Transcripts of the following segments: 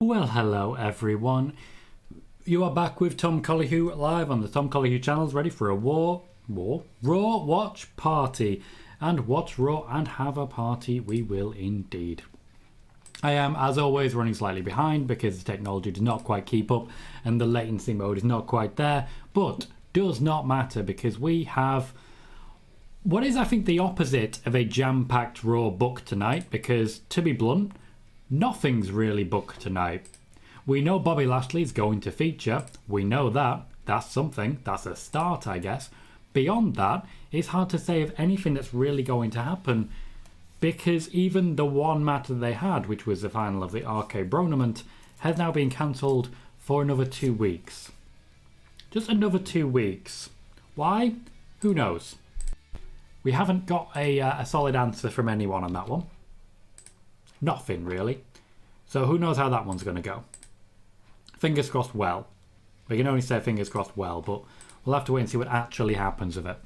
Well, hello everyone. You are back with Tom Colohue live on the Tom Colohue channels, ready for a Raw watch party. And watch Raw and have a party we will indeed. I am, as always, running slightly behind because the technology does not quite keep up and the latency mode is not quite there, but does not matter because we have what is, I think, the opposite of a jam-packed Raw book tonight because, to be blunt, nothing's really booked tonight. We know Bobby Lashley is going to feature. We know that. That's something. That's a start, I guess. Beyond that, it's hard to say of anything that's really going to happen because even the one match that they had, which was the final of the RK Bronament, has now been cancelled for another 2 weeks. Just another 2 weeks. Why? Who knows? We haven't got a solid answer from anyone on that one. Nothing really. So who knows how that one's going to go. Fingers crossed well. We can only say fingers crossed well, but we'll have to wait and see what actually happens with it.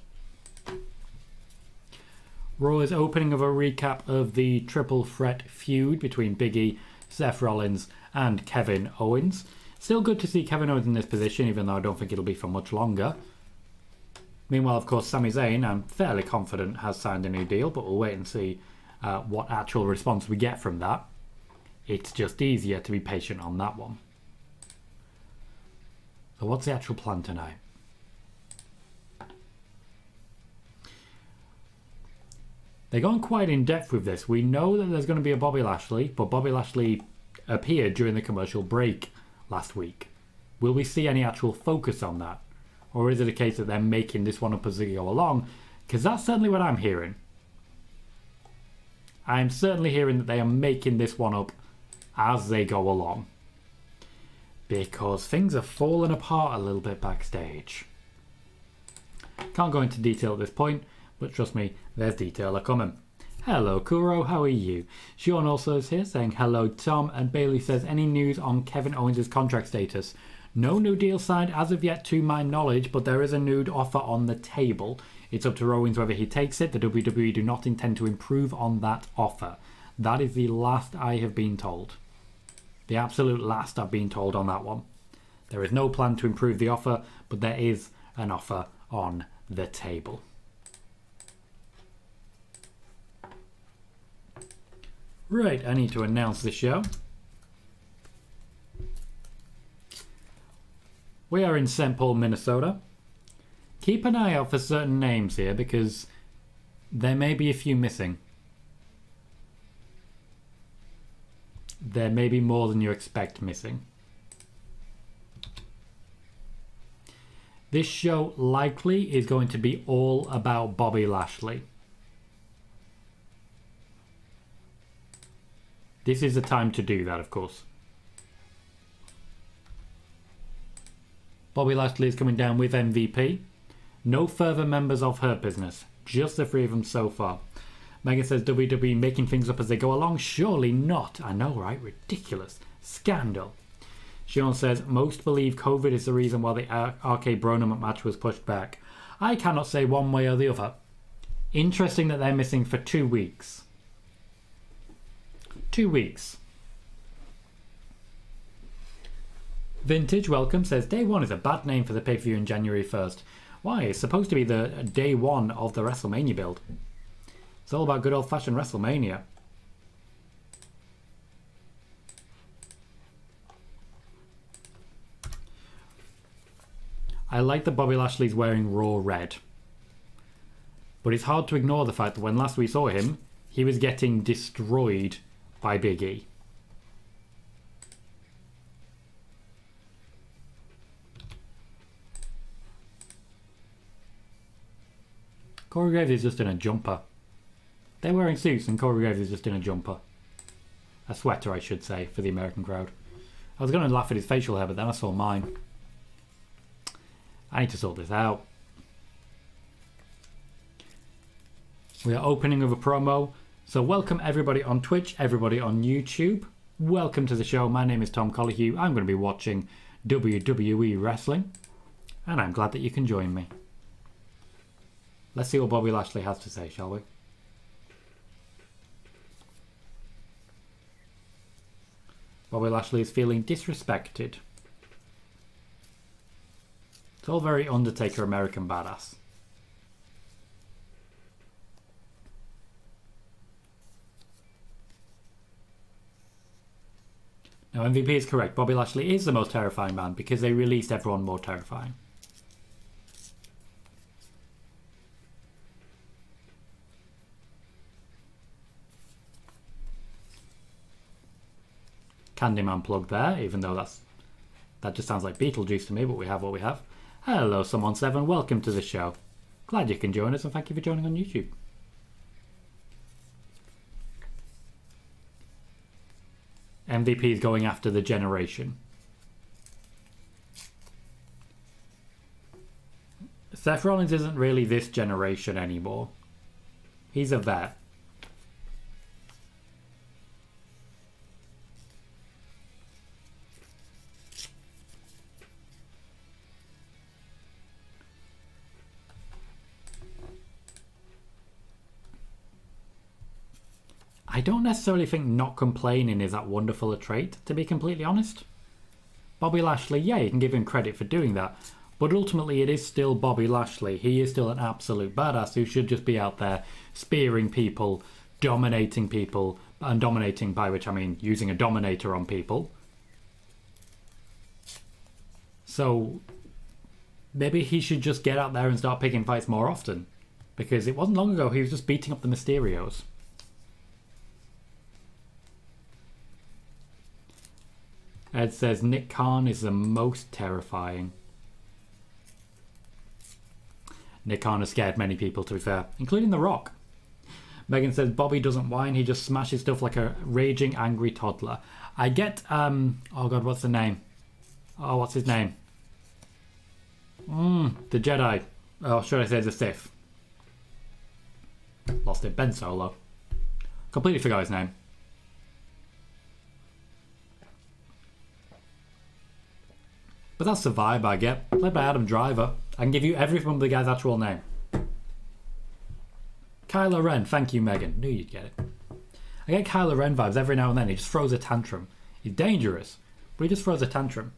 Raw is opening of a recap of the triple threat feud between Big E, Seth Rollins and Kevin Owens. Still good to see Kevin Owens in this position, even though I don't think it'll be for much longer. Meanwhile, of course, Sami Zayn, I'm fairly confident, has signed a new deal, but we'll wait and see what actual response we get from that. It's just easier to be patient on that one. So what's the actual plan tonight? They're going quite in depth with this. We know that there's going to be a Bobby Lashley, but Bobby Lashley appeared during the commercial break last week. Will we see any actual focus on that? Or is it a case that they're making this one up as they go along? Because that's certainly what I'm hearing. I'm certainly hearing that they are making this one up as they go along. Because things are falling apart a little bit backstage. Can't go into detail at this point, but trust me, there's detail coming. Hello Kuro, how are you? Sean also is here saying hello Tom, and Bailey says any news on Kevin Owens' contract status? No new deal signed as of yet to my knowledge, but there is a nude offer on the table. It's up to Owens whether he takes it. The WWE do not intend to improve on that offer. That is the last I have been told. The absolute last I've been told on that one. There is no plan to improve the offer, but there is an offer on the table. Right, I need to announce the show. We are in St. Paul, Minnesota. Keep an eye out for certain names here because there may be a few missing. There may be more than you expect missing. This show likely is going to be all about Bobby Lashley. This is the time to do that, of course. Bobby Lashley is coming down with MVP. No further members of Hurt Business. Just the three of them so far. Megan says WWE making things up as they go along. Surely not. I know, right? Ridiculous. Scandal. Sean says most believe COVID is the reason why the RK Bronament match was pushed back. I cannot say one way or the other. Interesting that they're missing for 2 weeks. 2 weeks. Vintage Welcome says day one is a bad name for the pay-per-view on January 1st. Why? It's supposed to be the day one of the WrestleMania build. It's all about good old-fashioned WrestleMania. I like that Bobby Lashley's wearing raw red. But it's hard to ignore the fact that when last we saw him, he was getting destroyed by Big E. Corey Graves is just in a jumper. They're wearing suits and Corey Graves is just in a jumper. A sweater, I should say, for the American crowd. I was going to laugh at his facial hair, but then I saw mine. I need to sort this out. We are opening with a promo. So welcome everybody on Twitch, everybody on YouTube. Welcome to the show. My name is Tom Colohue. I'm going to be watching WWE Wrestling. And I'm glad that you can join me. Let's see what Bobby Lashley has to say, shall we? Bobby Lashley is feeling disrespected. It's all very Undertaker American Badass. Now MVP is correct. Bobby Lashley is the most terrifying man because they released everyone more terrifying. Candyman plug there, even though that just sounds like Beetlejuice to me, but we have what we have. Hello, Someone7. Welcome to the show. Glad you can join us, and thank you for joining on YouTube. MVP is going after the generation. Seth Rollins isn't really this generation anymore. He's a vet. I don't necessarily think not complaining is that wonderful a trait, to be completely honest. Bobby Lashley, yeah, you can give him credit for doing that, but ultimately it is still Bobby Lashley. He is still an absolute badass who should just be out there spearing people, dominating people, and dominating by which I mean using a dominator on people. So maybe he should just get out there and start picking fights more often, because it wasn't long ago he was just beating up the Mysterios. Ed says Nick Khan is the most terrifying. Nick Khan has scared many people, to be fair, including The Rock. Megan says Bobby doesn't whine, he just smashes stuff like a raging angry toddler. I get oh god, what's the name? Oh, what's his name? The Jedi. Oh, should I say the Sith? Lost it. Ben Solo. Completely forgot his name. But that's the vibe I get. Played by Adam Driver. I can give you everything but the guy's actual name. Kylo Ren. Thank you, Megan. Knew you'd get it. I get Kylo Ren vibes every now and then. He just throws a tantrum. He's dangerous, but he just throws a tantrum.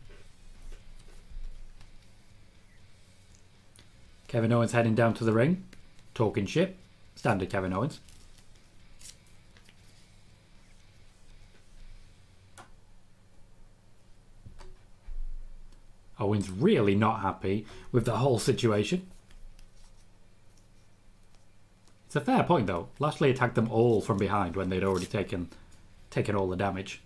Kevin Owens heading down to the ring. Talking shit. Standard Kevin Owens. Owens really not happy with the whole situation. It's a fair point though. Lashley attacked them all from behind when they'd already taken all the damage.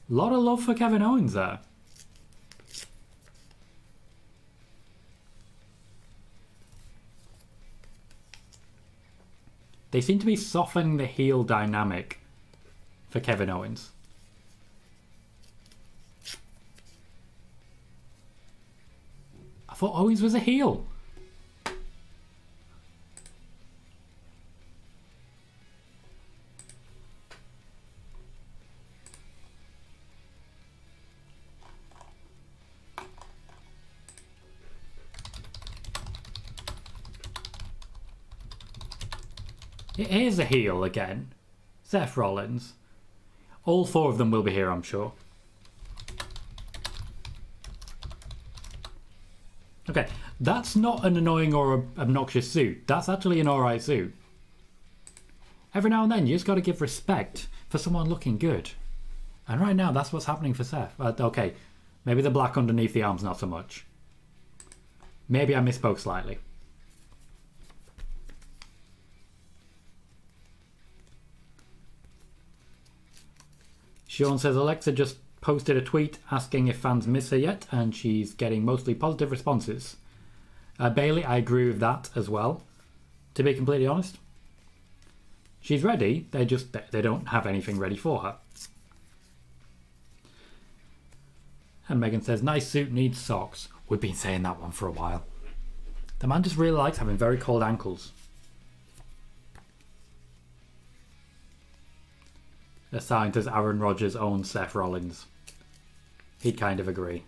A lot of love for Kevin Owens there. They seem to be softening the heel dynamic for Kevin Owens. I thought Owens was a heel. It is a heel again. Seth Rollins. All four of them will be here, I'm sure. Okay, that's not an annoying or obnoxious suit. That's actually an alright suit. Every now and then, you just got to give respect for someone looking good. And right now, that's what's happening for Seth. Okay, maybe the black underneath the arms not so much. Maybe I misspoke slightly. Sean says Alexa just posted a tweet asking if fans miss her yet, and she's getting mostly positive responses. Bailey, I agree with that as well, to be completely honest. She's ready, they don't have anything ready for her. And Megan says, nice suit, needs socks. We've been saying that one for a while. The man just really likes having very cold ankles. Assigned as Aaron Rodgers owns Seth Rollins. He'd kind of agree.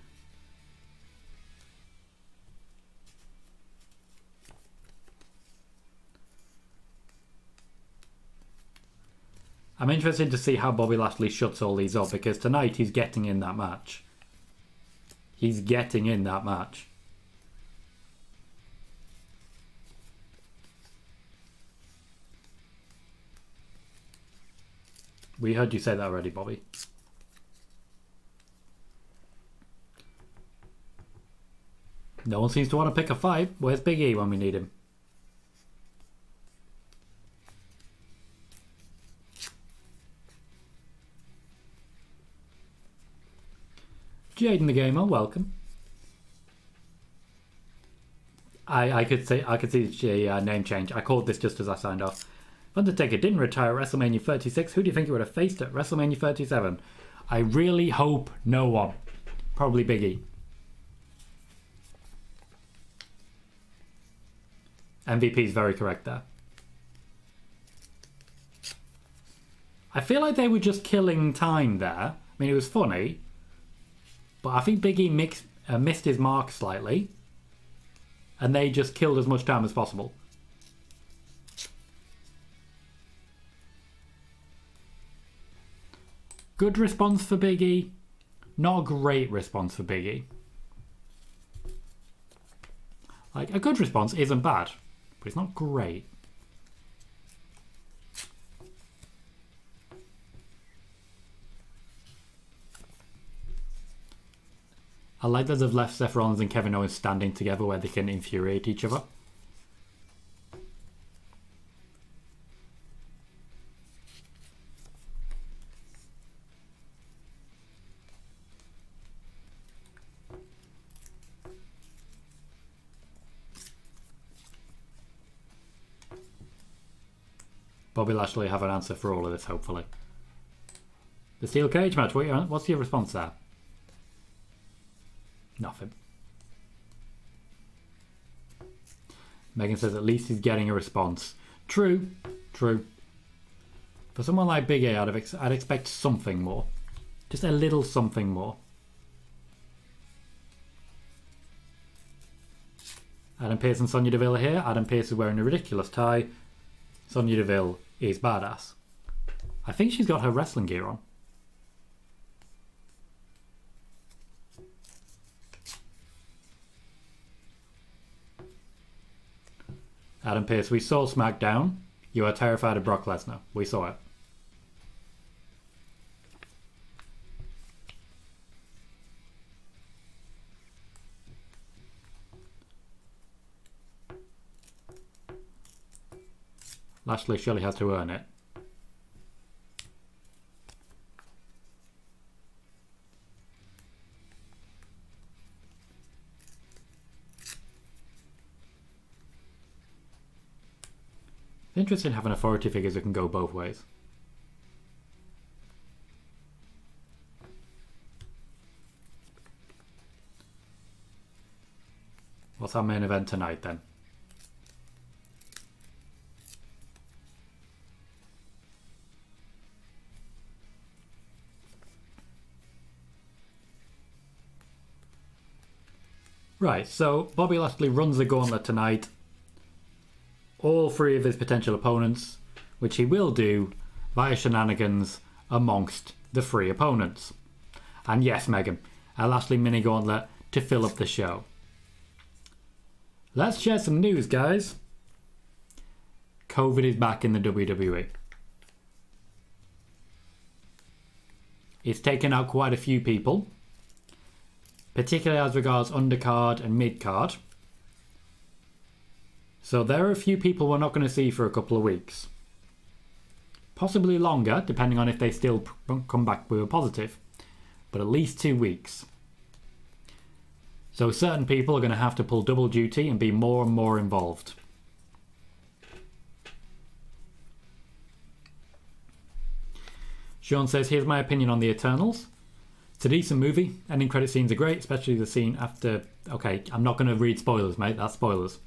I'm interested to see how Bobby Lashley shuts all these up, because tonight he's getting in that match. He's getting in that match. We heard you say that already, Bobby. No one seems to want to pick a fight. Where's Big E when we need him? Jaden the Gamer, welcome. I could see the name change. I called this just as I signed off. Undertaker didn't retire at WrestleMania 36. Who do you think he would have faced at WrestleMania 37? I really hope no one. Probably Big E. MVP is very correct there. I feel like they were just killing time there. I mean, it was funny. But I think Big E missed his mark slightly. And they just killed as much time as possible. Good response for Big E. Not a great response for Big E. Like, a good response isn't bad. But it's not great. I like that they've left Seth Rollins and Kevin Owens standing together where they can infuriate each other. Bobby Lashley have an answer for all of this, hopefully. The steel cage match, what's your response there? Nothing. Megan says at least he's getting a response. True, true. For someone like Big A, I'd expect something more. Just a little something more. Adam Pearce and Sonya Deville are here. Adam Pearce is wearing a ridiculous tie. Sonya Deville is badass. I think she's got her wrestling gear on. Adam Pearce, we saw SmackDown. You are terrified of Brock Lesnar. We saw it. Lashley surely has to earn it. It's interesting having authority figures that can go both ways. What's our main event tonight then? Right, so Bobby Lashley runs the gauntlet tonight. All three of his potential opponents, which he will do via shenanigans amongst the three opponents. And yes, Megan, a Lashley mini gauntlet to fill up the show. Let's share some news, guys. COVID is back in the WWE. It's taken out quite a few people, particularly as regards undercard and midcard. So there are a few people we're not going to see for a couple of weeks. Possibly longer, depending on if they still come back with a positive. But at least 2 weeks. So certain people are going to have to pull double duty and be more and more involved. Sean says, here's my opinion on the Eternals. It's a decent movie. Ending credit scenes are great, especially the scene after... Okay, I'm not going to read spoilers, mate. That's spoilers.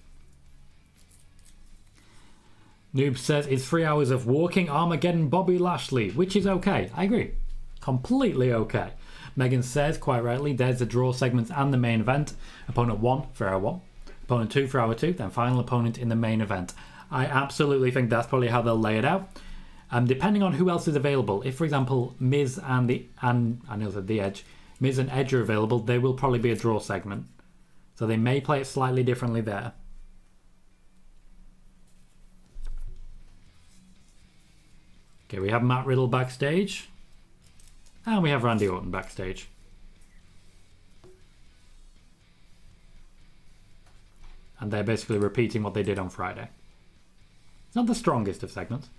Noob says, it's 3 hours of walking Armageddon Bobby Lashley, which is okay. I agree. Completely okay. Megan says, quite rightly, there's the draw segments and the main event. Opponent 1 for hour 1. Opponent 2 for hour 2. Then final opponent in the main event. I absolutely think that's probably how they'll lay it out. Depending on who else is available, if for example Miz and Edge, Miz and Edge are available, they will probably be a draw segment. So they may play it slightly differently there. Okay, we have Matt Riddle backstage. And we have Randy Orton backstage. And they're basically repeating what they did on Friday. It's not the strongest of segments.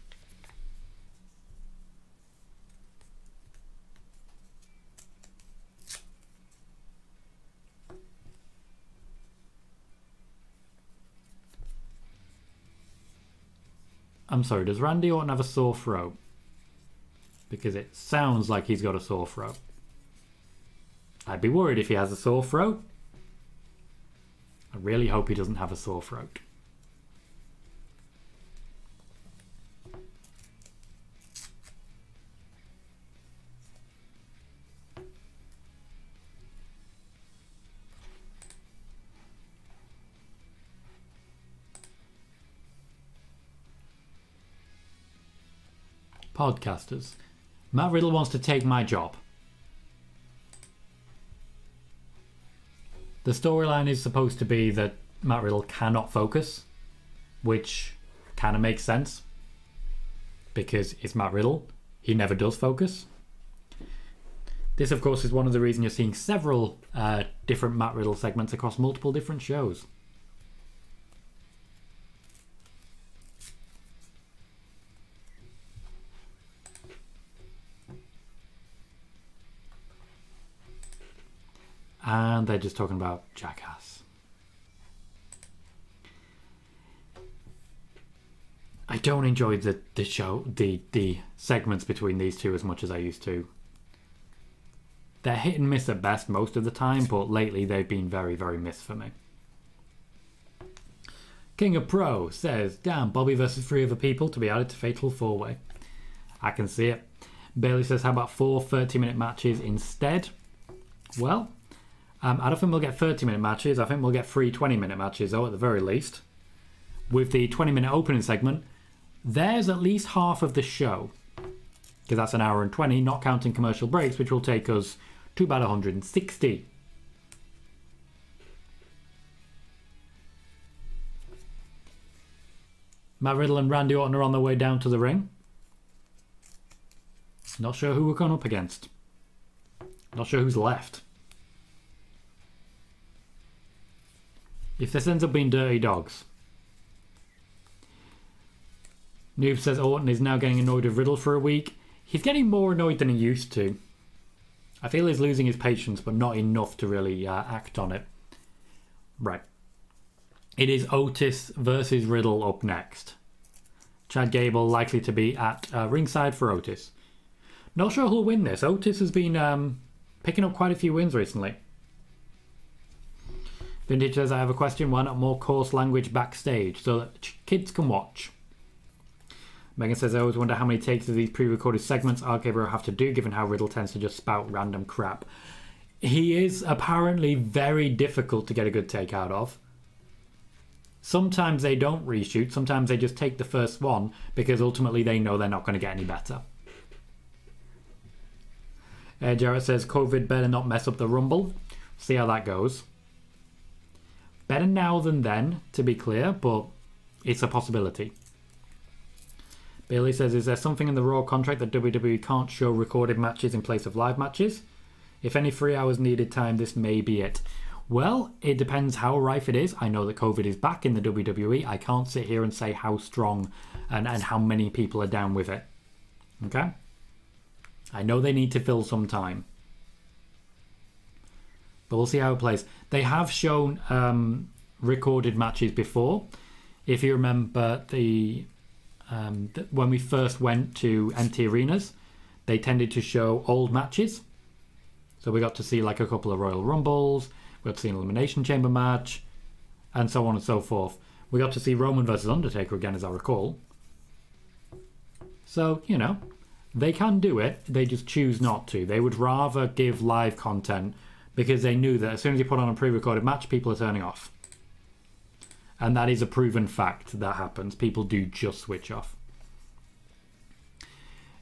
I'm sorry, does Randy Orton have a sore throat? Because it sounds like he's got a sore throat. I'd be worried if he has a sore throat. I really hope he doesn't have a sore throat. Podcasters. Matt Riddle wants to take my job. The storyline is supposed to be that Matt Riddle cannot focus, which kind of makes sense because it's Matt Riddle. He never does focus. This, of course, is one of the reasons you're seeing several different Matt Riddle segments across multiple different shows. And they're just talking about Jackass. I don't enjoy the segments between these two as much as I used to. They're hit and miss at best most of the time, but lately they've been very, very miss for me. King of Pro says, damn, Bobby versus 3 other people to be added to Fatal 4-Way. I can see it. Bailey says, how about 4 30-minute matches instead? Well, I don't think we'll get 30-minute matches. I think we'll get 3 20-minute matches, though, at the very least. With the 20-minute opening segment, there's at least half of the show. Because that's an hour and 20, not counting commercial breaks, which will take us to about 160. Matt Riddle and Randy Orton are on their way down to the ring. Not sure who we're going up against. Not sure who's left. If this ends up being Dirty Dogs. Noob says Orton is now getting annoyed with Riddle for a week. He's getting more annoyed than he used to. I feel he's losing his patience, but not enough to really act on it. Right. It is Otis versus Riddle up next. Chad Gable likely to be at ringside for Otis. Not sure who'll win this. Otis has been picking up quite a few wins recently. Vintage says, I have a question. Why not more coarse language backstage so that kids can watch? Megan says, I always wonder how many takes of these pre-recorded segments RK Bro have to do, given how Riddle tends to just spout random crap. He is apparently very difficult to get a good take out of. Sometimes they don't reshoot. Sometimes they just take the first one because ultimately they know they're not going to get any better. Jarrett says, COVID better not mess up the Rumble. See how that goes. Better now than then, to be clear, but it's a possibility. Bailey says, is there something in the Raw contract that WWE can't show recorded matches in place of live matches? If any 3 hours needed time, this may be it. Well, it depends how rife it is. I know that COVID is back in the WWE. I can't sit here and say how strong and how many people are down with it. Okay? I know they need to fill some time. But we'll see how it plays. They have shown recorded matches before. If you remember when we first went to empty arenas, they tended to show old matches. So we got to see like a couple of Royal Rumbles, we got to see an Elimination Chamber match, and so on and so forth. We got to see Roman versus Undertaker again, as I recall. So, you know, they can do it, they just choose not to. They would rather give live content because they knew that as soon as you put on a pre-recorded match, people are turning off. And that is a proven fact that happens. People do just switch off.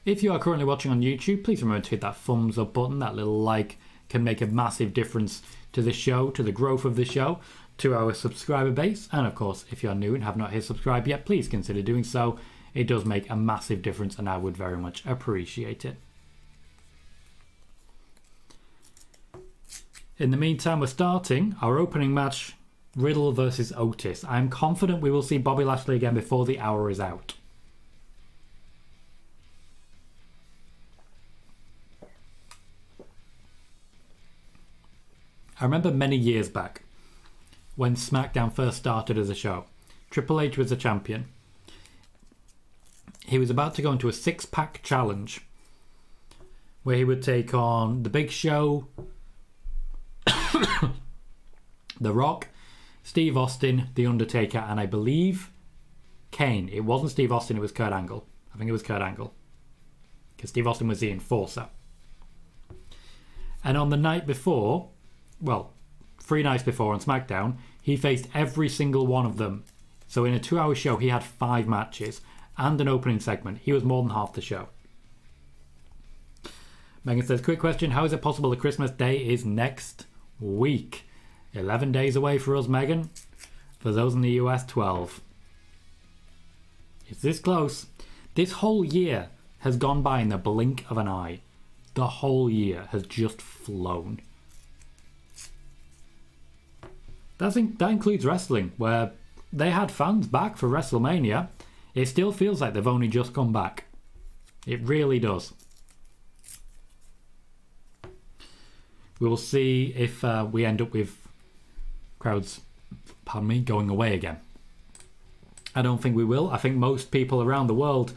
If you are currently watching on YouTube, please remember to hit that thumbs up button. That little like can make a massive difference to the show, to the growth of the show, to our subscriber base. And of course, if you are new and have not hit subscribe yet, please consider doing so. It does make a massive difference and I would very much appreciate it. In the meantime, we're starting our opening match, Riddle versus Otis. I'm confident we will see Bobby Lashley again before the hour is out. I remember many years back when SmackDown first started as a show. Triple H was the champion. He was about to go into a 6-pack challenge where he would take on The Big Show, The Rock, Steve Austin, The Undertaker, and I believe Kane. It wasn't Steve Austin, it was Kurt Angle. I think it was Kurt Angle. Because Steve Austin was the enforcer. And on the night before, well, 3 nights before on SmackDown, he faced every single one of them. So in a 2-hour show, he had 5 matches and an opening segment. He was more than half the show. Megan says, quick question, how is it possible that Christmas Day is next week? 11 days away for us, Megan. For those in the US, 12. It's this close. This whole year has gone by in the blink of an eye. The whole year has just flown. That includes wrestling, where they had fans back for WrestleMania. It still feels like they've only just come back. It really does. We will see if we end up with crowds, pardon me, going away again. I don't think we will. I think most people around the world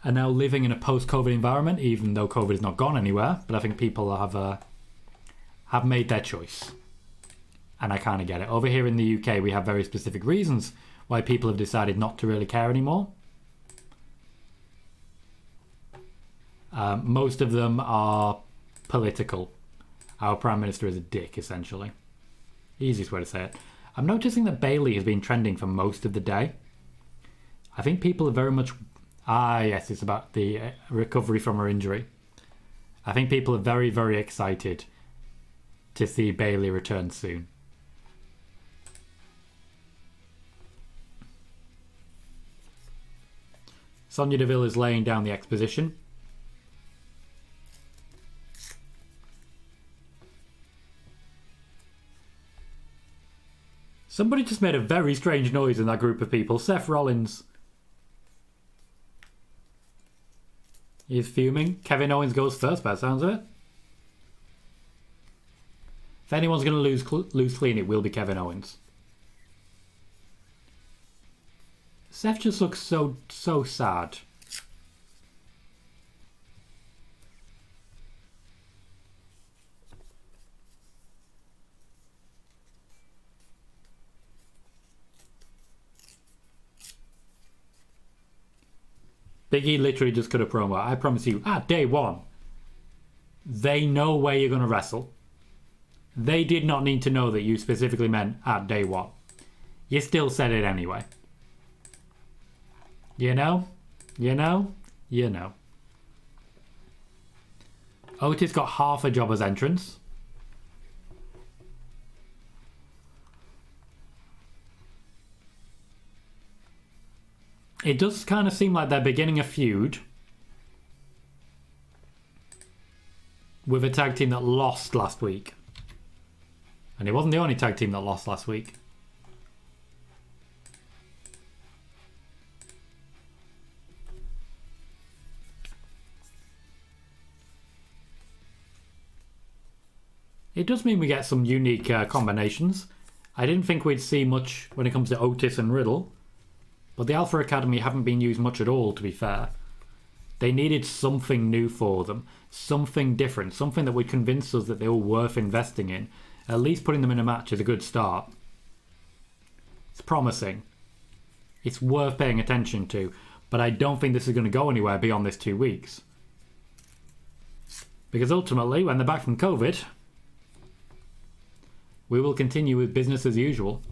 are now living in a post-COVID environment, even though COVID has not gone anywhere. But I think people have made their choice. And I kind of get it. Over here in the UK, we have very specific reasons why people have decided not to really care anymore. Most of them are political. Our Prime Minister is a dick, essentially. Easiest way to say it. I'm noticing that Bayley has been trending for most of the day. I think people are very much... yes, it's about the recovery from her injury. I think people are very, very excited to see Bayley return soon. Sonya Deville is laying down the exposition. Somebody just made a very strange noise in that group of people. Seth Rollins. He's fuming. Kevin Owens goes first, by the sounds of it. If anyone's going to lose clean, it will be Kevin Owens. Seth just looks so sad. Big E literally just cut a promo. I promise you, at day 1, they know where you're going to wrestle. They did not need to know that you specifically meant at day 1. You still said it anyway. You know? You know? You know. Otis got half a jobber's entrance. It does kind of seem like they're beginning a feud with a tag team that lost last week. And it wasn't the only tag team that lost last week. It does mean we get some unique combinations. I didn't think we'd see much when it comes to Otis and Riddle. But the Alpha Academy haven't been used much at all, to be fair. They needed something new for them. Something different. Something that would convince us that they were worth investing in. At least putting them in a match is a good start. It's promising. It's worth paying attention to. But I don't think this is going to go anywhere beyond this 2 weeks. Because ultimately, when they're back from COVID, we will continue with business as usual.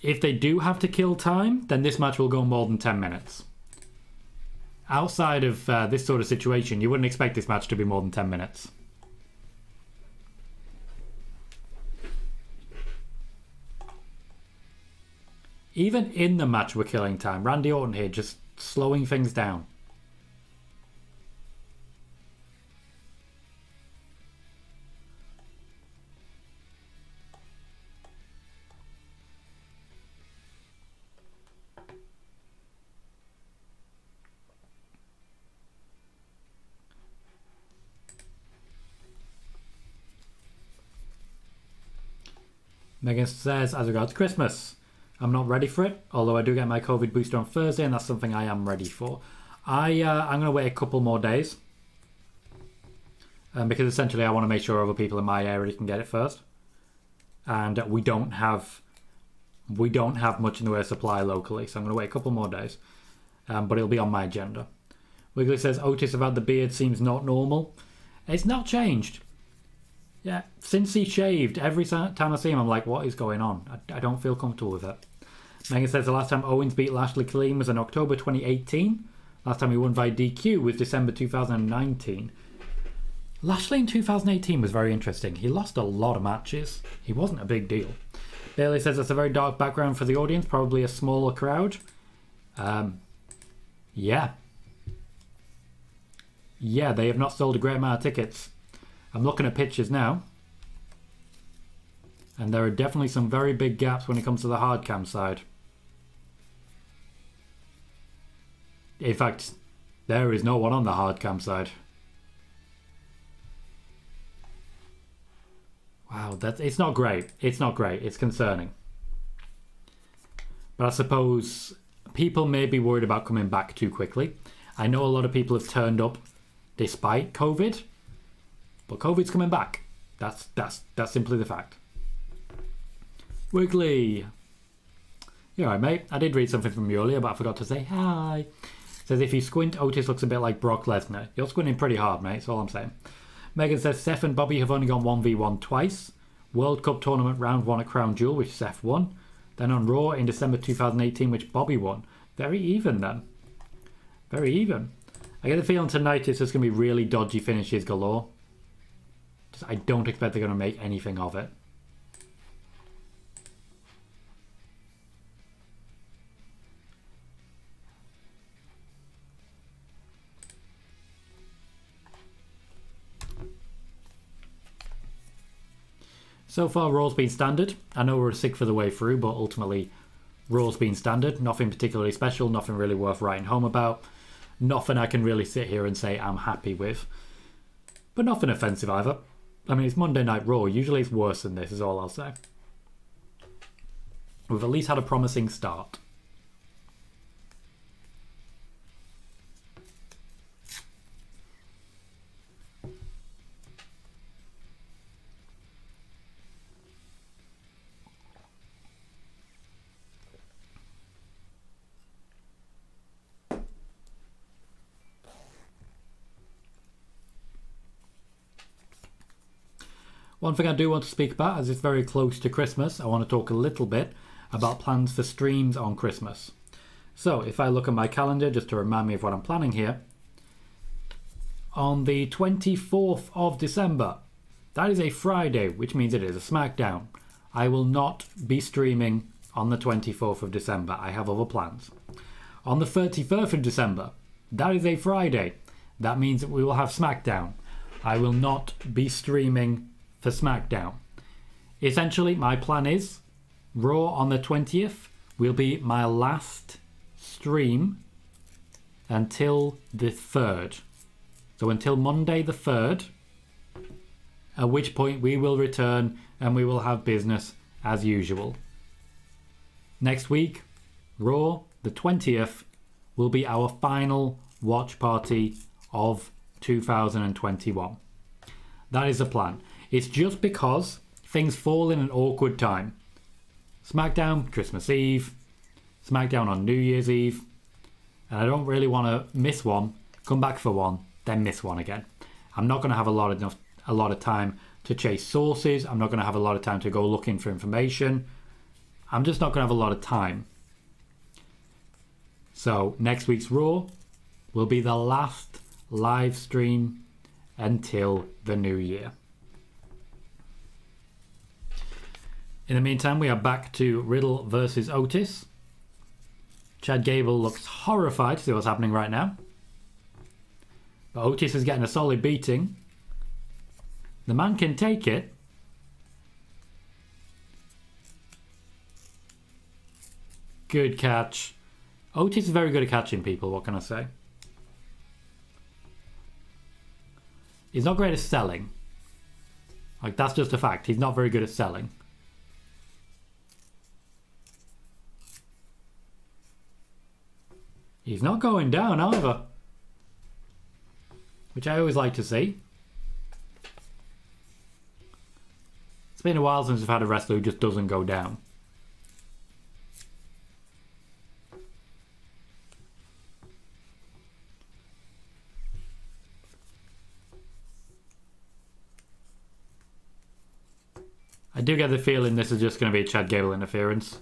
If they do have to kill time, then this match will go more than 10 minutes. Outside of this sort of situation, you wouldn't expect this match to be more than 10 minutes. Even in the match we're killing time. Randy Orton here just slowing things down. Megan says, as regards Christmas, I'm not ready for it, although I do get my COVID booster on Thursday, and that's something I am ready for. I'm going to wait a couple more days, because essentially I want to make sure other people in my area can get it first, and we don't have much in the way of supply locally, so I'm going to wait a couple more days, but it'll be on my agenda. Wiggly says, Otis about the beard seems not normal. It's not changed. Yeah, since he shaved, every time I see him, I'm like, what is going on? I don't feel comfortable with it. Megan says the last time Owens beat Lashley clean was in October 2018. Last time he won via DQ was December 2019. Lashley in 2018 was very interesting. He lost a lot of matches. He wasn't a big deal. Bailey says that's a very dark background for the audience, probably a smaller crowd. Yeah. Yeah, they have not sold a great amount of tickets. I'm looking at pictures now, and there are definitely some very big gaps when it comes to the hard cam side. In fact, there is no one on the hard cam side. Wow, it's not great. It's not great. It's concerning. But I suppose people may be worried about coming back too quickly. I know a lot of people have turned up despite COVID. But COVID's coming back. That's simply the fact. Wiggly. You alright, mate? I did read something from you earlier, but I forgot to say hi. Says if you squint, Otis looks a bit like Brock Lesnar. You're squinting pretty hard, mate. That's all I'm saying. Megan says Seth and Bobby have only gone 1v1 twice. World Cup tournament round 1 at Crown Jewel, which Seth won. Then on Raw in December 2018, which Bobby won. Very even then. Very even. I get the feeling tonight it's just going to be really dodgy finishes galore. I don't expect they're going to make anything of it. So far, Raw's been standard. I know we're sick for the way through, but ultimately, Raw's been standard. Nothing particularly special, nothing really worth writing home about. Nothing I can really sit here and say I'm happy with. But nothing offensive either. I mean, it's Monday Night Raw. Usually it's worse than this, is all I'll say. We've at least had a promising start. One thing I do want to speak about, as it's very close to Christmas, I want to talk a little bit about plans for streams on Christmas. So, if I look at my calendar, just to remind me of what I'm planning here, on the 24th of December, that is a Friday, which means it is a SmackDown. I will not be streaming on the 24th of December. I have other plans. On the 31st of December, that is a Friday. That means that we will have SmackDown. I will not be streaming for SmackDown. Essentially, my plan is Raw on the 20th will be my last stream until the 3rd. So until Monday the 3rd, at which point we will return and we will have business as usual. Next week, Raw, the 20th, will be our final watch party of 2021. That is the plan. It's just because things fall in an awkward time. SmackDown, Christmas Eve, SmackDown on New Year's Eve, and I don't really want to miss one, come back for one, then miss one again. I'm not going to have a lot of time to chase sources. I'm not going to have a lot of time to go looking for information. I'm just not going to have a lot of time. So next week's Raw will be the last live stream until the new year. In the meantime, we are back to Riddle versus Otis. Chad Gable looks horrified to see what's happening right now. But Otis is getting a solid beating. The man can take it. Good catch. Otis is very good at catching people, what can I say? He's not great at selling. Like, that's just a fact. He's not very good at selling. He's not going down either. Which I always like to see. It's been a while since we've had a wrestler who just doesn't go down. I do get the feeling this is just going to be a Chad Gable interference.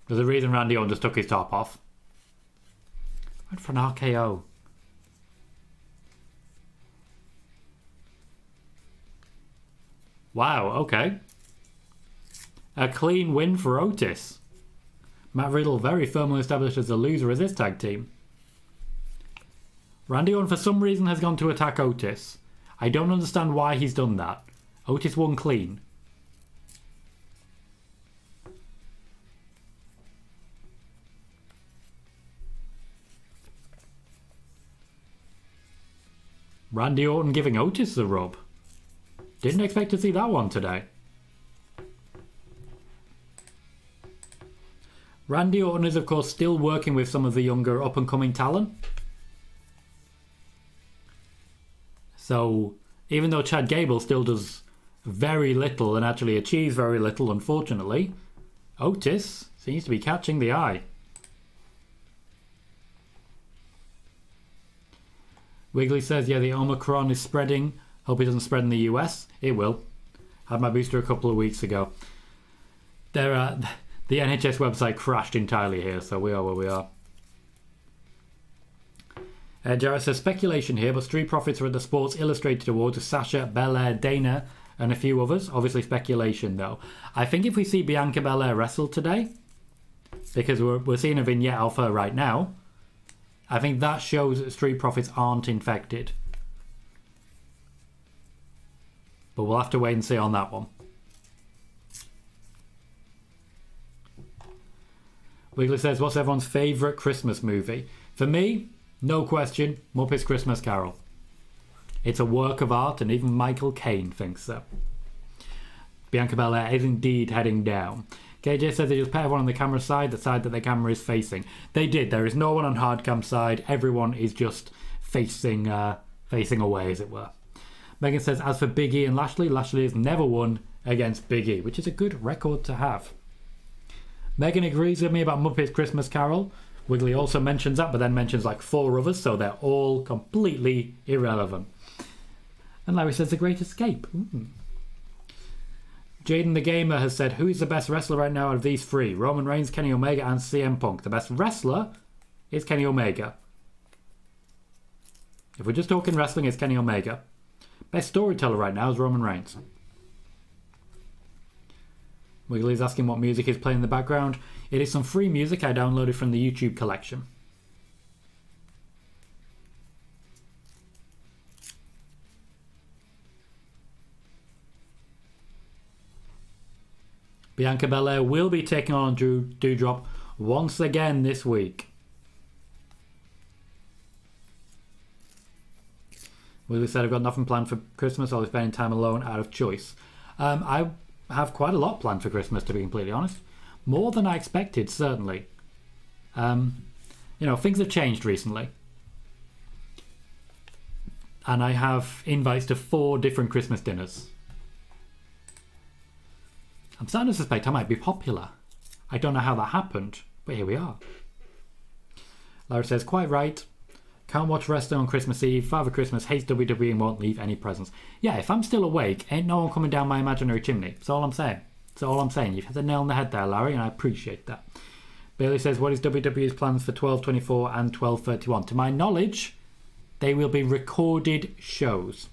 There's a reason Randy Orton just took his top off. Went for an RKO. Wow, okay. A clean win for Otis. Matt Riddle very firmly established as the loser of this tag team. Randy Orton for some reason has gone to attack Otis. I don't understand why he's done that. Otis won clean. Randy Orton giving Otis the rub. Didn't expect to see that one today. Randy Orton is of course still working with some of the younger up and coming talent. So even though Chad Gable still does very little and actually achieves very little, unfortunately, Otis seems to be catching the eye. Wiggly says, yeah, the Omicron is spreading. Hope it doesn't spread in the US. It will. Had my booster a couple of weeks ago. The NHS website crashed entirely here, so we are where we are. Jarrett says, speculation here, but Street Profits are at the Sports Illustrated Awards with Sasha, Belair, Dana, and a few others. Obviously speculation, though. I think if we see Bianca Belair wrestle today, because we're seeing a vignette of her right now, I think that shows that Street Profits aren't infected. But we'll have to wait and see on that one. Wiggly says, what's everyone's favourite Christmas movie? For me, no question, Muppets Christmas Carol. It's a work of art and even Michael Caine thinks so. Bianca Belair is indeed heading down. KJ says they just put everyone on the camera side, the side that the camera is facing. They did. There is no one on hard cam side. Everyone is just facing away, as it were. Megan says, as for Big E and Lashley, Lashley has never won against Big E, which is a good record to have. Megan agrees with me about Muppets Christmas Carol. Wiggly also mentions that, but then mentions like 4 others, so they're all completely irrelevant. And Larry says, The Great Escape. Jaden the Gamer has said, who is the best wrestler right now out of these 3? Roman Reigns, Kenny Omega, and CM Punk. The best wrestler is Kenny Omega. If we're just talking wrestling, it's Kenny Omega. Best storyteller right now is Roman Reigns. Wiggly's asking what music is playing in the background. It is some free music I downloaded from the YouTube collection. Bianca Belair will be taking on Doudrop once again this week. Wiggly said, I've got nothing planned for Christmas. I'll be spending time alone out of choice. I have quite a lot planned for Christmas, to be completely honest. More than I expected, certainly. Things have changed recently. And I have invites to 4 different Christmas dinners. I'm starting to suspect I might be popular. I don't know how that happened, but here we are. Lara says, quite right. Can't watch wrestling on Christmas Eve. Father Christmas hates WWE and won't leave any presents. Yeah, if I'm still awake, ain't no one coming down my imaginary chimney. That's all I'm saying. That's all I'm saying. You've hit the nail on the head there, Larry, and I appreciate that. Bailey says, what is WWE's plans for 12/24 and 12/31? To my knowledge, they will be recorded shows.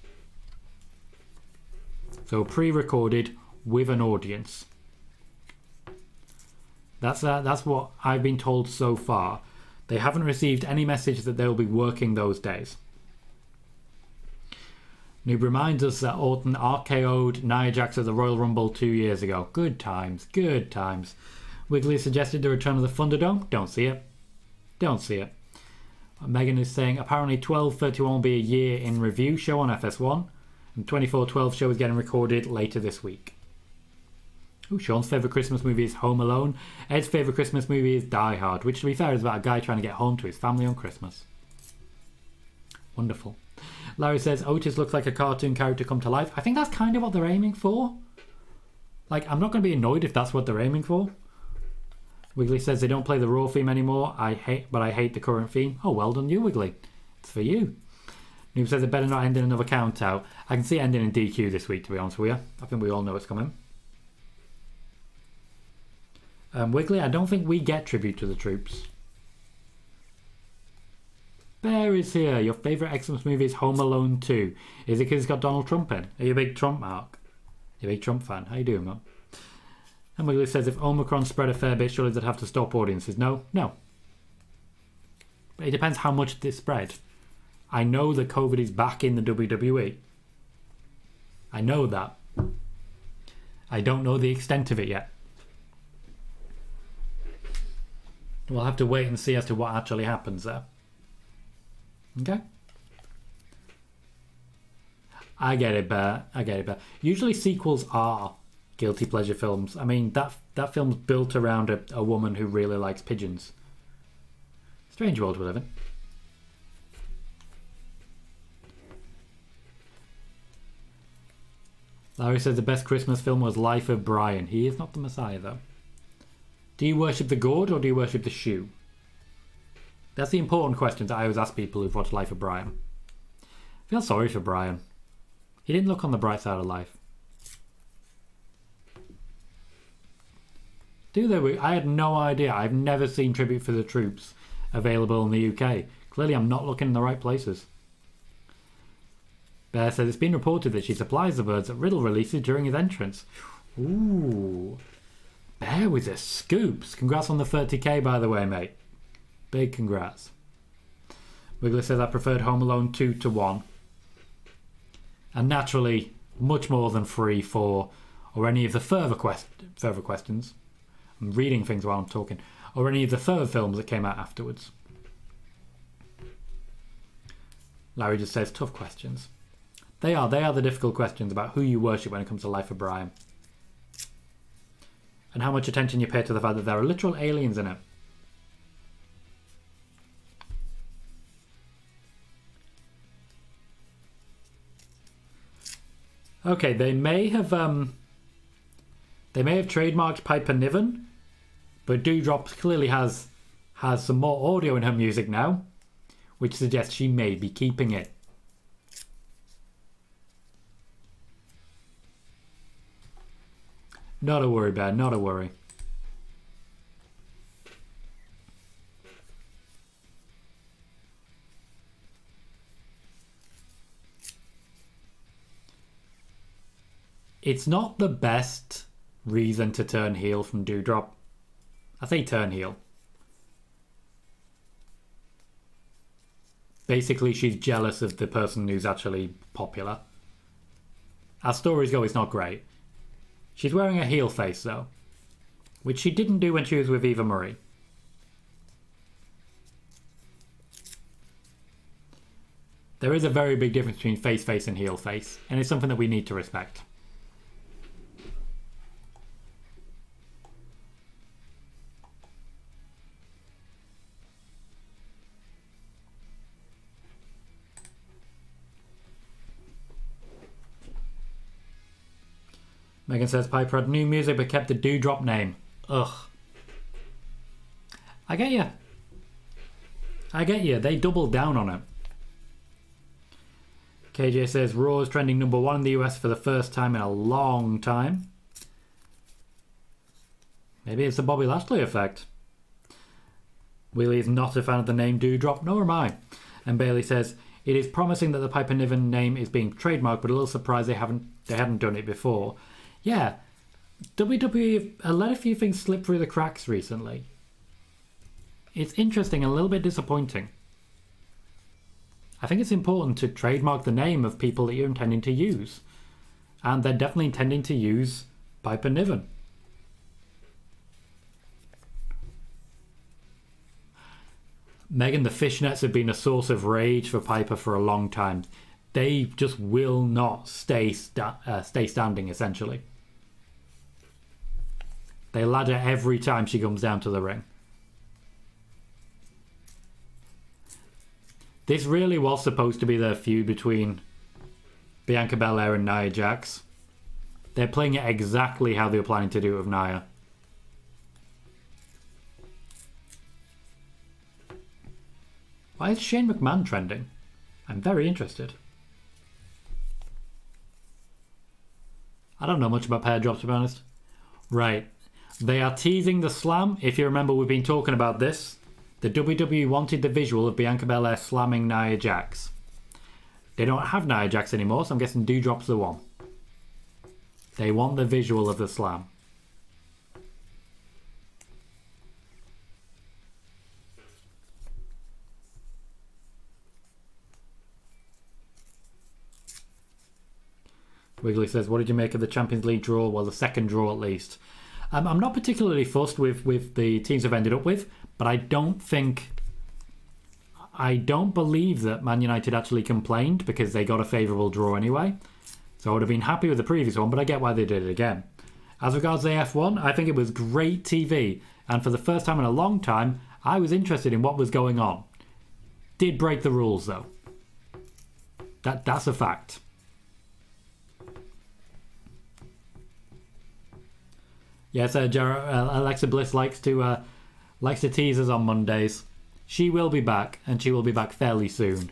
So pre-recorded with an audience. That's what I've been told so far. They haven't received any message that they'll be working those days. Noob reminds us that Orton RKO'd Nia Jax at the Royal Rumble 2 years ago. Good times, good times. Wiggly suggested the return of the Thunderdome. Don't see it. Don't see it. Megan is saying apparently 12/31 will be a year in review show on FS1. And 24/12 show is getting recorded later this week. Ooh, Sean's favourite Christmas movie is Home Alone. Ed's favourite Christmas movie is Die Hard, which to be fair is about a guy trying to get home to his family on Christmas. Wonderful. Larry says Otis looks like a cartoon character come to life. I think that's kind of what they're aiming for. Like, I'm not going to be annoyed if that's what they're aiming for. Wiggly says they don't play the Raw theme anymore. I hate the current theme. Oh, well done you, Wiggly. It's for you. Noob says it better not end in another count out. I can see it ending in DQ this week, to be honest with you. I think we all know it's coming. Wiggly, I don't think we get tribute to the troops. Bear is here. Your favourite Xmas movie is Home Alone 2. Is it because it's got Donald Trump in? Are you a big Trump mark? You're a big Trump fan. How you doing, man? And Wiggly says if Omicron spread a fair bit, surely they'd have to stop audiences. No. But it depends how much this spread. I know that COVID is back in the WWE. I know that. I don't know the extent of it yet. We'll have to wait and see as to what actually happens there. Okay? I get it, Bear. Usually sequels are guilty pleasure films. I mean, that film's built around a woman who really likes pigeons. Strange world we live in. Larry says the best Christmas film was Life of Brian. He is not the Messiah, though. Do you worship the gourd or do you worship the shoe? That's the important questions I always ask people who've watched Life of Brian. I feel sorry for Brian. He didn't look on the bright side of life. Do they? I had no idea. I've never seen Tribute for the Troops available in the UK. Clearly I'm not looking in the right places. Bear says it's been reported that she supplies the birds that Riddle releases during his entrance. Ooh. Bear with the scoops. Congrats on the 30k, by the way, mate. Big congrats. Wiggler says I preferred Home Alone 2 to 1. And naturally, much more than 3, 4, or any of the further questions. I'm reading things while I'm talking. Or any of the further films that came out afterwards. Larry just says tough questions. They are the difficult questions about who you worship when it comes to Life of Brian. And how much attention you pay to the fact that there are literal aliens in it. Okay, they may have trademarked Piper Niven, but Dewdrop clearly has some more audio in her music now, which suggests she may be keeping it. Not a worry, Bear, not a worry. It's not the best reason to turn heel from Dewdrop. I say turn heel. Basically, she's jealous of the person who's actually popular. As stories go, it's not great. She's wearing a heel face, though, which she didn't do when she was with Eva Marie. There is a very big difference between face and heel face, and it's something that we need to respect. Megan says Piper had new music but kept the Dewdrop name. Ugh. I get you. They doubled down on it. KJ says Raw is trending #1 in the US for the first time in a long time. Maybe it's the Bobby Lashley effect. Wheelie is not a fan of the name Doudrop, nor am I. And Bailey says, it is promising that the Piper Niven name is being trademarked, but a little surprised they hadn't done it before. Yeah, WWE have let a few things slip through the cracks recently. It's interesting and a little bit disappointing. I think it's important to trademark the name of people that you're intending to use. And they're definitely intending to use Piper Niven. Megan, the fishnets have been a source of rage for Piper for a long time. They just will not stay standing, essentially. They ladder every time she comes down to the ring. This really was supposed to be the feud between Bianca Belair and Nia Jax. They're playing it exactly how they were planning to do it with Nia. Why is Shane McMahon trending? I'm very interested. I don't know much about pair drops, to be honest. Right. They are teasing the slam. If you remember, we've been talking about this. The WWE wanted the visual of Bianca Belair slamming Nia Jax. They don't have Nia Jax anymore, so I'm guessing Doudrop's the one. They want the visual of the slam. Wiggly says, what did you make of the Champions League draw? Well, the second draw at least. I'm not particularly fussed with the teams I've ended up with, but I don't believe that Man United actually complained because they got a favourable draw anyway. So I would have been happy with the previous one, but I get why they did it again. As regards the F1, I think it was great TV. And for the first time in a long time, I was interested in what was going on. Did break the rules, though. That's a fact. Yes, Alexa Bliss likes to tease us on Mondays. She will be back, and she will be back fairly soon.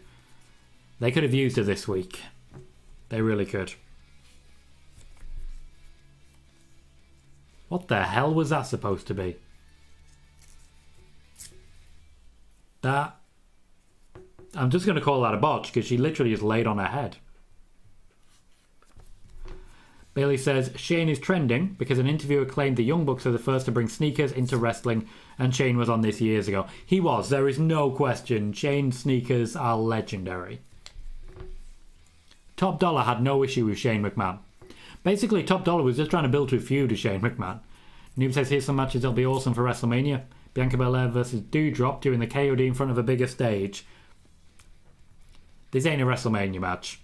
They could have used her this week. They really could. What the hell was that supposed to be? That... I'm just going to call that a botch, because she literally just laid on her head. Bailey says, Shane is trending because an interviewer claimed the Young Bucks are the first to bring sneakers into wrestling, and Shane was on this years ago. He was, there is no question. Shane's sneakers are legendary. Top Dollar had no issue with Shane McMahon. Basically, Top Dollar was just trying to build to a feud with Shane McMahon. Noob says, here's some matches that'll be awesome for WrestleMania. Bianca Belair versus Doudrop doing the KOD in front of a bigger stage. This ain't a WrestleMania match.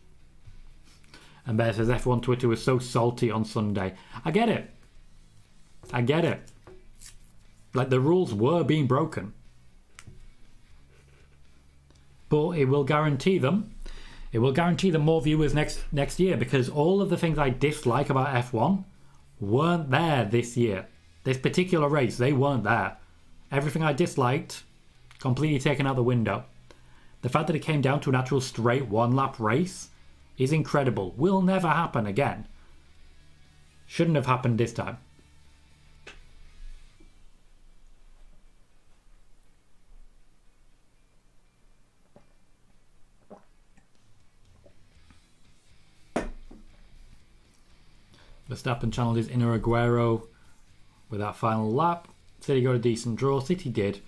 And Bear says F1 Twitter was so salty on Sunday. I get it. I get it. Like, the rules were being broken. But it will guarantee them. It will guarantee them more viewers next year, because all of the things I dislike about F1 weren't there this year. This particular race, they weren't there. Everything I disliked, completely taken out the window. The fact that it came down to an actual straight one-lap race is incredible. Will never happen again. Shouldn't have happened this time. Verstappen challenged his inner Aguero with that final lap. Said he got a decent draw. City did.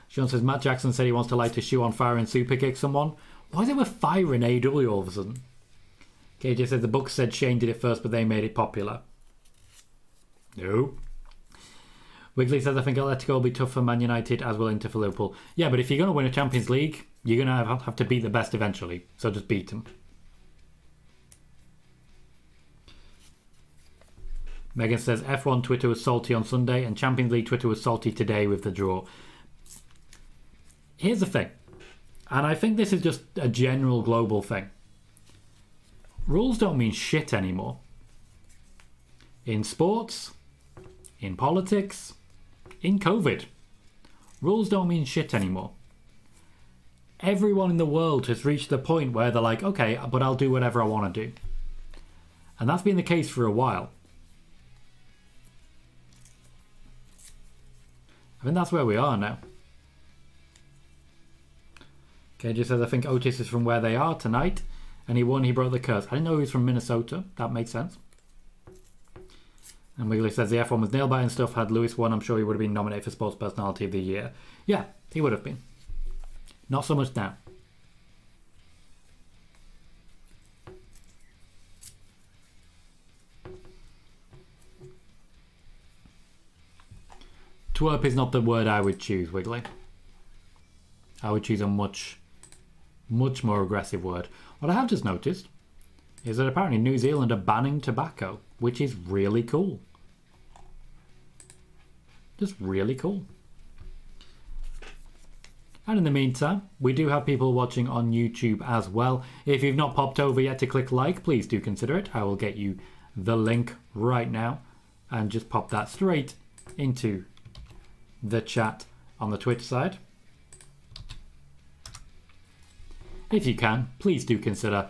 Sean says Matt Jackson said he wants to light his shoe on fire and super kick someone. Why is it with fire in AEW all of a sudden? KJ said the Bucks said Shane did it first, but they made it popular. No. Wiggly says I think Atletico will be tough for Man United as will Inter for Liverpool. Yeah, but if you're going to win a Champions League, you're going to have to beat the best eventually. So just beat them. Megan says F1 Twitter was salty on Sunday and Champions League Twitter was salty today with the draw. Here's the thing, and I think this is just a general global thing. Rules don't mean shit anymore. In sports, in politics, in COVID, rules don't mean shit anymore. Everyone in the world has reached the point where they're like, okay, but I'll do whatever I want to do. And that's been the case for a while. I think that's where we are now. KJ says, I think Otis is from where they are tonight. And he won, he broke the curse. I didn't know he was from Minnesota. That makes sense. And Wiggly says, the F1 was nail-biting stuff. Had Lewis won, I'm sure he would have been nominated for Sports Personality of the Year. Yeah, he would have been. Not so much now. Twerp is not the word I would choose, Wiggly. I would choose a much more aggressive word. What I have just noticed is that apparently New Zealand are banning tobacco, which is really cool. Just really cool. And in the meantime, we do have people watching on YouTube as well. If you've not popped over yet to click like, please do consider it. I will get you the link right now and just pop that straight into the chat on the Twitch side. If you can, please do consider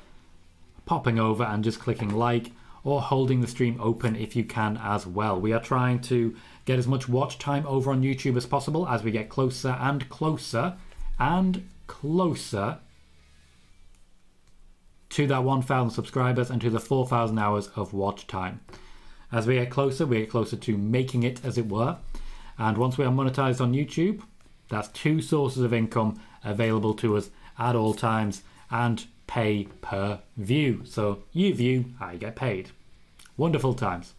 popping over and just clicking like or holding the stream open if you can as well. We are trying to get as much watch time over on YouTube as possible as we get closer and closer and closer to that 1,000 subscribers and to the 4,000 hours of watch time. As we get closer to making it, as it were. And once we are monetized on YouTube, that's 2 sources of income available to us at all times and pay per view. So you view, I get paid. Wonderful times.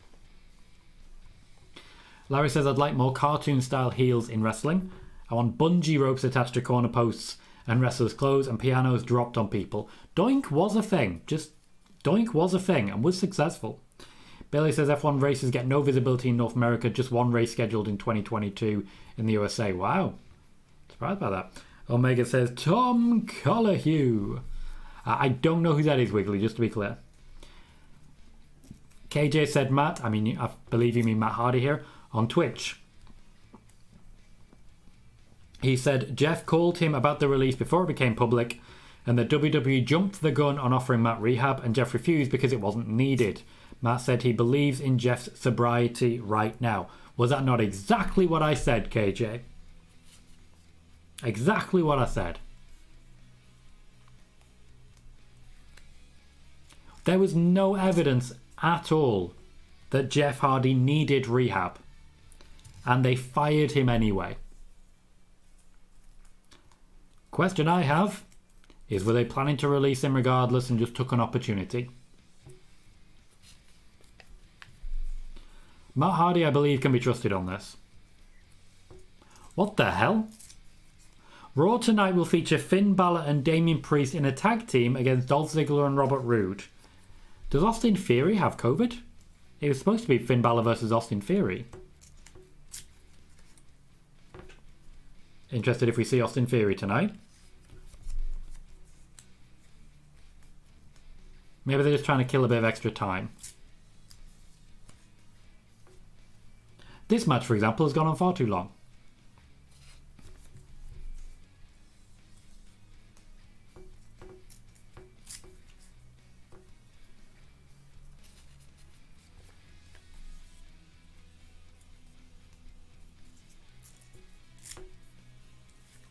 Larry says, I'd like more cartoon style heels in wrestling. I want bungee ropes attached to corner posts and wrestlers' clothes and pianos dropped on people. Doink was a thing. Just Doink was a thing and was successful. Billy says F1 races get no visibility in North America, just one race scheduled in 2022 in the USA. Wow. Surprised by that. Omega says Tom Colohue. I don't know who that is, Wiggly, just to be clear. KJ said Matt, I believe you mean Matt Hardy here, on Twitch. He said Jeff called him about the release before it became public and the WWE jumped the gun on offering Matt rehab and Jeff refused because it wasn't needed. Matt said he believes in Jeff's sobriety right now. Was that not exactly what I said, KJ? Exactly what I said. There was no evidence at all that Jeff Hardy needed rehab. And they fired him anyway. Question I have is, were they planning to release him regardless and just took an opportunity? Matt Hardy, I believe, can be trusted on this. What the hell? Raw tonight will feature Finn Balor and Damian Priest in a tag team against Dolph Ziggler and Robert Roode. Does Austin Theory have COVID? It was supposed to be Finn Balor versus Austin Theory. Interested if we see Austin Theory tonight. Maybe they're just trying to kill a bit of extra time. This match, for example, has gone on far too long.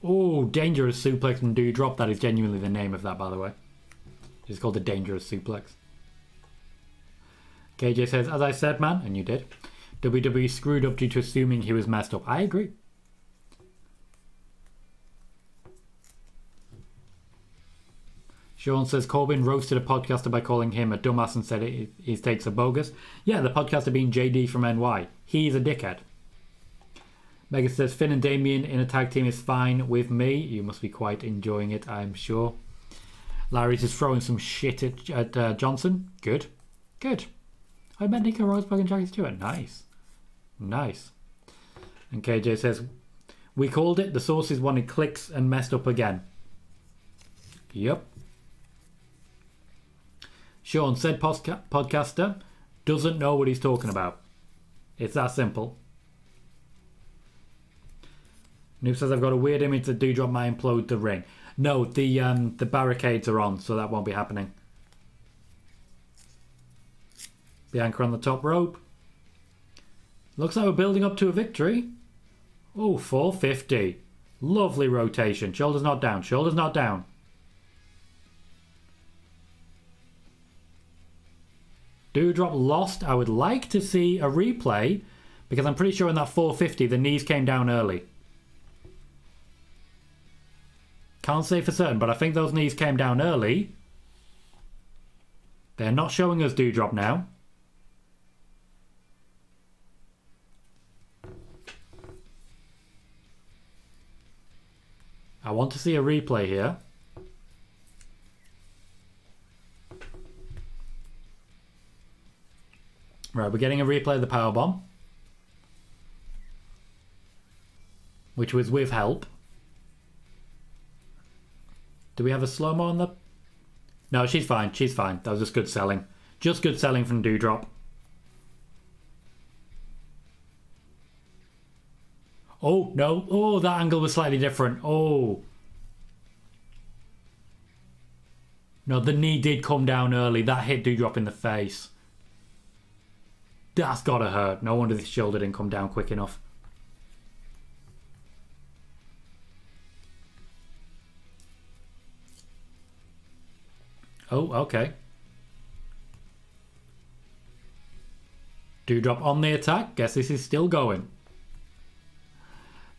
Oh, Dangerous Suplex and Doudrop. That is genuinely the name of that, by the way. It's called the Dangerous Suplex. KJ says, as I said, man, and you did, WWE screwed up due to assuming he was messed up. I agree. Sean says, Corbin roasted a podcaster by calling him a dumbass and said his takes are bogus. Yeah, the podcaster being JD from NY. He's a dickhead. Megan says, Finn and Damien in a tag team is fine with me. You must be quite enjoying it, I'm sure. Larry's just throwing some shit at Johnson. Good. Good. I met Nico Rosberg and Jackie Stewart. Nice. Nice. And KJ says, we called it. The sources wanted clicks and messed up again. Yep. Sean said podcaster doesn't know what he's talking about. It's that simple. Noob says, I've got a weird image that Doudrop might implode the ring. No, the barricades are on, so that won't be happening. Bianca on the top rope. Looks like we're building up to a victory. Oh, 450. Lovely rotation. Shoulders not down. Shoulders not down. Doudrop lost. I would like to see a replay because I'm pretty sure in that 450 the knees came down early. Can't say for certain, but I think those knees came down early. They're not showing us Doudrop now. I want to see a replay here. Right, we're getting a replay of the powerbomb, which was with help. Do we have a slow-mo on the... No, she's fine. She's fine. That was just good selling. Just good selling from Doudrop. Oh, no. Oh, that angle was slightly different. Oh. No, the knee did come down early. That hit Doudrop in the face. That's gotta hurt. No wonder this shoulder didn't come down quick enough. Oh, okay. Doudrop on the attack. Guess this is still going.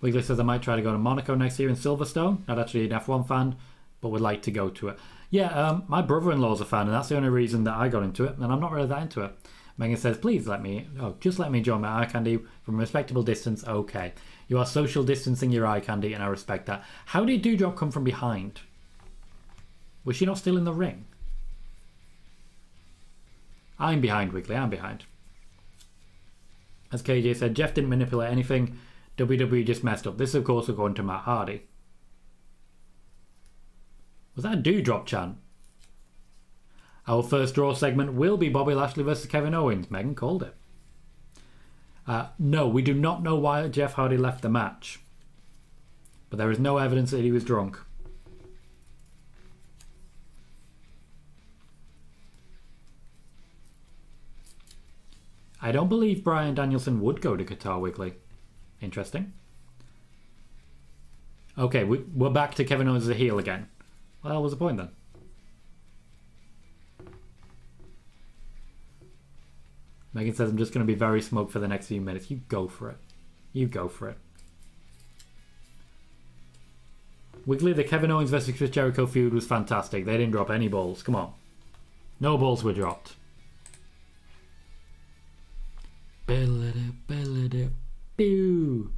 Wiggly says I might try to go to Monaco next year in Silverstone. Not actually an F1 fan, but would like to go to it. Yeah, my brother-in-law's a fan, and that's the only reason that I got into it, and I'm not really that into it. Megan says, please just let me enjoy my eye candy from a respectable distance. Okay. You are social distancing your eye candy, and I respect that. How did Doudrop come from behind? Was she not still in the ring? I'm behind, Wiggly. I'm behind. As KJ said, Jeff didn't manipulate anything. WWE just messed up. This, of course, according to Matt Hardy. Was that a Doudrop chant? Our first draw segment will be Bobby Lashley versus Kevin Owens. Megan called it. No, we do not know why Jeff Hardy left the match. But there is no evidence that he was drunk. I don't believe Bryan Danielson would go to Qatar, Wiggly. Interesting. Okay, we're back to Kevin Owens as a heel again. Well, what was the point then? Megan says, I'm just going to be very smug for the next few minutes. You go for it. You go for it. Wiggly, the Kevin Owens versus Chris Jericho feud was fantastic. They didn't drop any balls. Come on. No balls were dropped. Pew.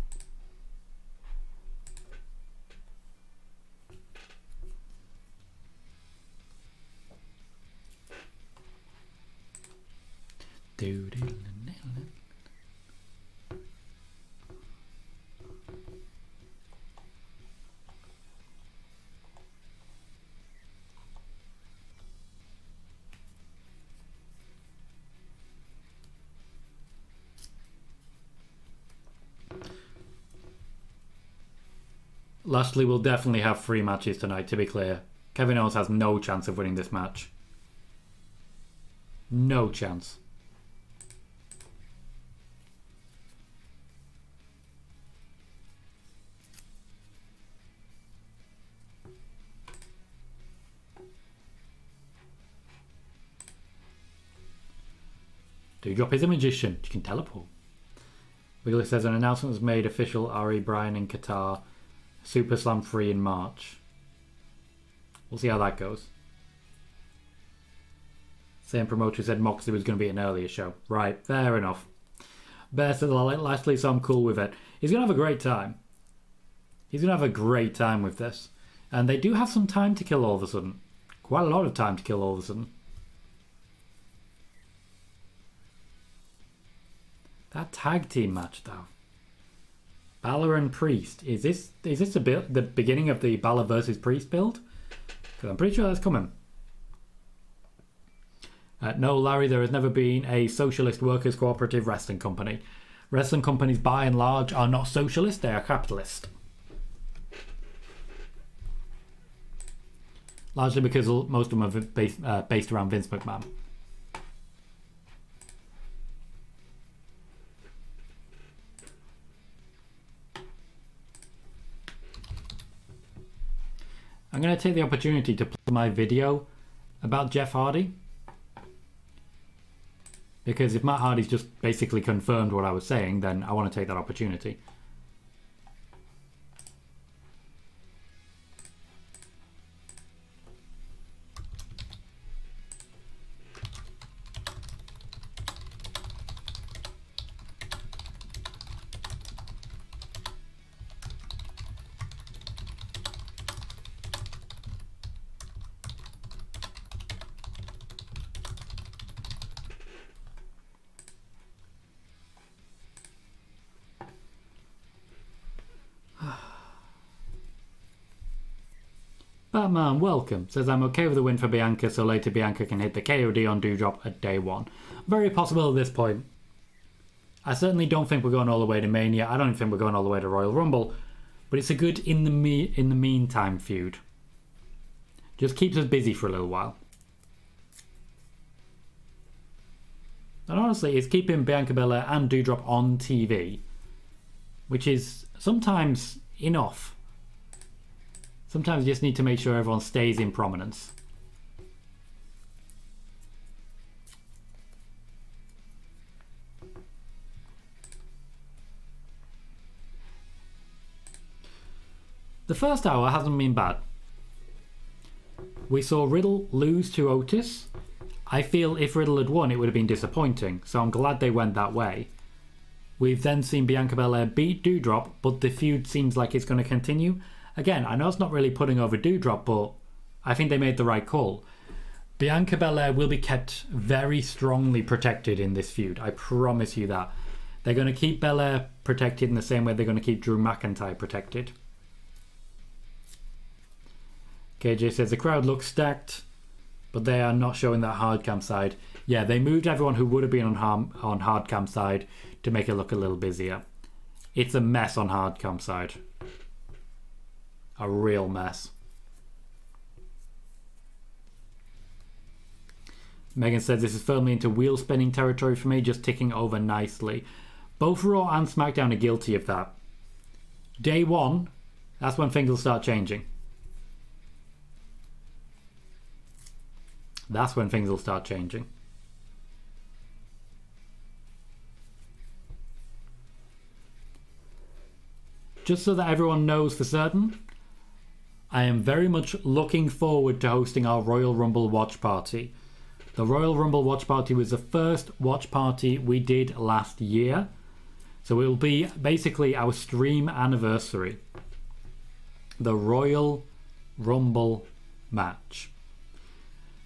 Lashley will definitely have 3 matches tonight, to be clear. Kevin Owens has no chance of winning this match. No chance. Doudrop is a magician. She can teleport. Wiggly says an announcement was made official. Ari Bryan in Qatar. Super Slam 3 in March. We'll see how that goes. Same promoter said Moxley was going to be an earlier show. Right, fair enough. Bear said Lashley, so I'm cool with it. He's going to have a great time. He's going to have a great time with this. And they do have some time to kill all of a sudden. Quite a lot of time to kill all of a sudden. That tag team match, though. Balor and Priest. Is this the beginning of the Balor versus Priest build? Because I'm pretty sure that's coming. No, Larry, there has never been a socialist workers' cooperative wrestling company. Wrestling companies, by and large, are not socialist, they are capitalist. Largely because most of them are based around Vince McMahon. I'm going to take the opportunity to play my video about Jeff Hardy. Because if Matt Hardy's just basically confirmed what I was saying, then I want to take that opportunity. Batman, welcome. Says, I'm okay with the win for Bianca, so later Bianca can hit the KOD on Doudrop at day one. Very possible at this point. I certainly don't think we're going all the way to Mania. I don't even think we're going all the way to Royal Rumble. But it's a good in the meantime feud. Just keeps us busy for a little while. And honestly, it's keeping Bianca Belair and Doudrop on TV. Which is sometimes enough. Sometimes you just need to make sure everyone stays in prominence. The first hour hasn't been bad. We saw Riddle lose to Otis. I feel if Riddle had won, it would have been disappointing, so I'm glad they went that way. We've then seen Bianca Belair beat Doudrop, but the feud seems like it's going to continue. Again, I know it's not really putting over Doudrop, but I think they made the right call. Bianca Belair will be kept very strongly protected in this feud. I promise you that. They're going to keep Belair protected in the same way they're going to keep Drew McIntyre protected. KJ says the crowd looks stacked, but they are not showing that hard cam side. Yeah, they moved everyone who would have been on hard cam side to make it look a little busier. It's a mess on hard cam side. A real mess. Megan says this is firmly into wheel spinning territory for me, just ticking over nicely. Both Raw and SmackDown are guilty of that. Day one, that's when things will start changing. That's when things will start changing. Just so that everyone knows for certain, I am very much looking forward to hosting our Royal Rumble watch party. The Royal Rumble watch party was the first watch party we did last year. So it will be basically our stream anniversary. The Royal Rumble match.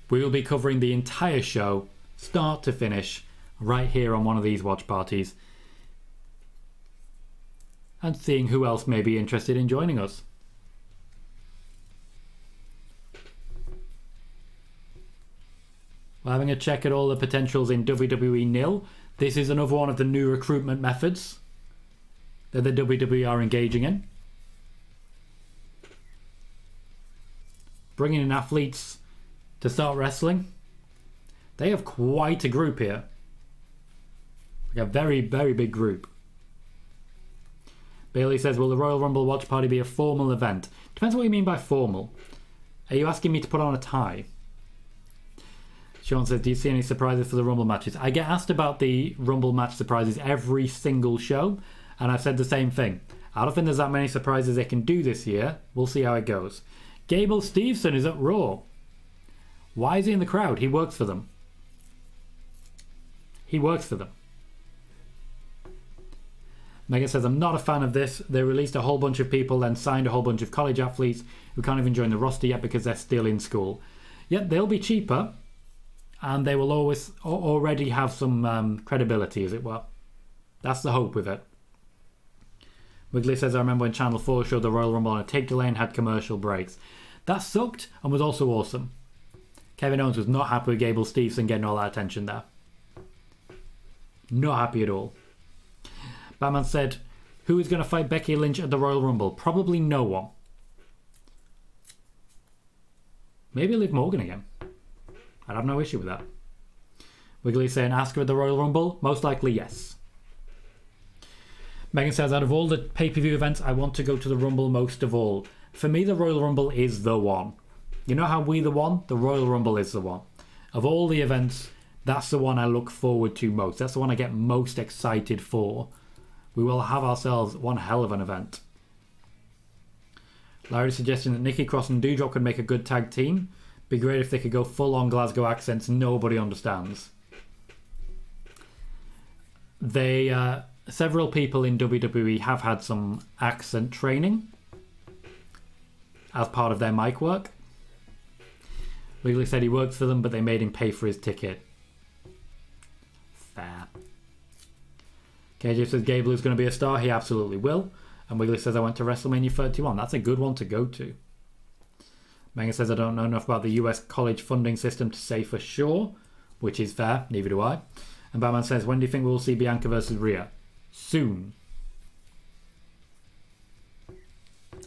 We will be covering the entire show, start to finish, right here on one of these watch parties. And seeing who else may be interested in joining us. We're having a check at all the potentials in WWE nil. This is another one of the new recruitment methods that the WWE are engaging in. Bringing in athletes to start wrestling. They have quite a group here. Like a very, very big group. Bailey says, will the Royal Rumble watch party be a formal event? Depends what you mean by formal. Are you asking me to put on a tie? Sean says, do you see any surprises for the Rumble matches? I get asked about the Rumble match surprises every single show, and I've said the same thing. I don't think there's that many surprises they can do this year. We'll see how it goes. Gable Steveson is at Raw. Why is he in the crowd? He works for them. He works for them. Megan says, I'm not a fan of this. They released a whole bunch of people, then signed a whole bunch of college athletes who can't even join the roster yet because they're still in school. Yep, they'll be cheaper, and they will always already have some credibility, as it were. That's the hope with it. Wiggly says, I remember when Channel 4 showed the Royal Rumble on a tape delay and had commercial breaks. That sucked and was also awesome. Kevin Owens was not happy with Gable Steveson getting all that attention there. Not happy at all. Batman said, who is going to fight Becky Lynch at the Royal Rumble? Probably no one. Maybe Liv Morgan again. I'd have no issue with that. Wiggly saying, ask her at the Royal Rumble? Most likely yes. Megan says, out of all the pay-per-view events, I want to go to the Rumble most of all. For me, the Royal Rumble is the one. You know how we the one? The Royal Rumble is the one. Of all the events, that's the one I look forward to most. That's the one I get most excited for. We will have ourselves one hell of an event. Larry's suggesting that Nikki Cross and Doudrop could make a good tag team. Be great if they could go full on Glasgow accents nobody understands. Several people in WWE have had some accent training as part of their mic work. Wiggly said he worked for them, but they made him pay for his ticket. Fair. KJ says Gable is going to be a star. He absolutely will. And Wiggly says I went to WrestleMania 31. That's a good one to go to. Megan says I don't know enough about the US college funding system to say for sure, which is fair. Neither do I. And Batman says, when do you think we'll see Bianca versus Rhea? Soon.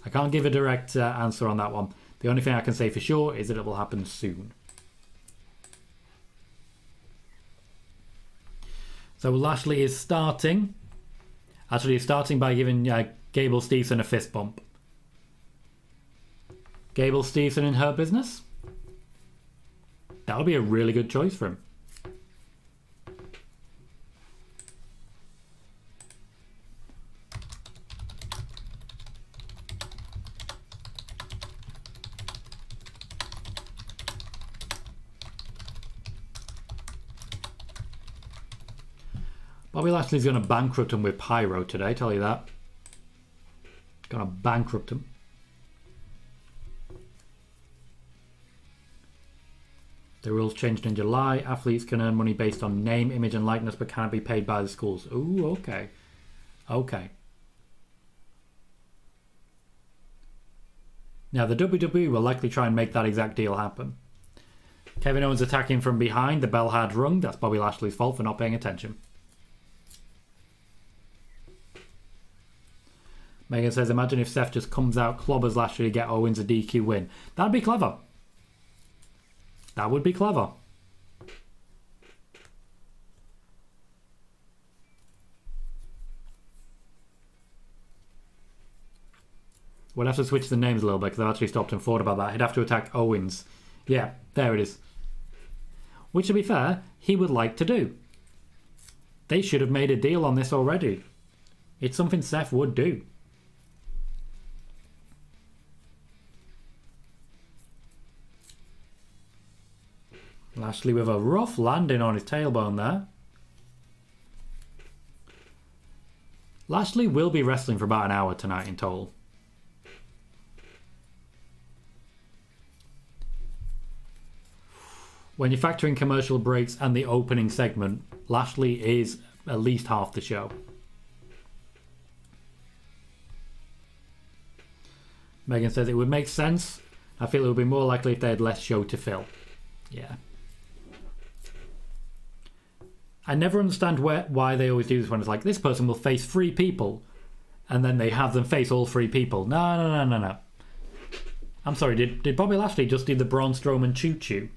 I can't give a direct answer on that one. The only thing I can say for sure is that it will happen soon. So Lashley is starting. Actually, he's starting by giving Gable Steveson a fist bump. Gable Steveson in her business? That'll be a really good choice for him. Bobby Lashley's going to bankrupt him with Pyro today, tell you that. Going to bankrupt him. The rules changed in July. Athletes can earn money based on name, image and likeness but can't be paid by the schools. Ooh, okay. Okay. Now, the WWE will likely try and make that exact deal happen. Kevin Owens attacking from behind. The bell had rung. That's Bobby Lashley's fault for not paying attention. Megan says, imagine if Seth just comes out, clobbers Lashley to get Owens a DQ win. That'd be clever. That would be clever. We'll have to switch the names a little bit because I've actually stopped and thought about that. He'd have to attack Owens. Yeah, there it is. Which, to be fair, he would like to do. They should have made a deal on this already. It's something Seth would do. Lashley with a rough landing on his tailbone there. Lashley will be wrestling for about an hour tonight in total. When you factor in commercial breaks and the opening segment, Lashley is at least half the show. Megan says it would make sense. I feel it would be more likely if they had less show to fill. Yeah. I never understand why they always do this when it's like, this person will face 3 people and then they have them face all 3 people. No. I'm sorry, did Bobby Lashley just do the Braun Strowman choo-choo?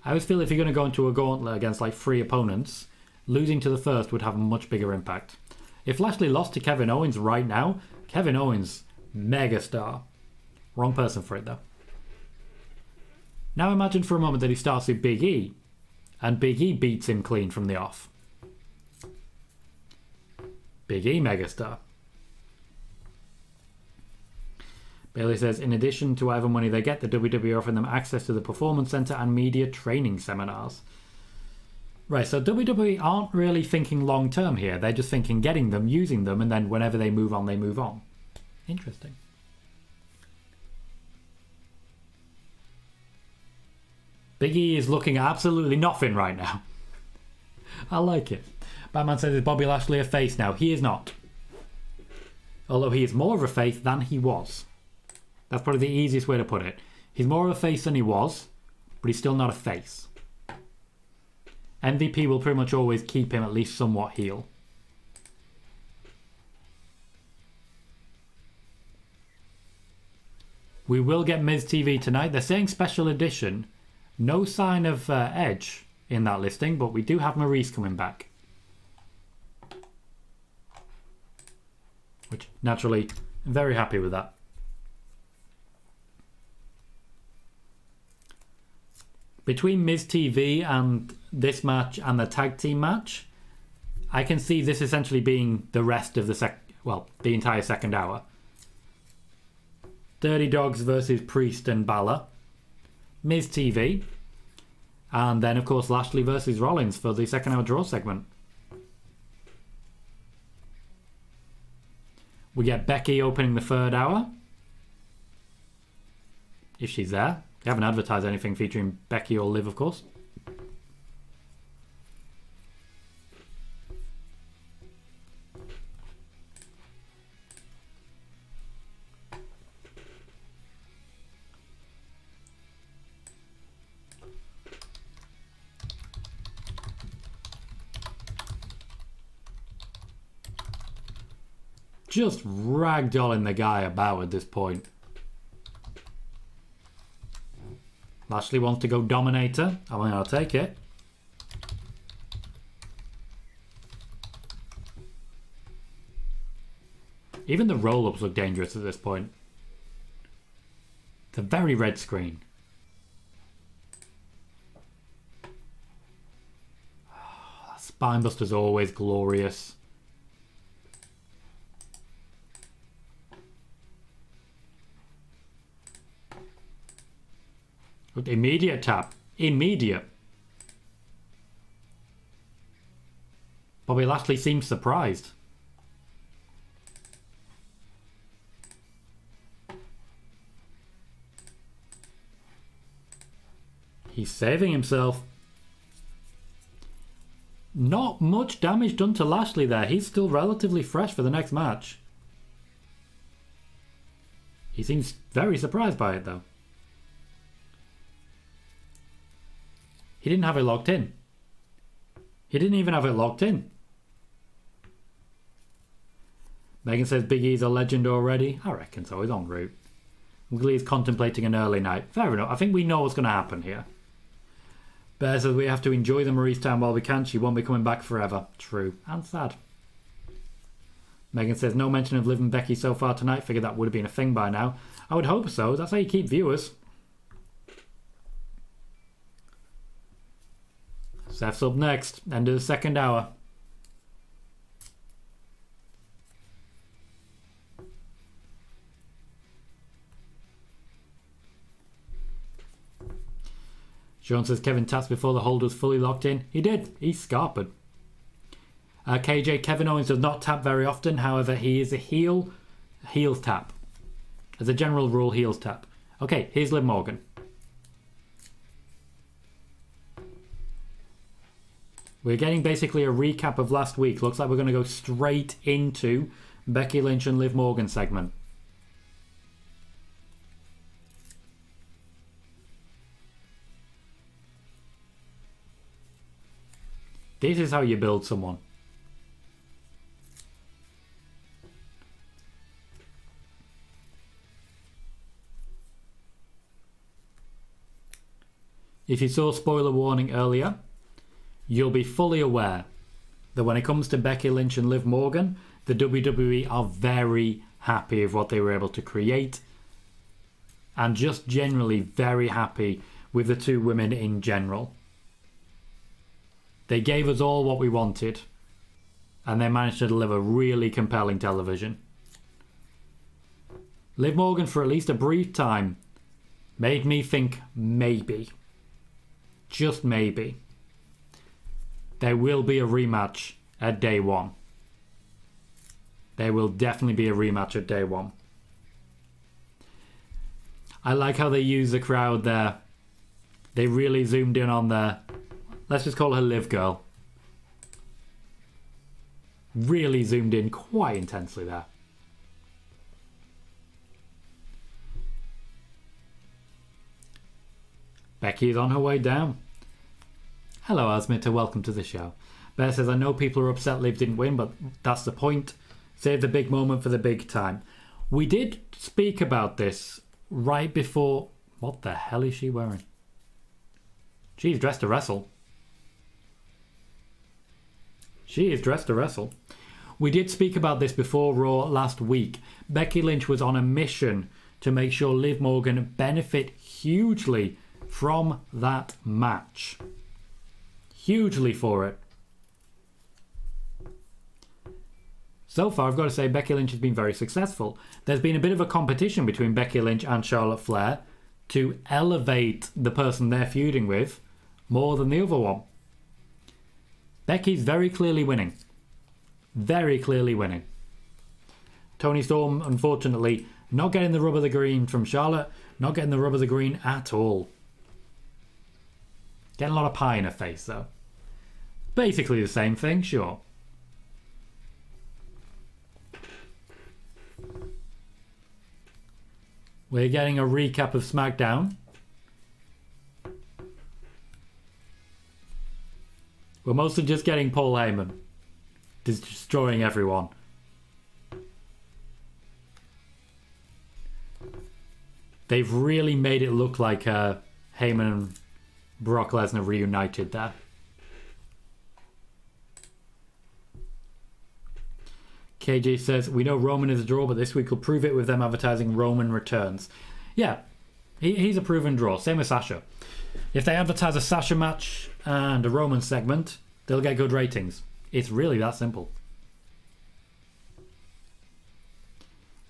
I always feel if you're going to go into a gauntlet against like 3 opponents, losing to the first would have a much bigger impact. If Lashley lost to Kevin Owens right now, Kevin Owens, megastar. Wrong person for it though. Now imagine for a moment that he starts with Big E, and Big E beats him clean from the off. Big E megastar. Bailey says, in addition to whatever money they get, the WWE offering them access to the Performance Center and media training seminars. Right, so WWE aren't really thinking long term here. They're just thinking getting them, using them, and then whenever they move on, they move on. Interesting. Big E is looking at absolutely nothing right now. I like it. Batman says, is Bobby Lashley a face now? He is not. Although he is more of a face than he was. That's probably the easiest way to put it. He's more of a face than he was, but he's still not a face. MVP will pretty much always keep him at least somewhat heel. We will get Miz TV tonight. They're saying special edition. No sign of Edge in that listing, but we do have Maurice coming back. which naturally, I'm very happy with that. Between Miz TV and this match and the tag team match, I can see this essentially being the rest of the the entire second hour. Dirty Dogs versus Priest and Balor, Miz TV, and then of course Lashley versus Rollins for the second hour draw segment. We get Becky opening the third hour, if she's there. They haven't advertised anything featuring Becky or Liv, of course. Just ragdolling the guy about at this point. Lashley wants to go Dominator. I mean, I'll take it. Even the roll-ups look dangerous at this point. It's a very red screen. Oh, that Spinebuster's always glorious. Immediate tap. Immediate. Bobby Lashley seems surprised. He's saving himself. Not much damage done to Lashley there. He's still relatively fresh for the next match. He seems very surprised by it though. He didn't have it locked in. He didn't even have it locked in. Megan says Big E's a legend already. I reckon so. He's en route. Glee's contemplating an early night. Fair enough. I think we know what's going to happen here. Bear says we have to enjoy the Maurice time while we can. She won't be coming back forever. True. And sad. Megan says no mention of Liv and Becky so far tonight. Figured that would have been a thing by now. I would hope so. That's how you keep viewers. Seth's up next. End of the second hour. Sean says Kevin taps before the hold was fully locked in. He did. He's scarpered. KJ, Kevin Owens does not tap very often. However, he is a heels tap. As a general rule, heels tap. Okay, here's Liv Morgan. We're getting basically a recap of last week. Looks like we're going to go straight into Becky Lynch and Liv Morgan segment. This is how you build someone. If you saw spoiler warning earlier, you'll be fully aware that when it comes to Becky Lynch and Liv Morgan, the WWE are very happy with what they were able to create and just generally very happy with the two women in general. They gave us all what we wanted and they managed to deliver really compelling television. Liv Morgan, for at least a brief time, made me think maybe, just maybe, there will be a rematch at day one. There will definitely be a rematch at day one. I like how they use the crowd there. They really zoomed in on the, let's just call her Liv Girl. Really zoomed in quite intensely there. Becky is on her way down. Hello Asmita, welcome to the show. Bear says, I know people are upset Liv didn't win, but that's the point. Save the big moment for the big time. We did speak about this right before... What the hell is she wearing? She's dressed to wrestle. She is dressed to wrestle. We did speak about this before Raw last week. Becky Lynch was on a mission to make sure Liv Morgan benefit hugely from that match. Hugely for it. So far, I've got to say, Becky Lynch has been very successful. There's been a bit of a competition between Becky Lynch and Charlotte Flair to elevate the person they're feuding with more than the other one. Becky's very clearly winning. Very clearly winning. Toni Storm, unfortunately, not getting the rub of the green from Charlotte, not getting the rub of the green at all. Getting a lot of pie in her face, though. Basically the same thing, sure. We're getting a recap of SmackDown. We're mostly just getting Paul Heyman destroying everyone. They've really made it look like Heyman and Brock Lesnar reunited there. KJ says, we know Roman is a draw, but this week will prove it with them advertising Roman returns. Yeah, he's a proven draw. Same as Sasha. If they advertise a Sasha match and a Roman segment, they'll get good ratings. It's really that simple.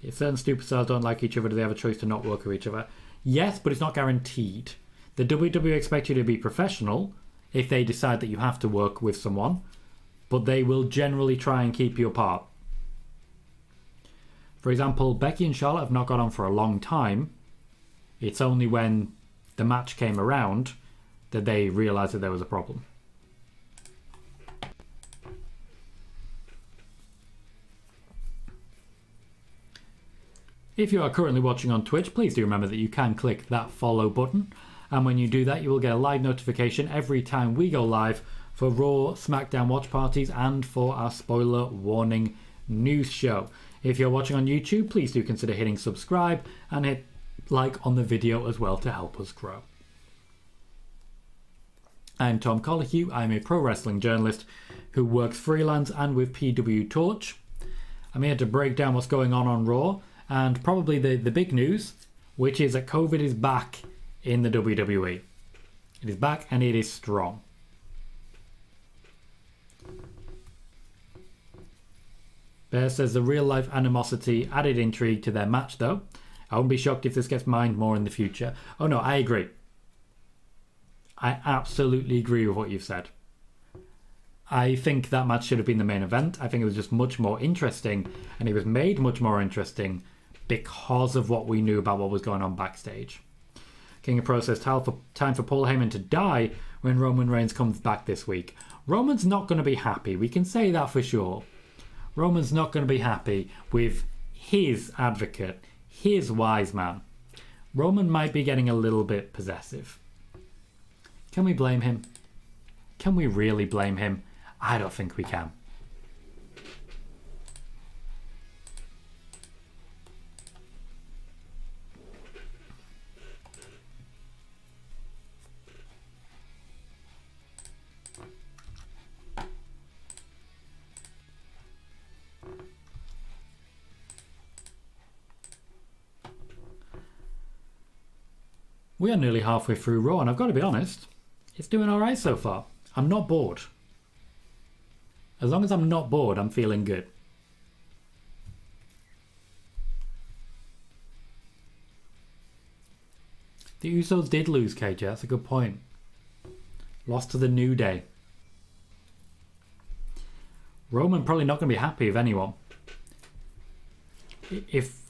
If certain superstars don't like each other, do they have a choice to not work with each other? Yes, but it's not guaranteed. The WWE expect you to be professional if they decide that you have to work with someone, but they will generally try and keep you apart. For example, Becky and Charlotte have not got on for a long time. It's only when the match came around that they realised that there was a problem. If you are currently watching on Twitch, please do remember that you can click that follow button. And when you do that, you will get a live notification every time we go live for Raw, SmackDown watch parties and for our spoiler warning news show. If you're watching on YouTube, please do consider hitting subscribe and hit like on the video as well to help us grow. I'm Tom Colohue. I'm a pro wrestling journalist who works freelance and with PW Torch. I'm here to break down what's going on Raw and probably the big news, which is that COVID is back in the WWE. It is back and it is strong. Bear says the real life animosity added intrigue to their match though. I wouldn't be shocked if this gets mined more in the future. Oh no, I agree. I absolutely agree with what you've said. I think that match should have been the main event. I think it was just much more interesting, and it was made much more interesting because of what we knew about what was going on backstage. King of Pro says time for Paul Heyman to die when Roman Reigns comes back this week. Roman's not going to be happy. We can say that for sure. Roman's not going to be happy with his advocate, his wise man. Roman might be getting a little bit possessive. Can we blame him? Can we really blame him? I don't think we can. We are nearly halfway through Raw, and I've got to be honest, it's doing alright so far. I'm not bored. As long as I'm not bored, I'm feeling good. The Usos did lose, KJ, that's a good point. Lost to the New Day. Roman probably not going to be happy with anyone. If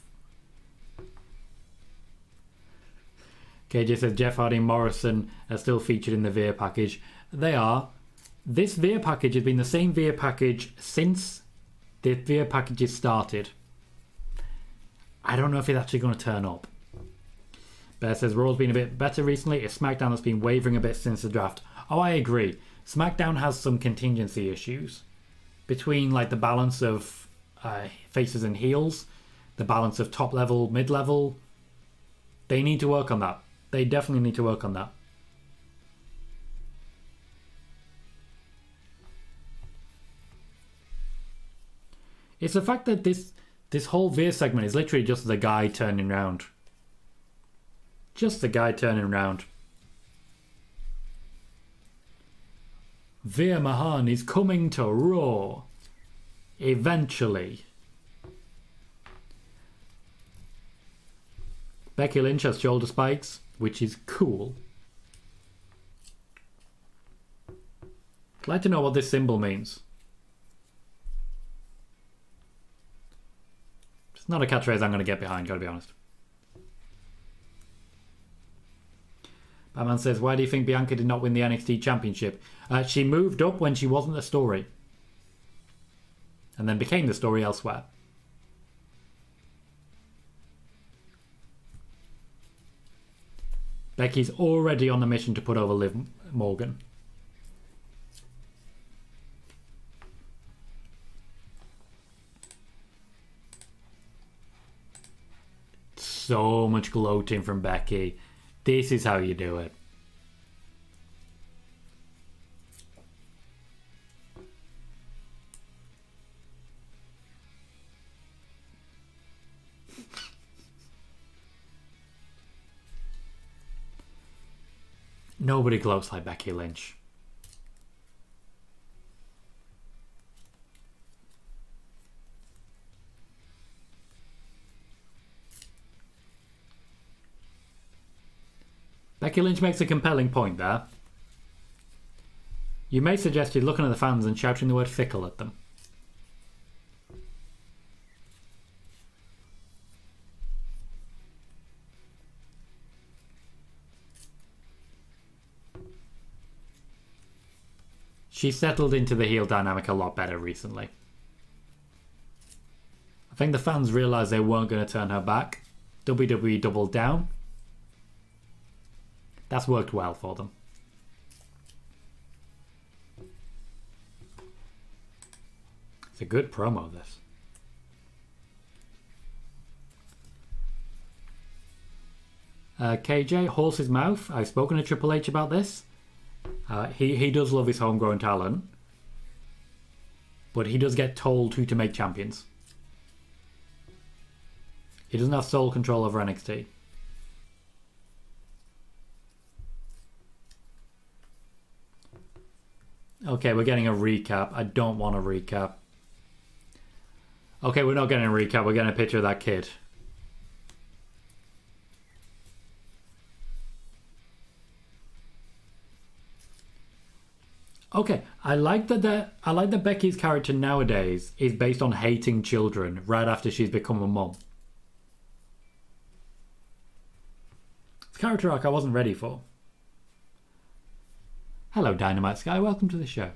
KJ says Jeff Hardy and Morrison are still featured in the Veer package. They are. This Veer package has been the same Veer package since the Veer packages started. I don't know if it's actually going to turn up. Bear says Raw's been a bit better recently. It's SmackDown that's been wavering a bit since the draft. Oh, I agree. SmackDown has some contingency issues between like the balance of faces and heels, the balance of top level, mid level. They need to work on that. They definitely need to work on that. It's the fact that this whole Veer segment is literally just the guy turning round. Just the guy turning round. Veer Mahan is coming to Raw. Eventually. Becky Lynch has shoulder spikes, which is cool. I'd like to know what this symbol means. It's not a catchphrase I'm going to get behind, gotta be honest. Batman says, why do you think Bianca did not win the NXT Championship? She moved up when she wasn't the story. And then became the story elsewhere. Becky's already on the mission to put over Liv Morgan. So much gloating from Becky. This is how you do it. Nobody gloats like Becky Lynch. Becky Lynch makes a compelling point there. You may suggest you're looking at the fans and shouting the word fickle at them. She's settled into the heel dynamic a lot better recently. I think the fans realised they weren't going to turn her back. WWE doubled down. That's worked well for them. It's a good promo, this. KJ, horse's mouth. I've spoken to Triple H about this. He does love his homegrown talent. But he does get told who to make champions. He doesn't have sole control over NXT. Okay, we're getting a recap. I don't want a recap. Okay, we're not getting a recap. We're getting a picture of that kid. Okay, I like that Becky's character nowadays is based on hating children right after she's become a mum. It's a character arc I wasn't ready for. Hello, Dynamite Sky. Welcome to the show.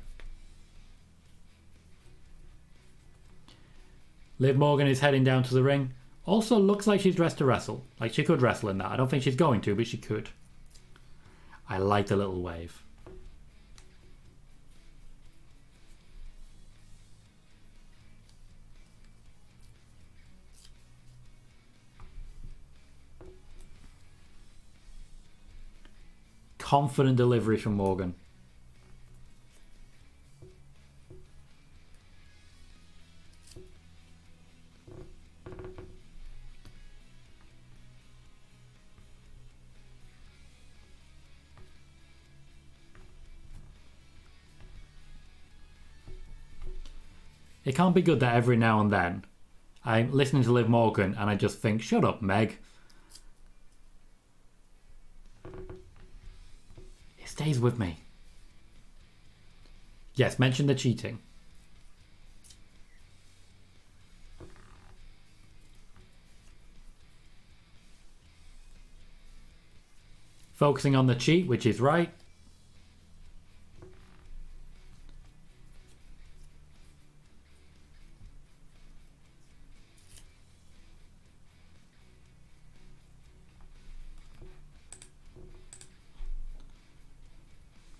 Liv Morgan is heading down to the ring. Also looks like she's dressed to wrestle. Like she could wrestle in that. I don't think she's going to, but she could. I like the little wave. Confident delivery from Morgan. It can't be good that every now and then I'm listening to Liv Morgan and I just think, shut up, Meg. It stays with me. Yes, mention the cheating. Focusing on the cheat, which is right.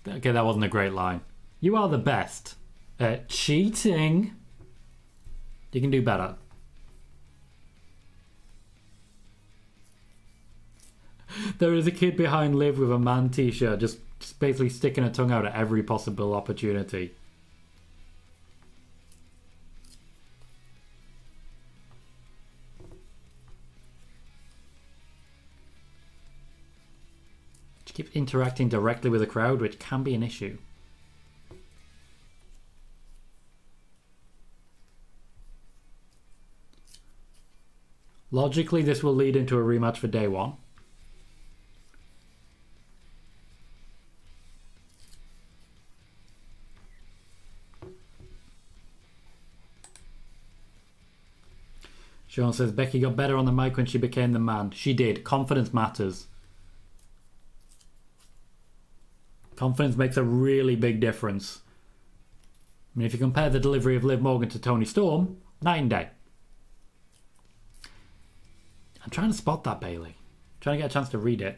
Okay, that wasn't a great line. You are the best at cheating. You can do better. There is a kid behind Liv with a man t-shirt, just basically sticking a tongue out at every possible opportunity. interacting directly with the crowd, which can be an issue. Logically, this will lead into a rematch for day one. Sean says Becky got better on the mic when she became the man. She did. Confidence matters. Confidence makes a really big difference. I mean, if you compare the delivery of Liv Morgan to Toni Storm, night and day. I'm trying to spot that, Bailey. I'm trying to get a chance to read it.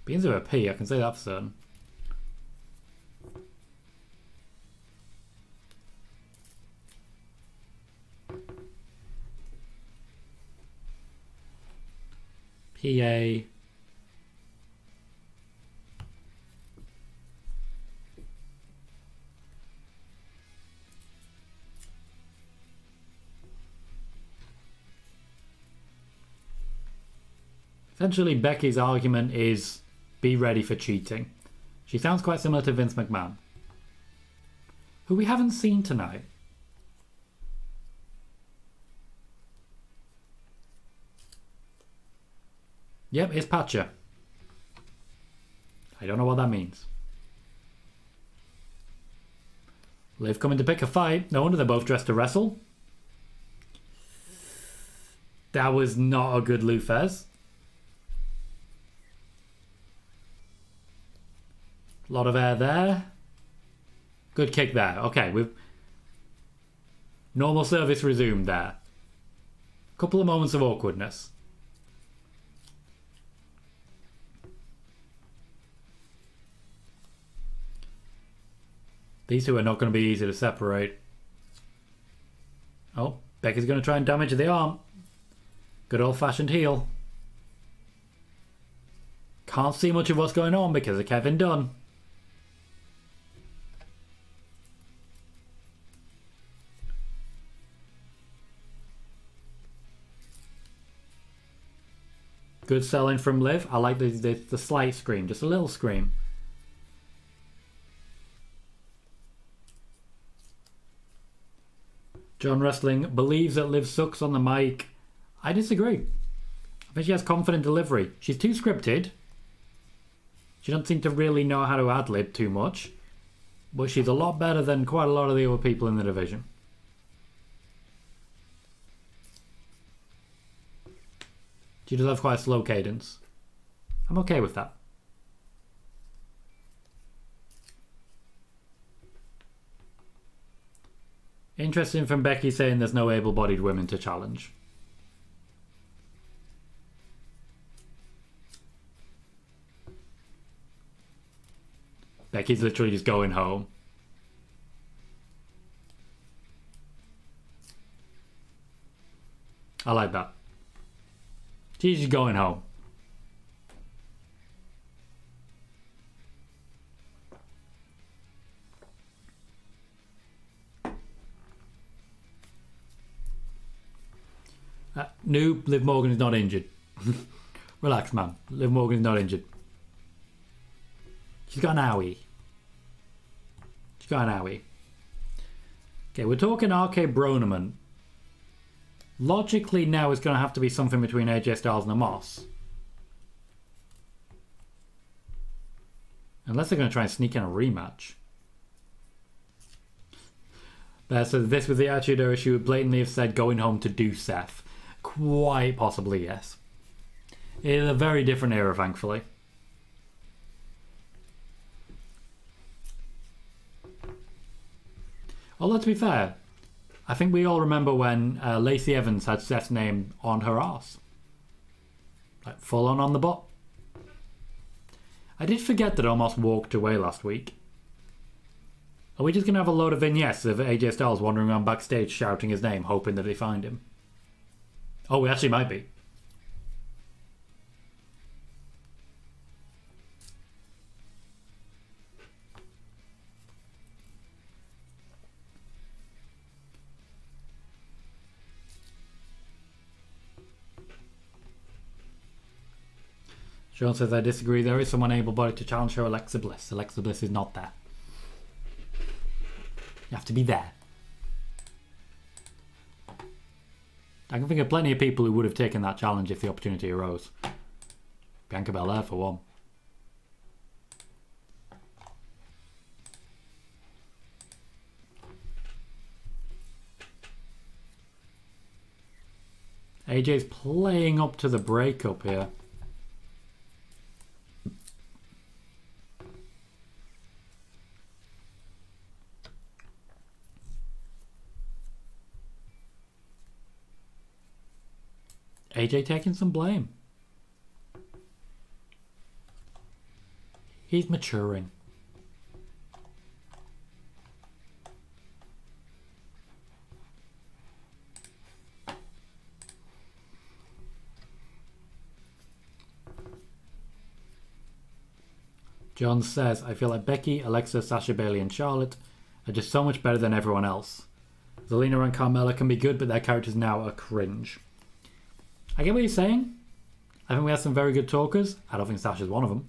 Begins with a P, I can say that for certain. PA. Essentially, Becky's argument is be ready for cheating. She sounds quite similar to Vince McMahon, who we haven't seen tonight. Yep, it's Patcher. I don't know what that means. Liv coming to pick a fight. No wonder they're both dressed to wrestle. That was not a good Lou Fez. A lot of air there. Good kick there. Okay, we've... Normal service resumed there. Couple of moments of awkwardness. These two are not going to be easy to separate. Oh, Becky's going to try and damage the arm. Good old-fashioned heel. Can't see much of what's going on because of Kevin Dunn. Good selling from Liv. I like the slight scream, just a little scream. John Wrestling believes that Liv sucks on the mic. I disagree. I think she has confident delivery. She's too scripted. She doesn't seem to really know how to ad-lib too much. But she's a lot better than quite a lot of the other people in the division. She does have quite a slow cadence. I'm okay with that. Interesting from Becky saying there's no able-bodied women to challenge. Becky's literally just going home. I like that. She's just going home. No, Liv Morgan is not injured. Relax, man. Liv Morgan is not injured. She's got an owie. She's got an owie. Okay, we're talking RK Broneman. Logically now it's going to have to be something between AJ Styles and Amos. Unless they're going to try and sneak in a rematch. So this was the Attitude Era. She would blatantly have said going home to do Seth. Quite possibly, yes. It is a very different era, thankfully. Although, to be fair, I think we all remember when Lacey Evans had Seth's name on her arse. Like, full on the butt. I did forget that Omos walked away last week. Are we just going to have a load of vignettes of AJ Styles wandering around backstage shouting his name, hoping that they find him? Oh, we actually might be. Sean says, I disagree. There is someone able-bodied to challenge her, Alexa Bliss. Alexa Bliss is not there. You have to be there. I can think of plenty of people who would have taken that challenge if the opportunity arose. Bianca Belair, for one. AJ's playing up to the breakup here. AJ taking some blame. He's maturing. John says, I feel like Becky, Alexa, Sasha, Bayley and Charlotte are just so much better than everyone else. Zelina and Carmella can be good, but their characters now are cringe. I get what you're saying. I think we have some very good talkers. I don't think Sasha's one of them.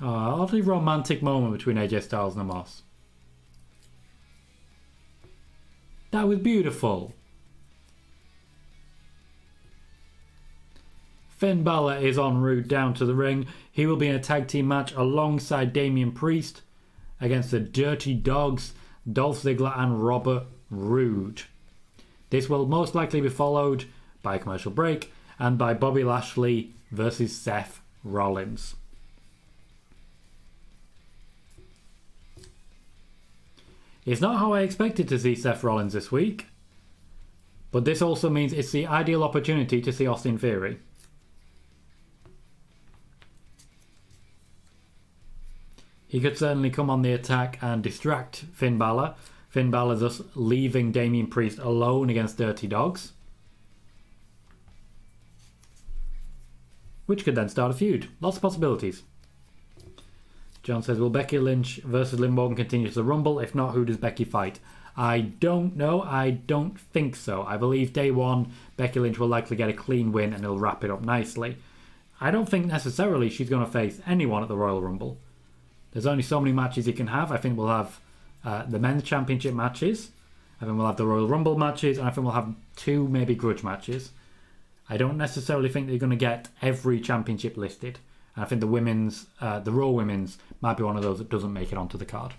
Oh, oddly romantic moment between AJ Styles and Omos. That was beautiful. Finn Balor is en route down to the ring. He will be in a tag team match alongside Damian Priest against the Dirty Dogs, Dolph Ziggler and Robert Roode. This will most likely be followed by a commercial break and by Bobby Lashley versus Seth Rollins. It's not how I expected to see Seth Rollins this week, but this also means it's the ideal opportunity to see Austin Theory. He could certainly come on the attack and distract Finn Balor. Finn Balor thus leaving Damian Priest alone against Dirty Dogs, which could then start a feud. Lots of possibilities. John says, will Becky Lynch versus Liv Morgan continue to the Rumble? If not, who does Becky fight? I don't know. I don't think so. I believe day one, Becky Lynch will likely get a clean win and it'll wrap it up nicely. I don't think necessarily she's going to face anyone at the Royal Rumble. There's only so many matches you can have. I think we'll have the men's championship matches. I think we'll have the Royal Rumble matches. And I think we'll have 2 maybe grudge matches. I don't necessarily think they're going to get every championship listed. And I think the women's, the Raw women's, might be one of those that doesn't make it onto the card.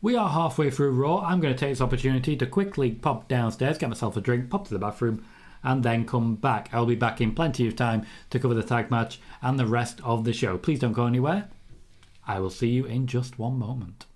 We are halfway through Raw. I'm going to take this opportunity to quickly pop downstairs, get myself a drink, pop to the bathroom, and then come back. I'll be back in plenty of time to cover the tag match and the rest of the show. Please don't go anywhere. I will see you in just one moment.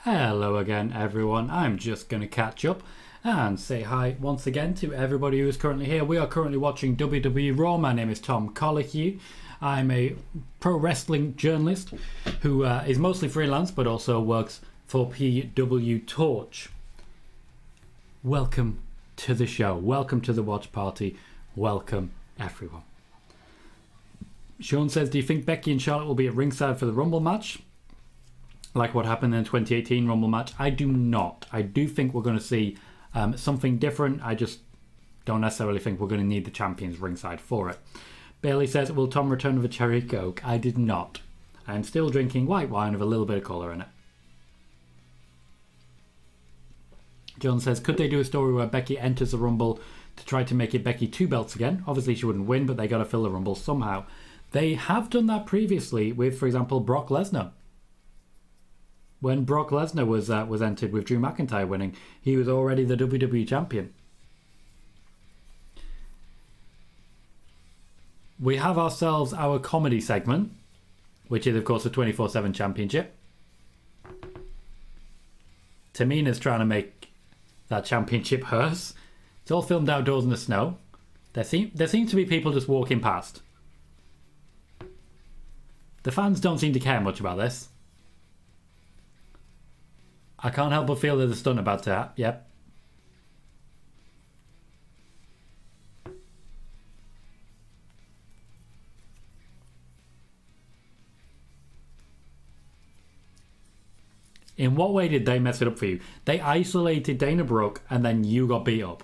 Hello again, everyone. I'm just going to catch up and say hi once again to everybody who is currently here. We are currently watching WWE Raw. My name is Tom Colohue. I'm a pro wrestling journalist who is mostly freelance but also works for PW Torch. Welcome to the show. Welcome to the watch party. Welcome, everyone. Sean says, do you think Becky and Charlotte will be at ringside for the Rumble match? Like what happened in the 2018 Rumble match? I do not. I do think we're going to see something different. I just don't necessarily think we're going to need the champions ringside for it. Bailey says, will Tom return with a cherry coke? I did not. I am still drinking white wine with a little bit of colour in it. John says, could they do a story where Becky enters the Rumble to try to make it Becky 2 belts again? Obviously she wouldn't win, but they got to fill the Rumble somehow. They have done that previously with, for example, Brock Lesnar. When Brock Lesnar was entered with Drew McIntyre winning, he was already the WWE champion. We have ourselves our comedy segment, which is, of course, the 24/7 championship. Tamina's trying to make that championship hers. It's all filmed outdoors in the snow. There seems to be people just walking past. The fans don't seem to care much about this. I can't help but feel there's a stunt about to happen. Yep. In what way did they mess it up for you? They isolated Dana Brooke and then you got beat up.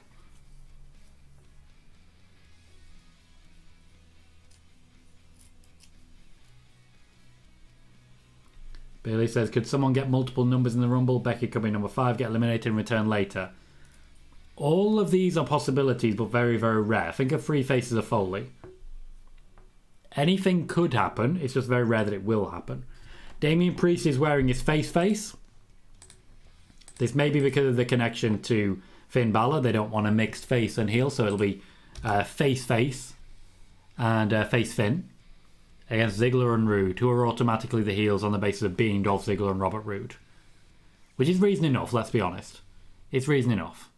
Bailey says, could someone get multiple numbers in the Rumble? Becky could be number 5, get eliminated and return later. All of these are possibilities, but very, very rare. Think of 3 Faces of Foley. Anything could happen. It's just very rare that it will happen. Damian Priest is wearing his face. This may be because of the connection to Finn Balor. They don't want a mixed face and heel, so it'll be face and face Finn against Ziggler and Rude, who are automatically the heels on the basis of being Dolph Ziggler and Robert Roode. Which is reason enough, let's be honest. It's reason enough.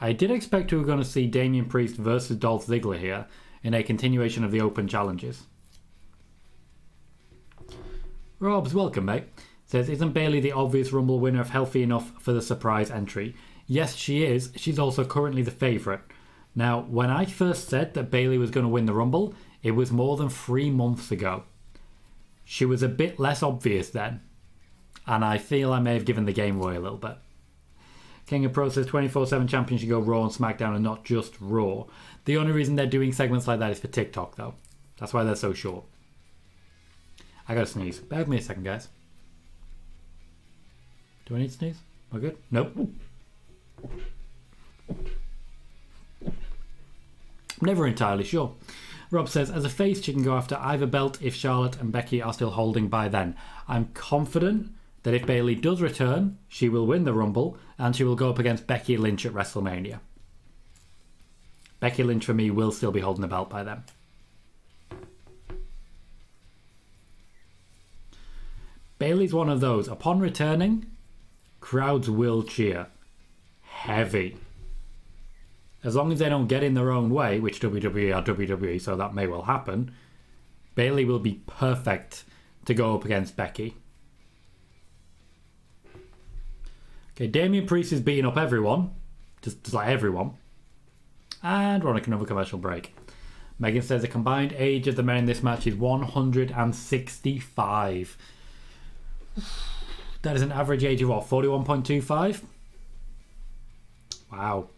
I did expect we were going to see Damian Priest versus Dolph Ziggler here in a continuation of the Open Challenges. Robs, welcome, mate. Says, isn't Bailey the obvious Rumble winner if healthy enough for the surprise entry? Yes, she is. She's also currently the favourite. Now, when I first said that Bailey was going to win the Rumble, it was more than 3 months ago. She was a bit less obvious then. And I feel I may have given the game away a little bit. King of Pro says 24/7 champion should go Raw and SmackDown and not just Raw. The only reason they're doing segments like that is for TikTok, though. That's why they're so short. I gotta sneeze. Bear with me a second, guys. Do I need to sneeze? Am I good? Nope. I'm never entirely sure. Rob says, as a face, she can go after either belt if Charlotte and Becky are still holding by then. I'm confident that if Bailey does return, she will win the Rumble and she will go up against Becky Lynch at WrestleMania. Becky Lynch, for me, will still be holding the belt by then. Bailey's one of those. Upon returning, crowds will cheer. Heavy. As long as they don't get in their own way, which WWE are WWE, so that may well happen, Bailey will be perfect to go up against Becky. Okay, Damian Priest is beating up everyone. Just like everyone. And we're on another commercial break. Megan says the combined age of the men in this match is 165. That is an average age of what, 41.25? Wow.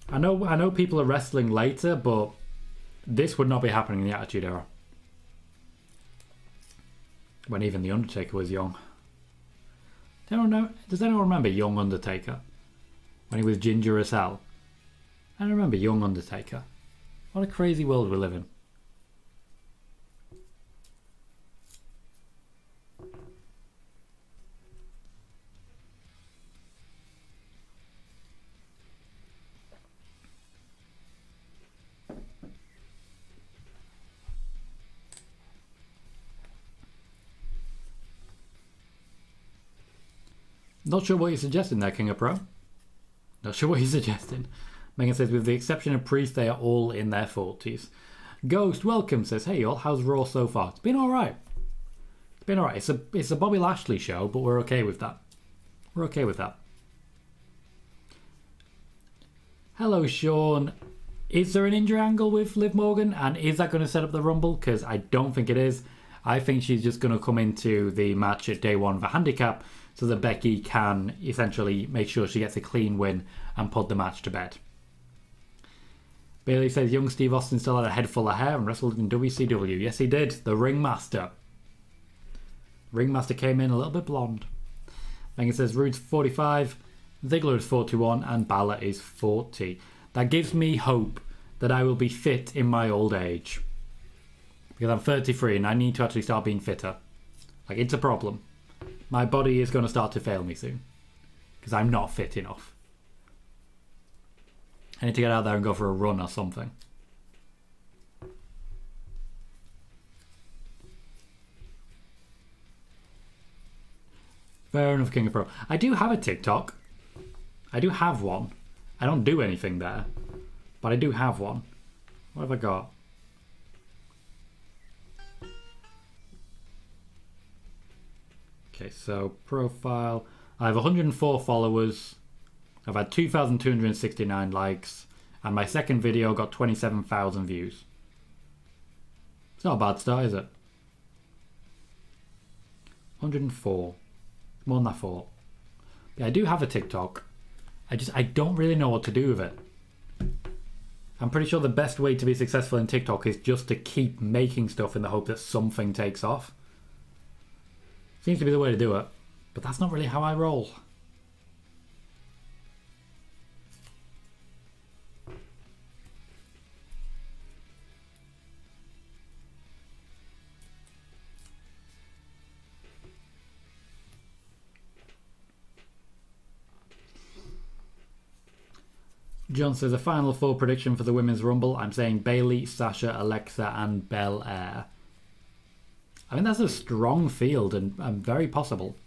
I know people are wrestling later, but this would not be happening in the Attitude Era. When even The Undertaker was young. Does anyone remember young Undertaker? When he was ginger as hell? I remember young Undertaker. What a crazy world we live in. Not sure what you're suggesting there, King of Pro. Not sure what you're suggesting. Megan says, with the exception of Priest, they are all in their 40s. Ghost, welcome, says, hey y'all, how's Raw so far? It's been alright. It's been alright. It's a Bobby Lashley show, but we're okay with that. We're okay with that. Hello, Sean. Is there an injury angle with Liv Morgan? And is that going to set up the Rumble? Because I don't think it is. I think she's just going to come into the match at day one for handicap so that Becky can essentially make sure she gets a clean win and put the match to bed. Bailey says, young Steve Austin still had a head full of hair and wrestled in WCW. Yes, he did. The Ringmaster. Ringmaster came in a little bit blonde. Megan says, Rude's 45, Ziggler is 41, and Balor is 40. That gives me hope that I will be fit in my old age. Because I'm 33 and I need to actually start being fitter. Like, it's a problem. My body is going to start to fail me soon. Because I'm not fit enough. I need to get out there and go for a run or something. Fair enough, King of Pro. I do have a TikTok. I do have one. I don't do anything there. But I do have one. What have I got? Okay, so profile. I have 104 followers. I've had 2,269 likes. And my second video got 27,000 views. It's not a bad start, is it? 104. More than I thought. Yeah, I do have a TikTok. I don't really know what to do with it. I'm pretty sure the best way to be successful in TikTok is just to keep making stuff in the hope that something takes off. Seems to be the way to do it. But that's not really how I roll. John says, a final four prediction for the Women's Rumble. I'm saying Bayley, Sasha, Alexa, and Belair. I mean, that's a strong field and very possible.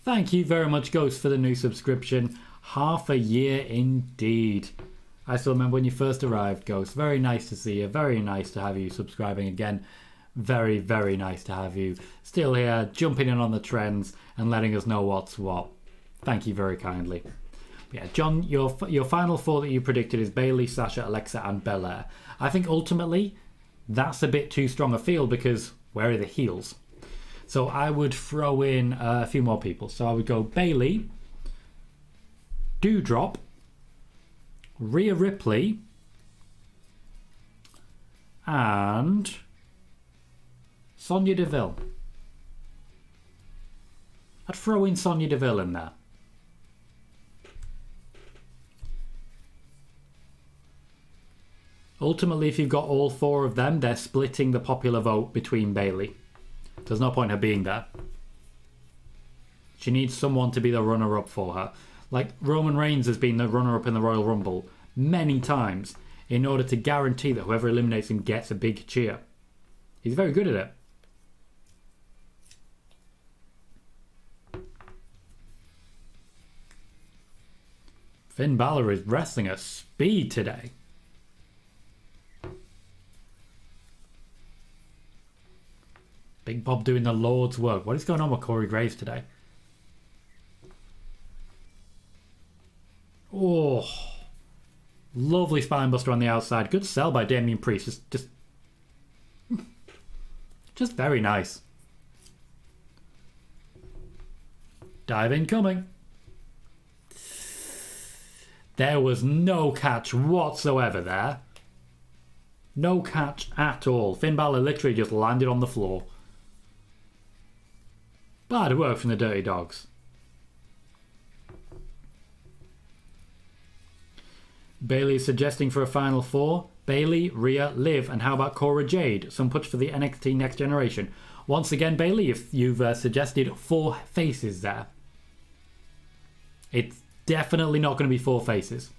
Thank you very much, Ghost, for the new subscription. Half a year indeed. I still remember when you first arrived, Ghost. Very nice to see you. Very nice to have you subscribing again. Very, very nice to have you still here, jumping in on the trends and letting us know what's what. Thank you very kindly. Yeah, John, your final four that you predicted is Bayley, Sasha, Alexa, and Belair. I think ultimately that's a bit too strong a field because where are the heels? So I would throw in a few more people. So I would go Bayley, Doudrop, Rhea Ripley, and Sonya Deville. I'd throw in Sonya Deville in there. Ultimately, if you've got all four of them, they're splitting the popular vote between Bayley. There's no point in her being there. She needs someone to be the runner-up for her. Like, Roman Reigns has been the runner-up in the Royal Rumble many times in order to guarantee that whoever eliminates him gets a big cheer. He's very good at it. Finn Balor is wrestling at speed today. Big Bob doing the Lord's work. What is going on with Corey Graves today? Oh, lovely spinebuster on the outside. Good sell by Damian Priest. Just very nice. Dive incoming. There was no catch whatsoever there. No catch at all. Finn Balor literally just landed on the floor. Bad work from the Dirty Dogs. Bayley is suggesting for a final four. Bayley, Rhea, Liv, and how about Cora Jade? Some push for the NXT Next Generation. Once again, Bayley, if you've suggested four faces there. It's definitely not going to be four faces.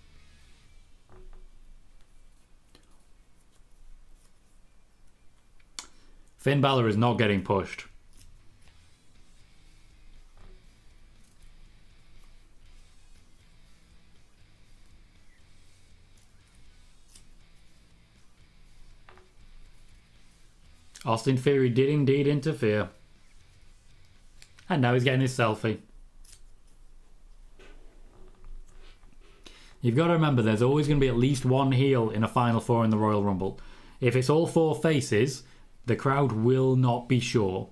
Finn Balor is not getting pushed. Austin Theory did indeed interfere. And now he's getting his selfie. You've got to remember, there's always going to be at least one heel in a Final Four in the Royal Rumble. If it's all four faces, the crowd will not be sure.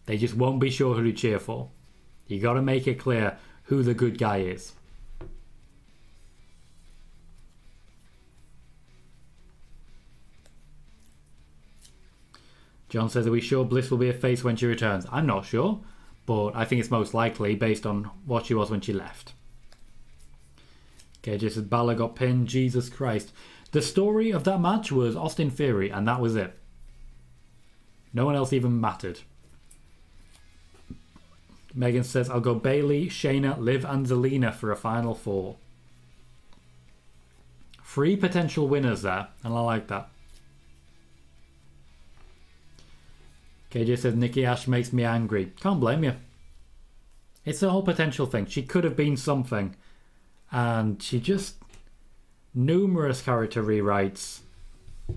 They just won't be sure who to cheer for. You got to make it clear who the good guy is. John says, are we sure Bliss will be a face when she returns? I'm not sure, but I think it's most likely based on what she was when she left. Okay, just as Balor got pinned, Jesus Christ. The story of that match was Austin Theory, and that was it. No one else even mattered. Megan says, I'll go Bayley, Shayna, Liv and Zelina for a Final Four. 3 potential winners there, and I like that. KJ says, Nikki Ash makes me angry. Can't blame you. It's the whole potential thing. She could have been something. And she just... numerous character rewrites.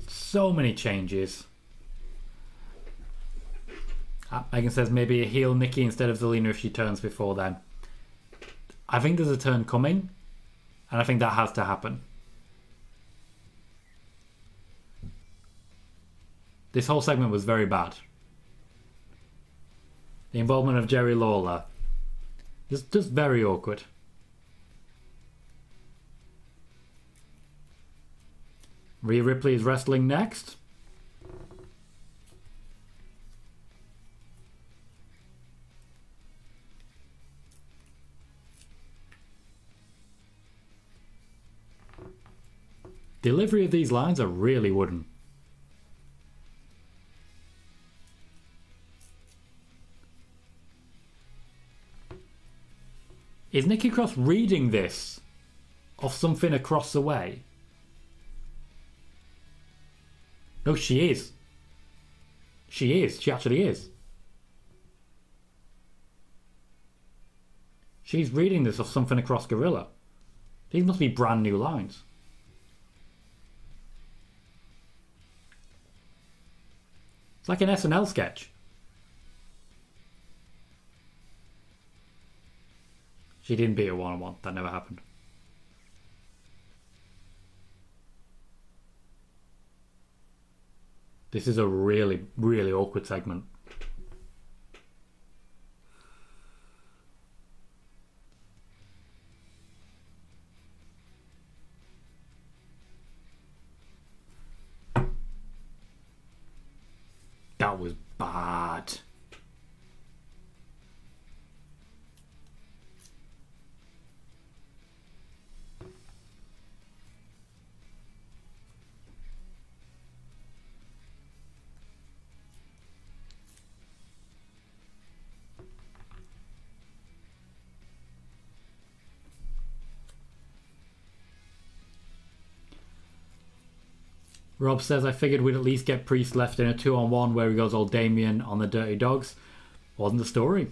So many changes. Megan says, maybe a heel Nikki instead of Zelina if she turns before then. I think there's a turn coming. And I think that has to happen. This whole segment was very bad. The involvement of Jerry Lawler. Just very awkward. Rhea Ripley is wrestling next. Delivery of these lines are really wooden. Is Nikki Cross reading this off something across the way? No, she is. She is. She actually is. She's reading this off something across Gorilla. These must be brand new lines. It's like an SNL sketch. She didn't beat a one-on-one. That never happened. This is a really, really awkward segment. That was bad. Rob says, I figured we'd at least get Priest left in a 2-on-1 where he goes all Damien on the Dirty Dogs. Wasn't the story.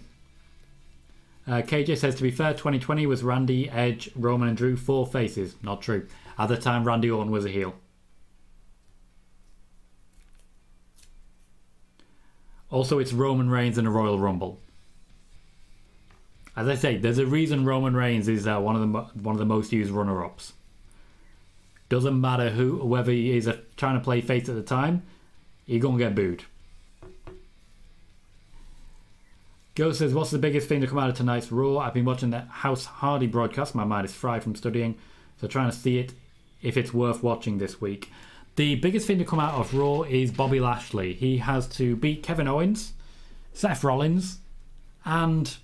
KJ says, to be fair, 2020 was Randy, Edge, Roman and Drew, 4 faces. Not true. At the time, Randy Orton was a heel. Also, it's Roman Reigns in a Royal Rumble. As I say, there's a reason Roman Reigns is one of the most used runner-ups. Doesn't matter whether he is trying to play face at the time, you're going to get booed. Ghost says, what's the biggest thing to come out of tonight's Raw? I've been watching the House Hardy broadcast. My mind is fried from studying, so trying to see it if it's worth watching this week. The biggest thing to come out of Raw is Bobby Lashley. He has to beat Kevin Owens, Seth Rollins, and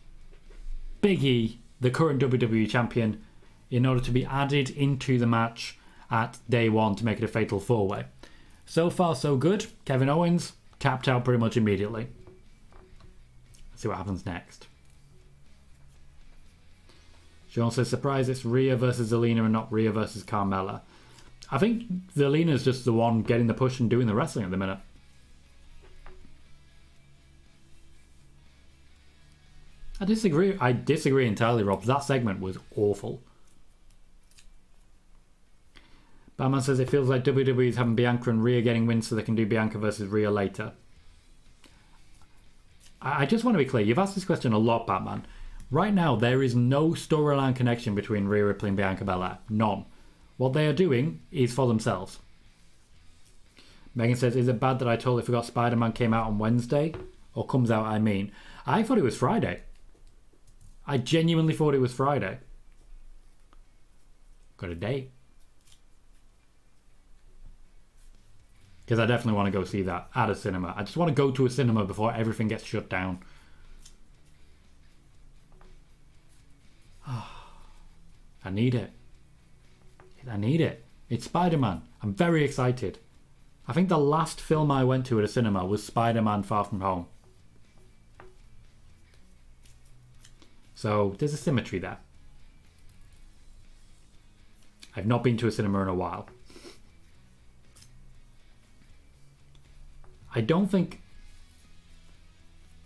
Big E, the current WWE champion, in order to be added into the match at day 1 to make it a fatal 4-way. So far, so good. Kevin Owens tapped out pretty much immediately. Let's see what happens next. Sean says, surprise, it's Rhea versus Zelina and not Rhea versus Carmella. I think Zelina's just the one getting the push and doing the wrestling at the minute. I disagree entirely, Rob. That segment was awful. Batman says it feels like WWE is having Bianca and Rhea getting wins so they can do Bianca versus Rhea later. I just want to be clear. You've asked this question a lot, Batman. Right now, there is no storyline connection between Rhea Ripley and Bianca Belair. None. What they are doing is for themselves. Megan says, is it bad that I totally forgot Spider-Man came out on Wednesday? Or comes out, I mean. I thought it was Friday. I genuinely thought it was Friday. Got a date. Because I definitely want to go see that at a cinema. I just want to go to a cinema before everything gets shut down. I need it. I need it. It's Spider-Man. I'm very excited. I think the last film I went to at a cinema was Spider-Man Far From Home. So there's a symmetry there. I've not been to a cinema in a while. I don't think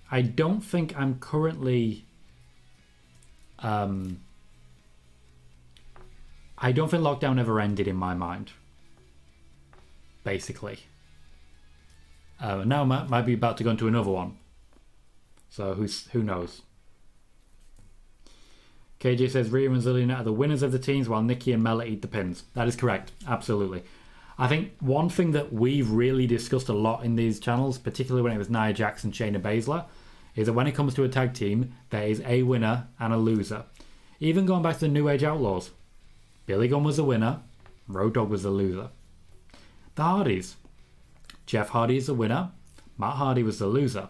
I'm currently I don't think lockdown ever ended in my mind. Basically. Now might be about to go into another one. So who knows? KJ says Rhea and Zelina are the winners of the teams while Nikki and Mella eat the pins. That is correct. Absolutely. I think one thing that we've really discussed a lot in these channels, particularly when it was Nia Jax and Shayna Baszler, is that when it comes to a tag team, there is a winner and a loser. Even going back to the New Age Outlaws, Billy Gunn was the winner, Road Dogg was the loser. The Hardys, Jeff Hardy is the winner, Matt Hardy was the loser.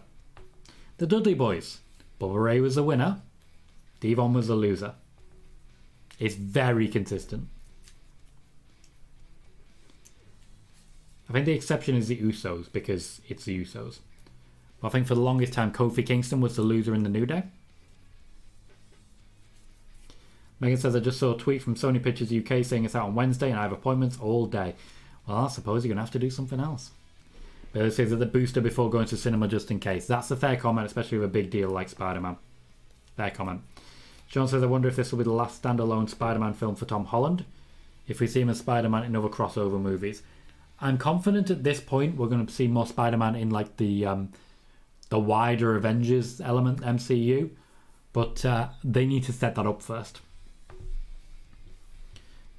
The Dudley Boys, Bubba Ray was the winner, Devon was the loser. It's very consistent. I think the exception is the Usos because it's the Usos. But I think for the longest time Kofi Kingston was the loser in the New Day. Megan says, I just saw a tweet from Sony Pictures UK saying it's out on Wednesday and I have appointments all day. Well, I suppose you're going to have to do something else. But it says that the booster before going to cinema just in case. That's a fair comment, especially with a big deal like Spider-Man. Fair comment. Sean says, I wonder if this will be the last standalone Spider-Man film for Tom Holland. If we see him as Spider-Man in other crossover movies. I'm confident at this point we're going to see more Spider-Man in like the wider Avengers element MCU. But they need to set that up first.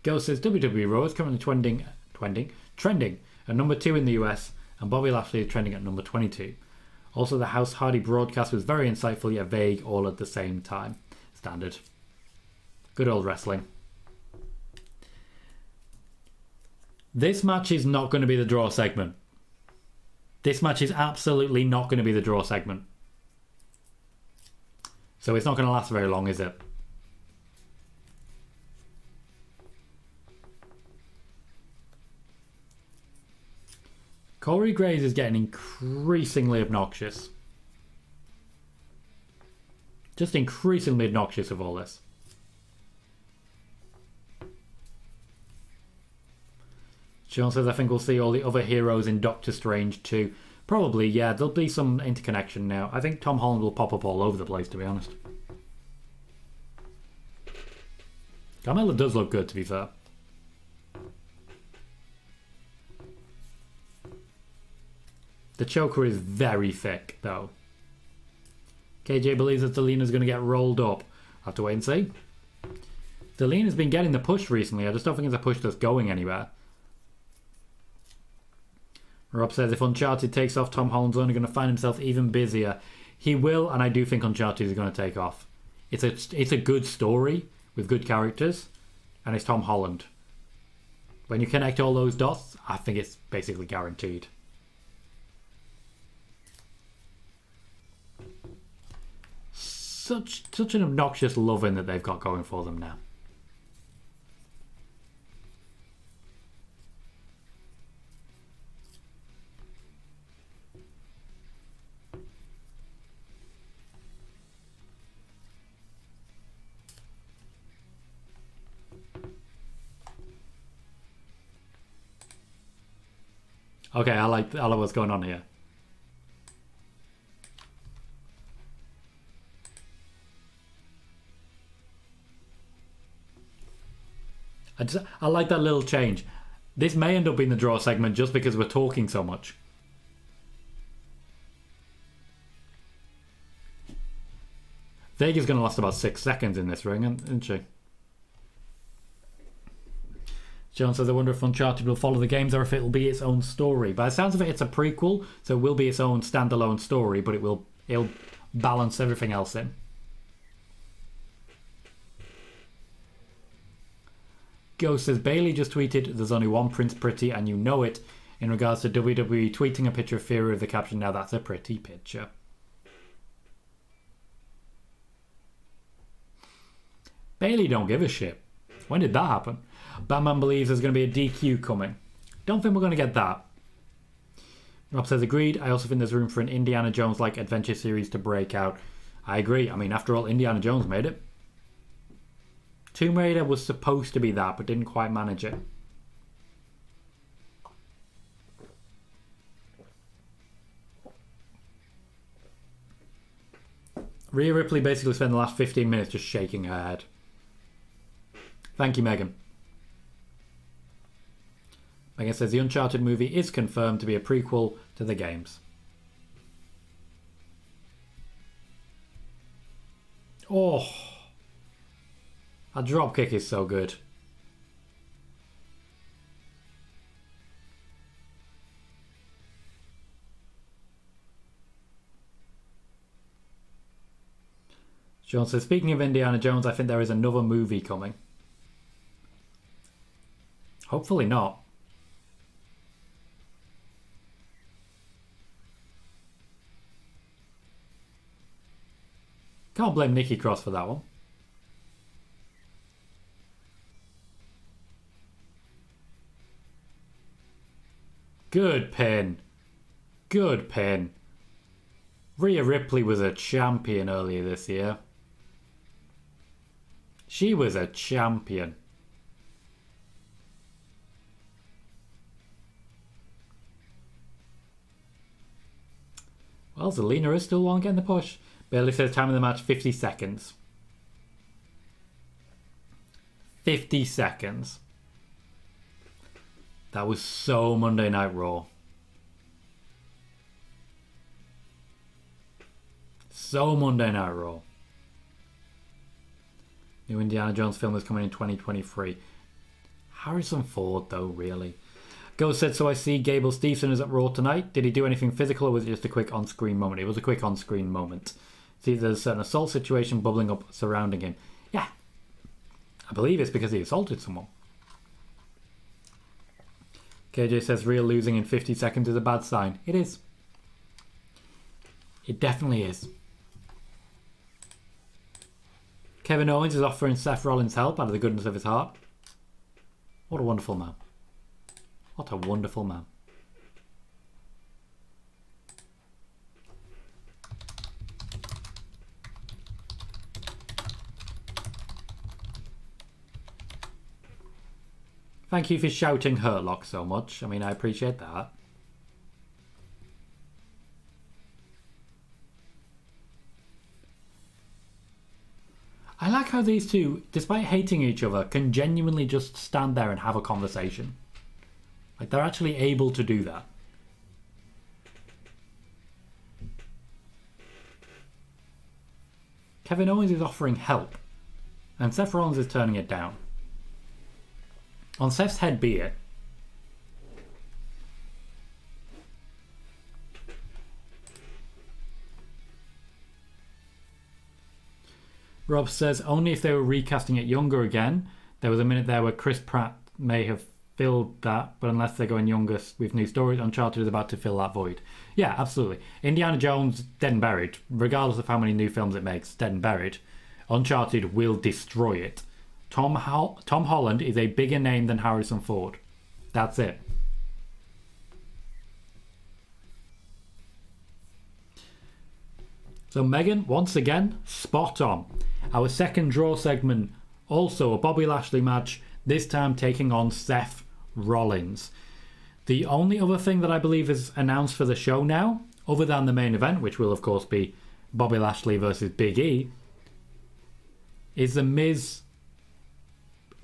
Ghost says WWE Raw is currently trending at number 2 in the US, and Bobby Lashley is trending at number 22. Also, the House Hardy broadcast was very insightful yet vague all at the same time. Standard. Good old wrestling. This match is not going to be the draw segment. This match is absolutely not going to be the draw segment. So it's not going to last very long, is it? Corey Graves is getting increasingly obnoxious. Just increasingly obnoxious of all this. Sean says, I think we'll see all the other heroes in Doctor Strange too. Probably, yeah. There'll be some interconnection now. I think Tom Holland will pop up all over the place, to be honest. Carmella does look good, to be fair. The choker is very thick, though. KJ believes that Delina's going to get rolled up. I'll have to wait and see. Delina's been getting the push recently. I just don't think it's a push that's going anywhere. Rob says, if Uncharted takes off, Tom Holland's only going to find himself even busier. He will, and I do think Uncharted is going to take off. It's a good story with good characters, and it's Tom Holland. When you connect all those dots, I think it's basically guaranteed. Such an obnoxious loving that they've got going for them now. Okay, I like what's going on here. I like that little change. This may end up being the draw segment just because we're talking so much. Vega's going to last about 6 seconds in this ring, isn't she? John says, I wonder if Uncharted will follow the games or if it'll be its own story. By the sounds of it, it's a prequel, so it will be its own standalone story, but it'll balance everything else in. Ghost says, Bailey just tweeted, there's only one Prince Pretty and you know it, in regards to WWE tweeting a picture of Theory with the caption, now that's a pretty picture. Bailey don't give a shit. When did that happen? Batman believes there's going to be a DQ coming. Don't think we're going to get that. Rob says, agreed. I also think there's room for an Indiana Jones-like adventure series to break out. I agree. I mean, after all, Indiana Jones made it. Tomb Raider was supposed to be that, but didn't quite manage it. Rhea Ripley basically spent the last 15 minutes just shaking her head. Thank you, Megan. Megan says the Uncharted movie is confirmed to be a prequel to the games. Oh, a dropkick is so good. Sean says, speaking of Indiana Jones, I think there is another movie coming. Hopefully not. Can't blame Nikki Cross for that one. Good pin. Good pin. Rhea Ripley was a champion earlier this year. She was a champion. Well, Zelina is still one getting the push. Bailey says time of the match 50 seconds. 50 seconds. That was so Monday Night Raw. So Monday Night Raw. New Indiana Jones film is coming in 2023. Harrison Ford, though, really. Ghost said, so I see Gable Steveson is at Raw tonight. Did he do anything physical or was it just a quick on-screen moment? It was a quick on-screen moment. See, there's a certain assault situation bubbling up surrounding him. Yeah. I believe it's because he assaulted someone. KJ says, Real losing in 50 seconds is a bad sign. It is. It definitely is. Kevin Owens is offering Seth Rollins help out of the goodness of his heart. What a wonderful man. What a wonderful man. Thank you for shouting Hurt Lock so much. I mean, I appreciate that. I like how these two, despite hating each other, can genuinely just stand there and have a conversation. Like, they're actually able to do that. Kevin Owens is offering help, and Seth Rollins is turning it down. On Seth's head be it. Rob says, only if they were recasting it younger again. There was a minute there where Chris Pratt may have filled that, but unless they're going younger with new stories, Uncharted is about to fill that void. Yeah, absolutely. Indiana Jones, dead and buried. Regardless of how many new films it makes, dead and buried. Uncharted will destroy it. Tom Holland is a bigger name than Harrison Ford. That's it. So Megan, once again, spot on. Our second draw segment, also a Bobby Lashley match, this time taking on Seth Rollins. The only other thing that I believe is announced for the show now, other than the main event, which will of course be Bobby Lashley versus Big E, is The Miz.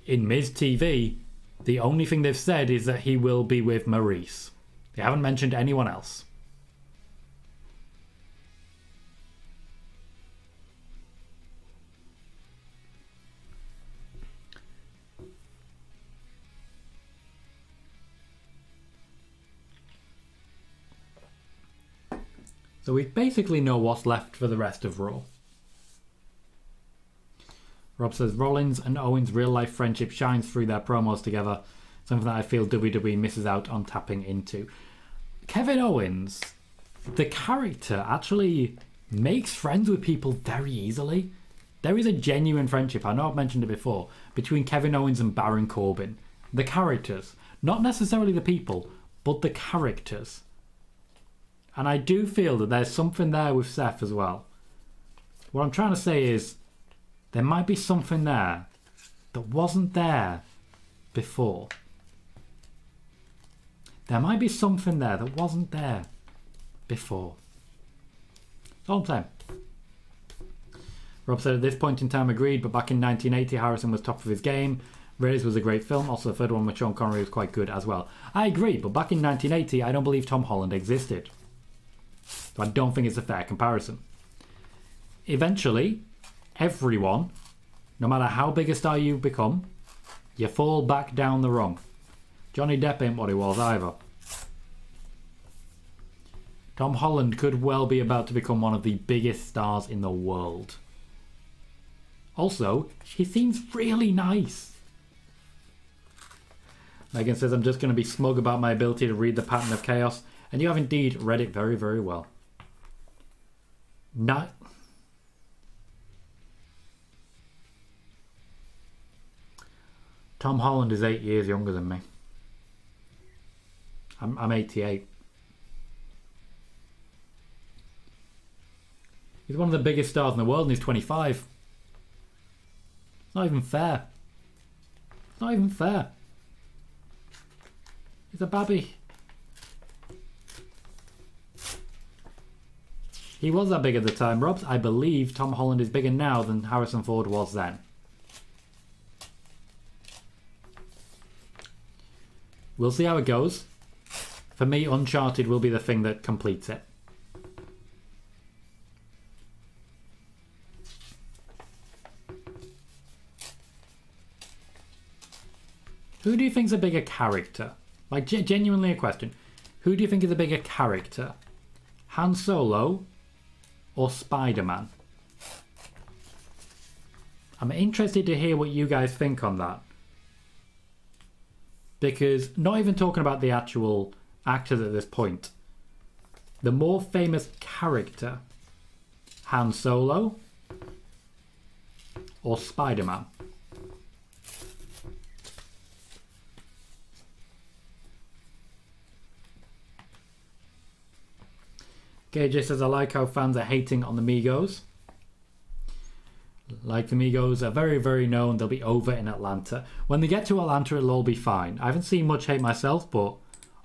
In Miz TV, the only thing they've said is that he will be with Maurice. They haven't mentioned anyone else. So we basically know what's left for the rest of Raw. Rob says Rollins and Owens' real-life friendship shines through their promos together, something that I feel WWE misses out on tapping into. Kevin Owens, the character, actually makes friends with people very easily. There is a genuine friendship, I know I've mentioned it before, between Kevin Owens and Baron Corbin. The characters. Not necessarily the people, but the characters. And I do feel that there's something there with Seth as well. What I'm trying to say is, there might be something there that wasn't there before. There might be something there that wasn't there before. That's all I'm saying. Rob said at this point in time agreed, but back in 1980 Harrison was top of his game. Raiders was a great film. Also the third one with Sean Connery was quite good as well. I agree, but back in 1980 I don't believe Tom Holland existed. So I don't think it's a fair comparison. Eventually, everyone, no matter how big a star you become, you fall back down the rung. Johnny Depp ain't what he was either. Tom Holland could well be about to become one of the biggest stars in the world. Also, he seems really nice. Megan says, I'm just going to be smug about my ability to read the pattern of chaos, and you have indeed read it very, very well. Not... Tom Holland is 8 years younger than me. I'm 88. He's one of the biggest stars in the world and he's 25. It's not even fair. It's not even fair. He's a babby. He was that big at the time, Robs. I believe Tom Holland is bigger now than Harrison Ford was then. We'll see how it goes. For me, Uncharted will be the thing that completes it. Who do you think is a bigger character? Like, genuinely a question. Who do you think is a bigger character? Han Solo or Spider-Man? I'm interested to hear what you guys think on that. Because, not even talking about the actual actors at this point, the more famous character, Han Solo or Spider-Man? KJ says, I like how fans are hating on the Migos. Like the Migos are very, very known. They'll be over in Atlanta. When they get to Atlanta, it'll all be fine. I haven't seen much hate myself, but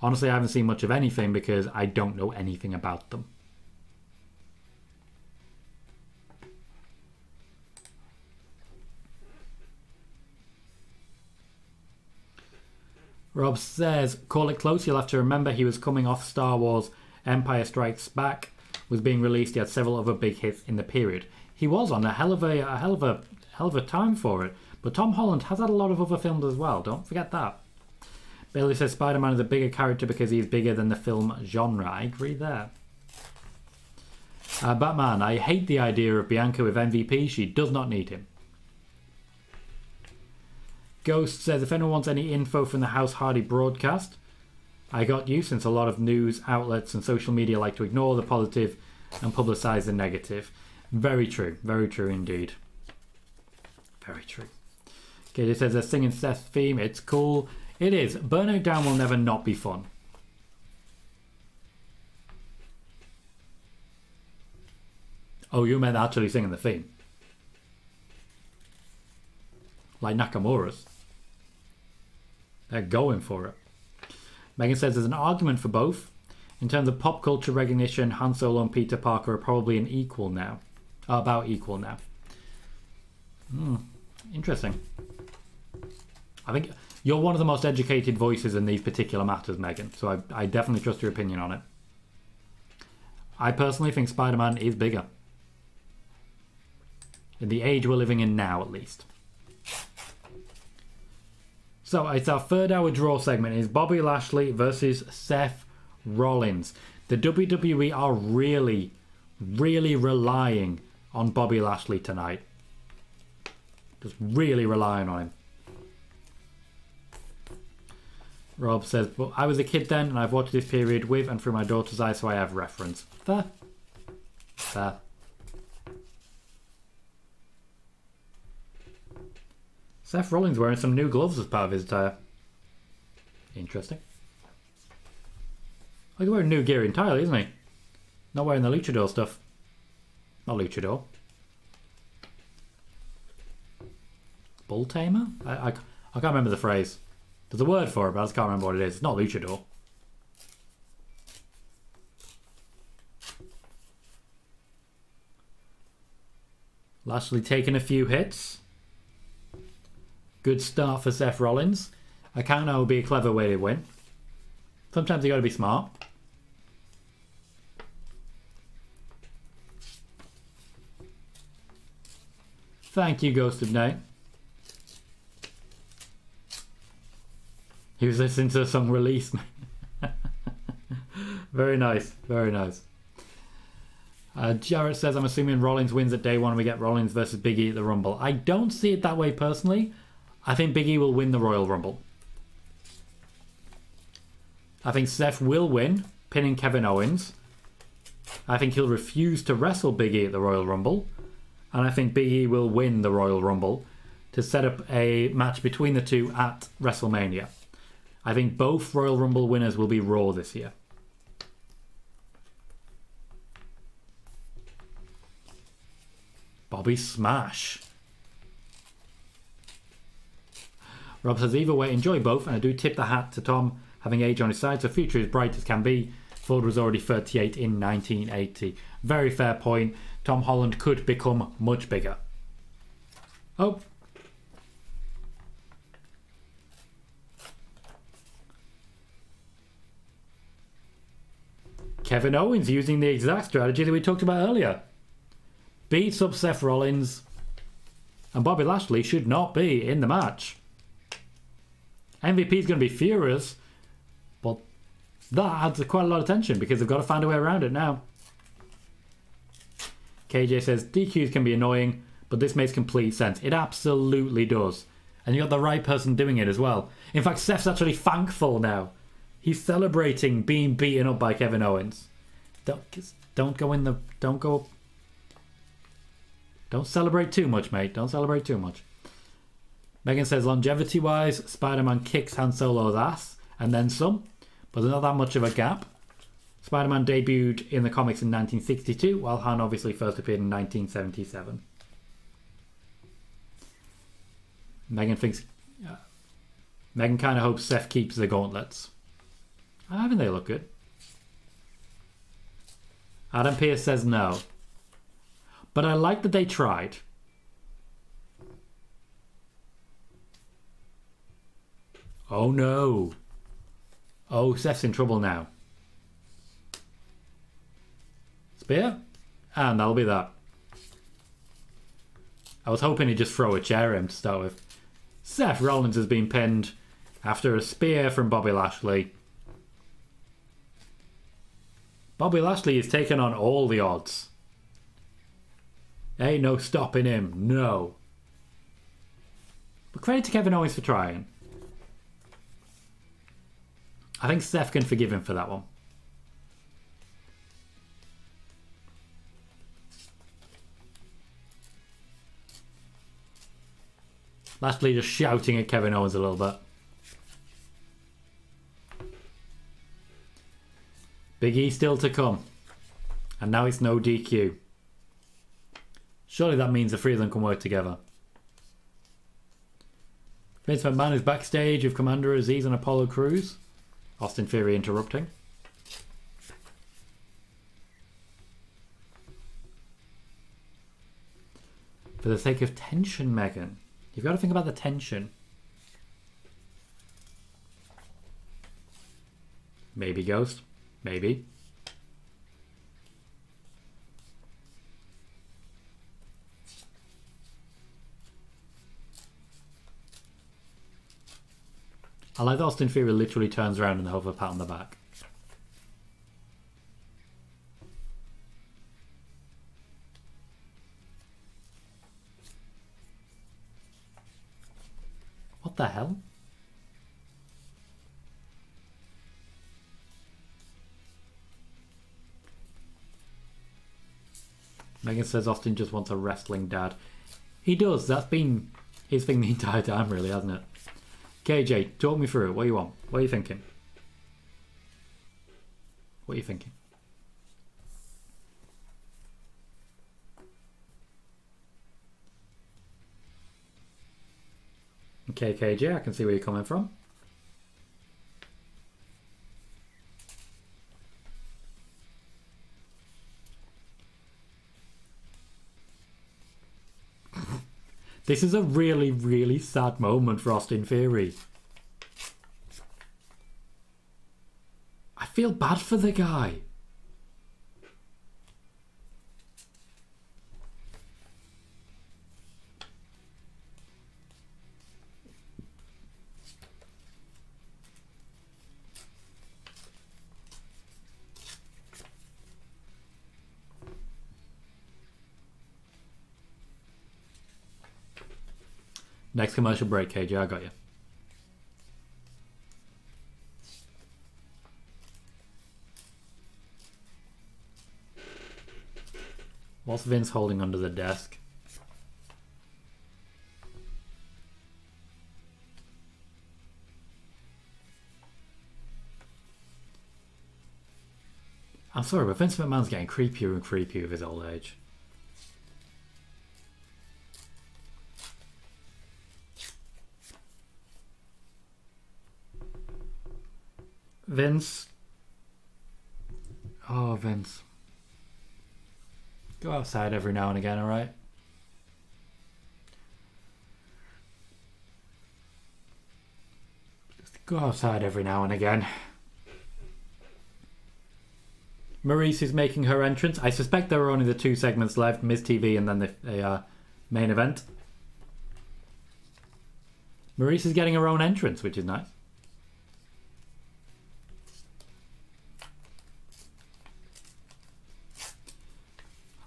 honestly, I haven't seen much of anything because I don't know anything about them. Rob says, call it close. You'll have to remember he was coming off Star Wars Empire Strikes Back, was being released. He had several other big hits in the period. He was on a hell of a time for it. But Tom Holland has had a lot of other films as well. Don't forget that. Bailey says Spider-Man is a bigger character because he's bigger than the film genre. I agree there. Batman, I hate the idea of Bianca with MVP. She does not need him. Ghost says, if anyone wants any info from the House Hardy broadcast, I got you, since a lot of news outlets and social media like to ignore the positive and publicise the negative. Very true indeed. Very true. Okay, it says they're singing Seth's theme. It's cool. It is. Burnout Down will never not be fun. Oh, you meant actually singing the theme? Like Nakamura's. They're going for it. Megan says there's an argument for both. In terms of pop culture recognition, Han Solo and Peter Parker are probably about equal now. Interesting. I think you're one of the most educated voices in these particular matters, Megan, so I definitely trust your opinion on it. I personally think Spider-Man is bigger. In the age we're living in now, at least. So it's our third hour draw segment. It's Bobby Lashley versus Seth Rollins. The WWE are really, really relying on Bobby Lashley tonight. Just really relying on him. Rob says, well, I was a kid then and I've watched this period with and through my daughter's eyes, so I have reference. Fair. Fair. Seth Rollins wearing some new gloves as part of his attire. Interesting. Oh, he's wearing new gear entirely, isn't he? Not wearing the luchador stuff. Not luchador. Bull tamer? I can't remember the phrase. There's a word for it, but I just can't remember what it is. It's not luchador. Lashley taking a few hits. Good start for Seth Rollins. A counter would be a clever way to win. Sometimes you got to be smart. Thank you, Ghost of Night. He was listening to the song Release Me. Very nice. Very nice. Jarrett says, I'm assuming Rollins wins at day one and we get Rollins versus Big E at the Rumble. I don't see it that way personally. I think Big E will win the Royal Rumble. I think Seth will win, pinning Kevin Owens. I think he'll refuse to wrestle Big E at the Royal Rumble. And I think Big E will win the Royal Rumble to set up a match between the two at WrestleMania. I think both Royal Rumble winners will be Raw this year. Bobby Smash. Rob says, either way, enjoy both, and I do tip the hat to Tom having age on his side, so future is bright as can be. Ford was already 38 in 1980. Very fair point. Tom Holland could become much bigger. Oh. Kevin Owens using the exact strategy that we talked about earlier. Beats up Seth Rollins, and Bobby Lashley should not be in the match. MVP is going to be furious, but that adds quite a lot of tension because they've got to find a way around it now. KJ says, DQs can be annoying, but this makes complete sense. It absolutely does. And you got the right person doing it as well. In fact, Seth's actually thankful now. He's celebrating being beaten up by Kevin Owens. Don't celebrate too much, mate. Don't celebrate too much. Megan says, longevity-wise, Spider-Man kicks Han Solo's ass, and then some, but there's not that much of a gap. Spider-Man debuted in the comics in 1962, while Han obviously first appeared in 1977. Megan kind of hopes Seth keeps the gauntlets. I think they look good. Adam Pearce says no. But I like that they tried. Oh no. Oh, Seth's in trouble now. Spear? And that'll be that. I was hoping he'd just throw a chair at him to start with. Seth Rollins has been pinned after a spear from Bobby Lashley. Bobby Lashley is taking on all the odds. Ain't no stopping him, no. But credit to Kevin Owens for trying. I think Seth can forgive him for that one. Lashley just shouting at Kevin Owens a little bit. Big E still to come. And now it's no DQ. Surely that means the three of them can work together. Vince McMahon is backstage with Commander Aziz and Apollo Crews. Austin Theory interrupting. For the sake of tension, Megan. You've got to think about the tension. Maybe Ghost. Maybe. I like that Austin Theory literally turns around and they have a pat on the back. What the hell? Megan says Austin just wants a wrestling dad. He does. That's been his thing the entire time, really, hasn't it? KJ, talk me through it. What do you want? What are you thinking? What are you thinking? Okay, KJ, I can see where you're coming from. This is a really, really sad moment for Austin Theory. I feel bad for the guy. Next commercial break, KJ, I got you. What's Vince holding under the desk? I'm sorry, but Vince McMahon's getting creepier and creepier with his old age. Vince. Oh, Vince. Go outside every now and again, alright? Just go outside every now and again. Maurice is making her entrance. I suspect there are only the 2 segments left, Miz TV and then the main event. Maurice is getting her own entrance, which is nice.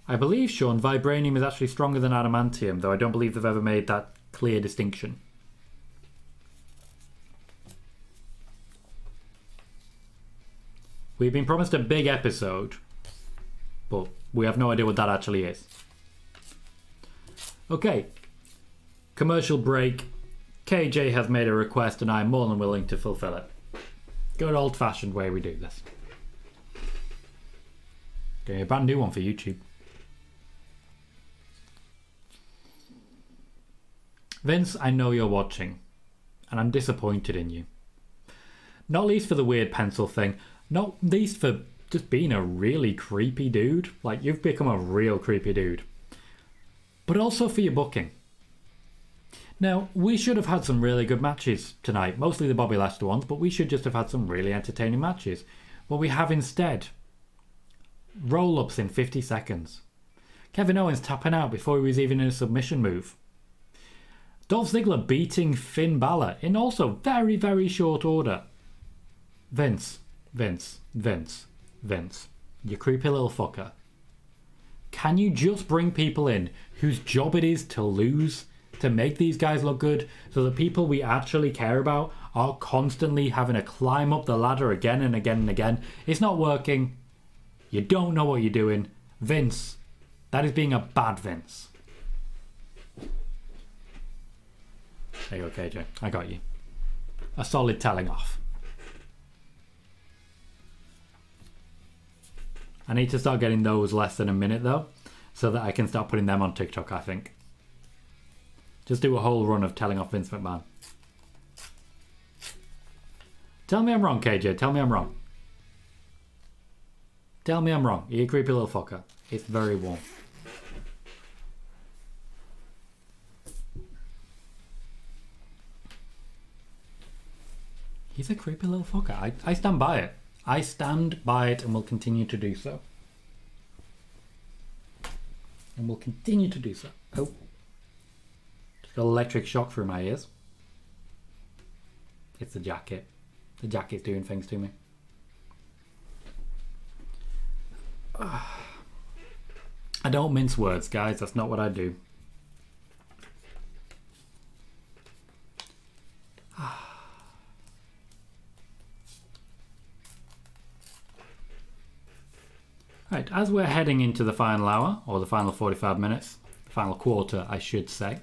I believe, Sean, vibranium is actually stronger than adamantium, though I don't believe they've ever made that clear distinction. We've been promised a big episode, but we have no idea what that actually is. Okay. Commercial break. KJ has made a request and I'm more than willing to fulfill it. Good old-fashioned way we do this. Getting a brand new one for YouTube. Vince, I know you're watching, and I'm disappointed in you. Not least for the weird pencil thing, not least for just being a really creepy dude. Like, you've become a real creepy dude. But also for your booking. Now, we should have had some really good matches tonight, mostly the Bobby Lashley ones, but we should just have had some really entertaining matches. What we have instead, roll-ups in 50 seconds. Kevin Owens tapping out before he was even in a submission move. Dolph Ziggler beating Finn Balor in also very, very short order. Vince, you creepy little fucker. Can you just bring people in whose job it is to lose, to make these guys look good, so the people we actually care about are constantly having to climb up the ladder again and again and again? It's not working. You don't know what you're doing. Vince, that is being a bad Vince. There you go, KJ. I got you. A solid telling off. I need to start getting those less than a minute, though, so that I can start putting them on TikTok, I think. Just do a whole run of telling off Vince McMahon. Tell me I'm wrong, KJ. Tell me I'm wrong. Tell me I'm wrong. You creepy little fucker. It's very warm. He's a creepy little fucker. I stand by it. I stand by it and will continue to do so. And will continue to do so. Oh. Just got electric shock through my ears. It's the jacket. The jacket's doing things to me. I don't mince words, guys. That's not what I do. Right, as we're heading into the final hour, or the final 45 minutes, the final quarter, I should say,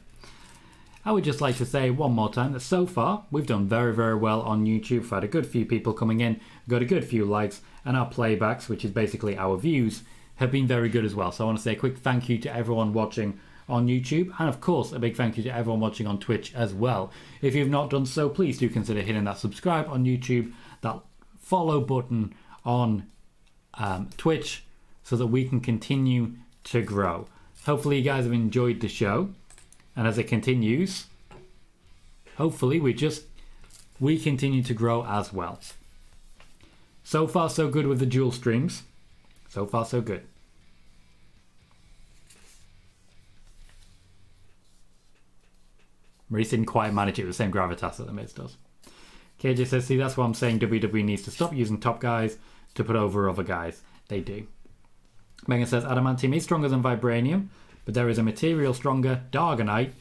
I would just like to say one more time that so far we've done very, very well on YouTube. We've had a good few people coming in, got a good few likes, and our playbacks, which is basically our views, have been very good as well. So I want to say a quick thank you to everyone watching on YouTube, and of course a big thank you to everyone watching on Twitch as well. If you've not done so, please do consider hitting that subscribe on YouTube, that follow button on Twitch, so that we can continue to grow. Hopefully you guys have enjoyed the show, and as it continues, hopefully we continue to grow as well. So far so good with the dual streams. So far so good. Maurice didn't quite manage it with the same gravitas that the Miz does. KJ says, see, that's why I'm saying WWE needs to stop using top guys to put over other guys. They do. Megan says, Adamantium is stronger than Vibranium, but there is a material stronger, Dargonite.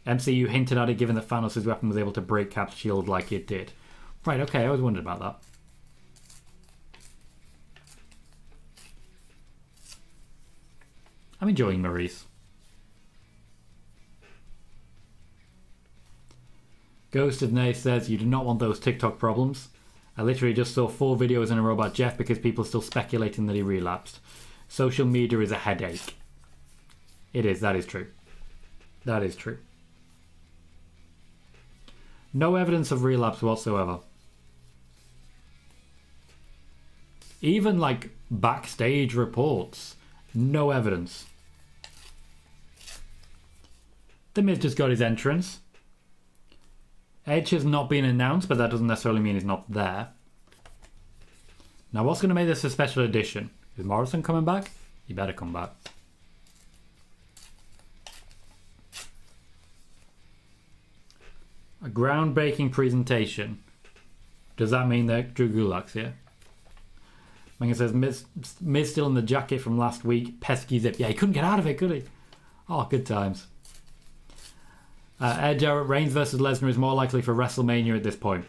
MCU hinted at it given that Thanos' weapon was able to break Cap's shield like it did. Right, okay, I always wondered about that. I'm enjoying Maurice. Ghost of Nay says, you do not want those TikTok problems. I literally just saw 4 videos in a row about Jeff because people are still speculating that he relapsed. Social media is a headache. It is, that is true. That is true. No evidence of relapse whatsoever. Even like backstage reports. No evidence. The Miz just got his entrance. Edge has not been announced, but that doesn't necessarily mean he's not there. Now what's going to make this a special edition? Is Morrison coming back? He better come back. A groundbreaking presentation. Does that mean that Drew Gulak's here? Megan says, Miz still in the jacket from last week. Pesky zip. Yeah, he couldn't get out of it, could he? Oh, good times. Edge, Reigns versus Lesnar is more likely for WrestleMania at this point.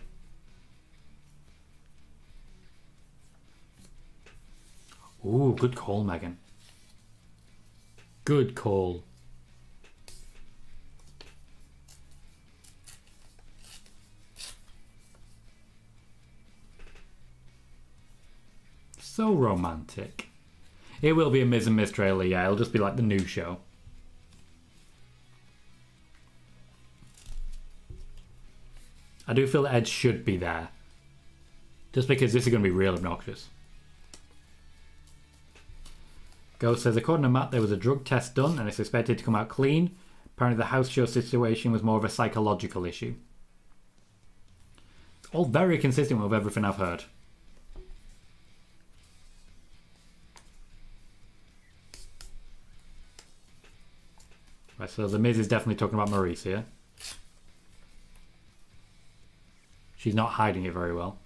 Ooh, good call, Megan. Good call. So romantic. It will be a Miz and Miz trailer, yeah. It'll just be like the new show. I do feel Edge should be there. Just because this is going to be real obnoxious. Ghost says, according to Matt, there was a drug test done and it's expected to come out clean. Apparently the house show situation was more of a psychological issue. All very consistent with everything I've heard. Right, so the Miz is definitely talking about Maurice here. She's not hiding it very well.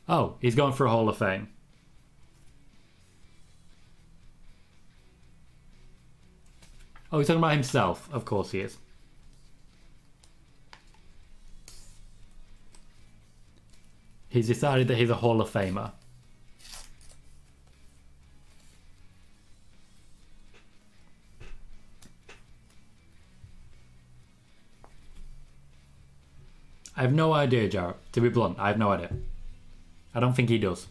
Oh, he's going for a Hall of Fame. Oh, he's talking about himself. Of course he is. He's decided that he's a Hall of Famer. I have no idea, Jarrett. To be blunt, I have no idea. I don't think he does.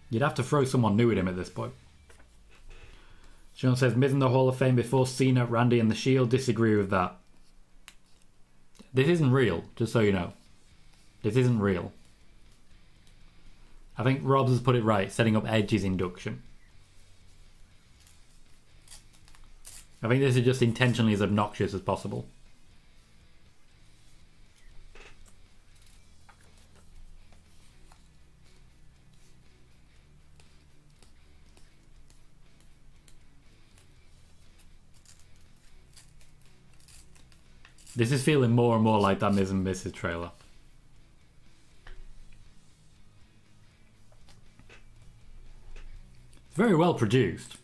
You'd have to throw someone new at him at this point. Sean says, Miz in the Hall of Fame before Cena, Randy and The Shield. Disagree with that. This isn't real, just so you know. This isn't real. I think Robs has put it right, setting up Edge's induction. I think this is just intentionally as obnoxious as possible. This is feeling more and more like that Miz and Mrs. trailer. It's very well produced.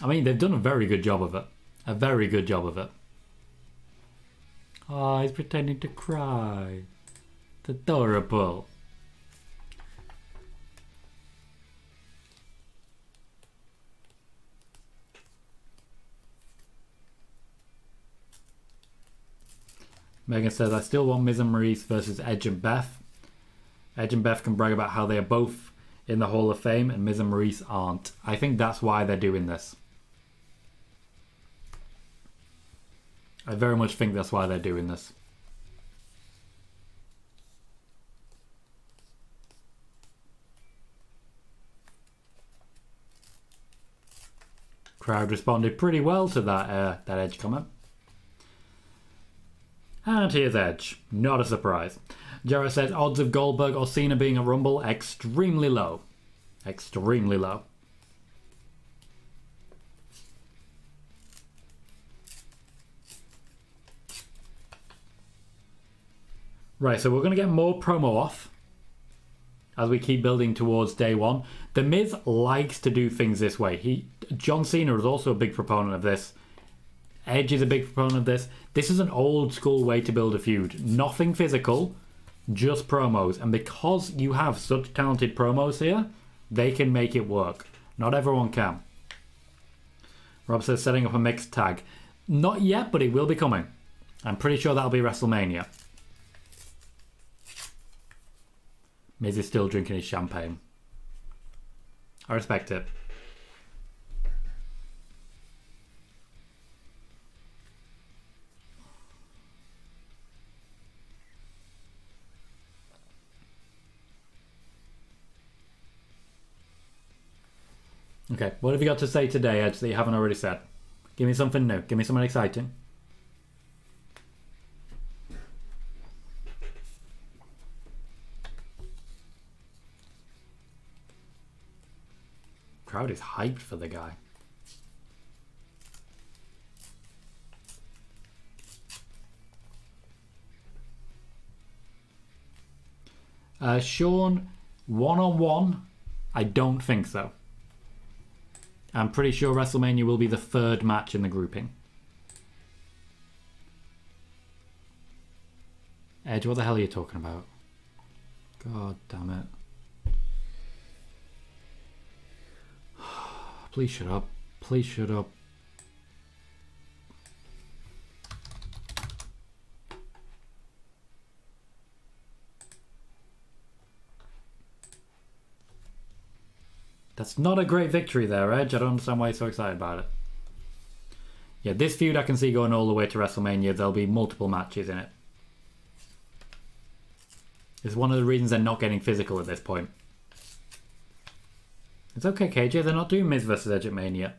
I mean, they've done a very good job of it. A very good job of it. Oh, he's pretending to cry. It's adorable. Megan says, I still want Miz and Maurice versus Edge and Beth. Edge and Beth can brag about how they are both in the Hall of Fame and Miz and Maurice aren't. I think that's why they're doing this. I very much think that's why they're doing this. Crowd responded pretty well to that Edge comment. And here's Edge. Not a surprise. Jarrett says odds of Goldberg or Cena being a Rumble extremely low. Extremely low. Right, so we're going to get more promo off as we keep building towards day one. The Miz likes to do things this way. John Cena is also a big proponent of this. Edge is a big proponent of this. This is an old school way to build a feud. Nothing physical, just promos. And because you have such talented promos here, they can make it work. Not everyone can. Rob says setting up a mixed tag. Not yet, but it will be coming. I'm pretty sure that'll be WrestleMania. Miz is still drinking his champagne. I respect it. Okay, what have you got to say today, Edge, that you haven't already said? Give me something new. Give me something exciting. Crowd is hyped for the guy. Sean, one-on-one? I don't think so. I'm pretty sure WrestleMania will be the third match in the grouping. Edge, what the hell are you talking about? God damn it. Please shut up. Please shut up. That's not a great victory there, Edge. I don't understand why you're so excited about it. Yeah, this feud I can see going all the way to WrestleMania. There'll be multiple matches in it. It's one of the reasons they're not getting physical at this point. It's okay, KJ. They're not doing Miz versus Edge at Mania.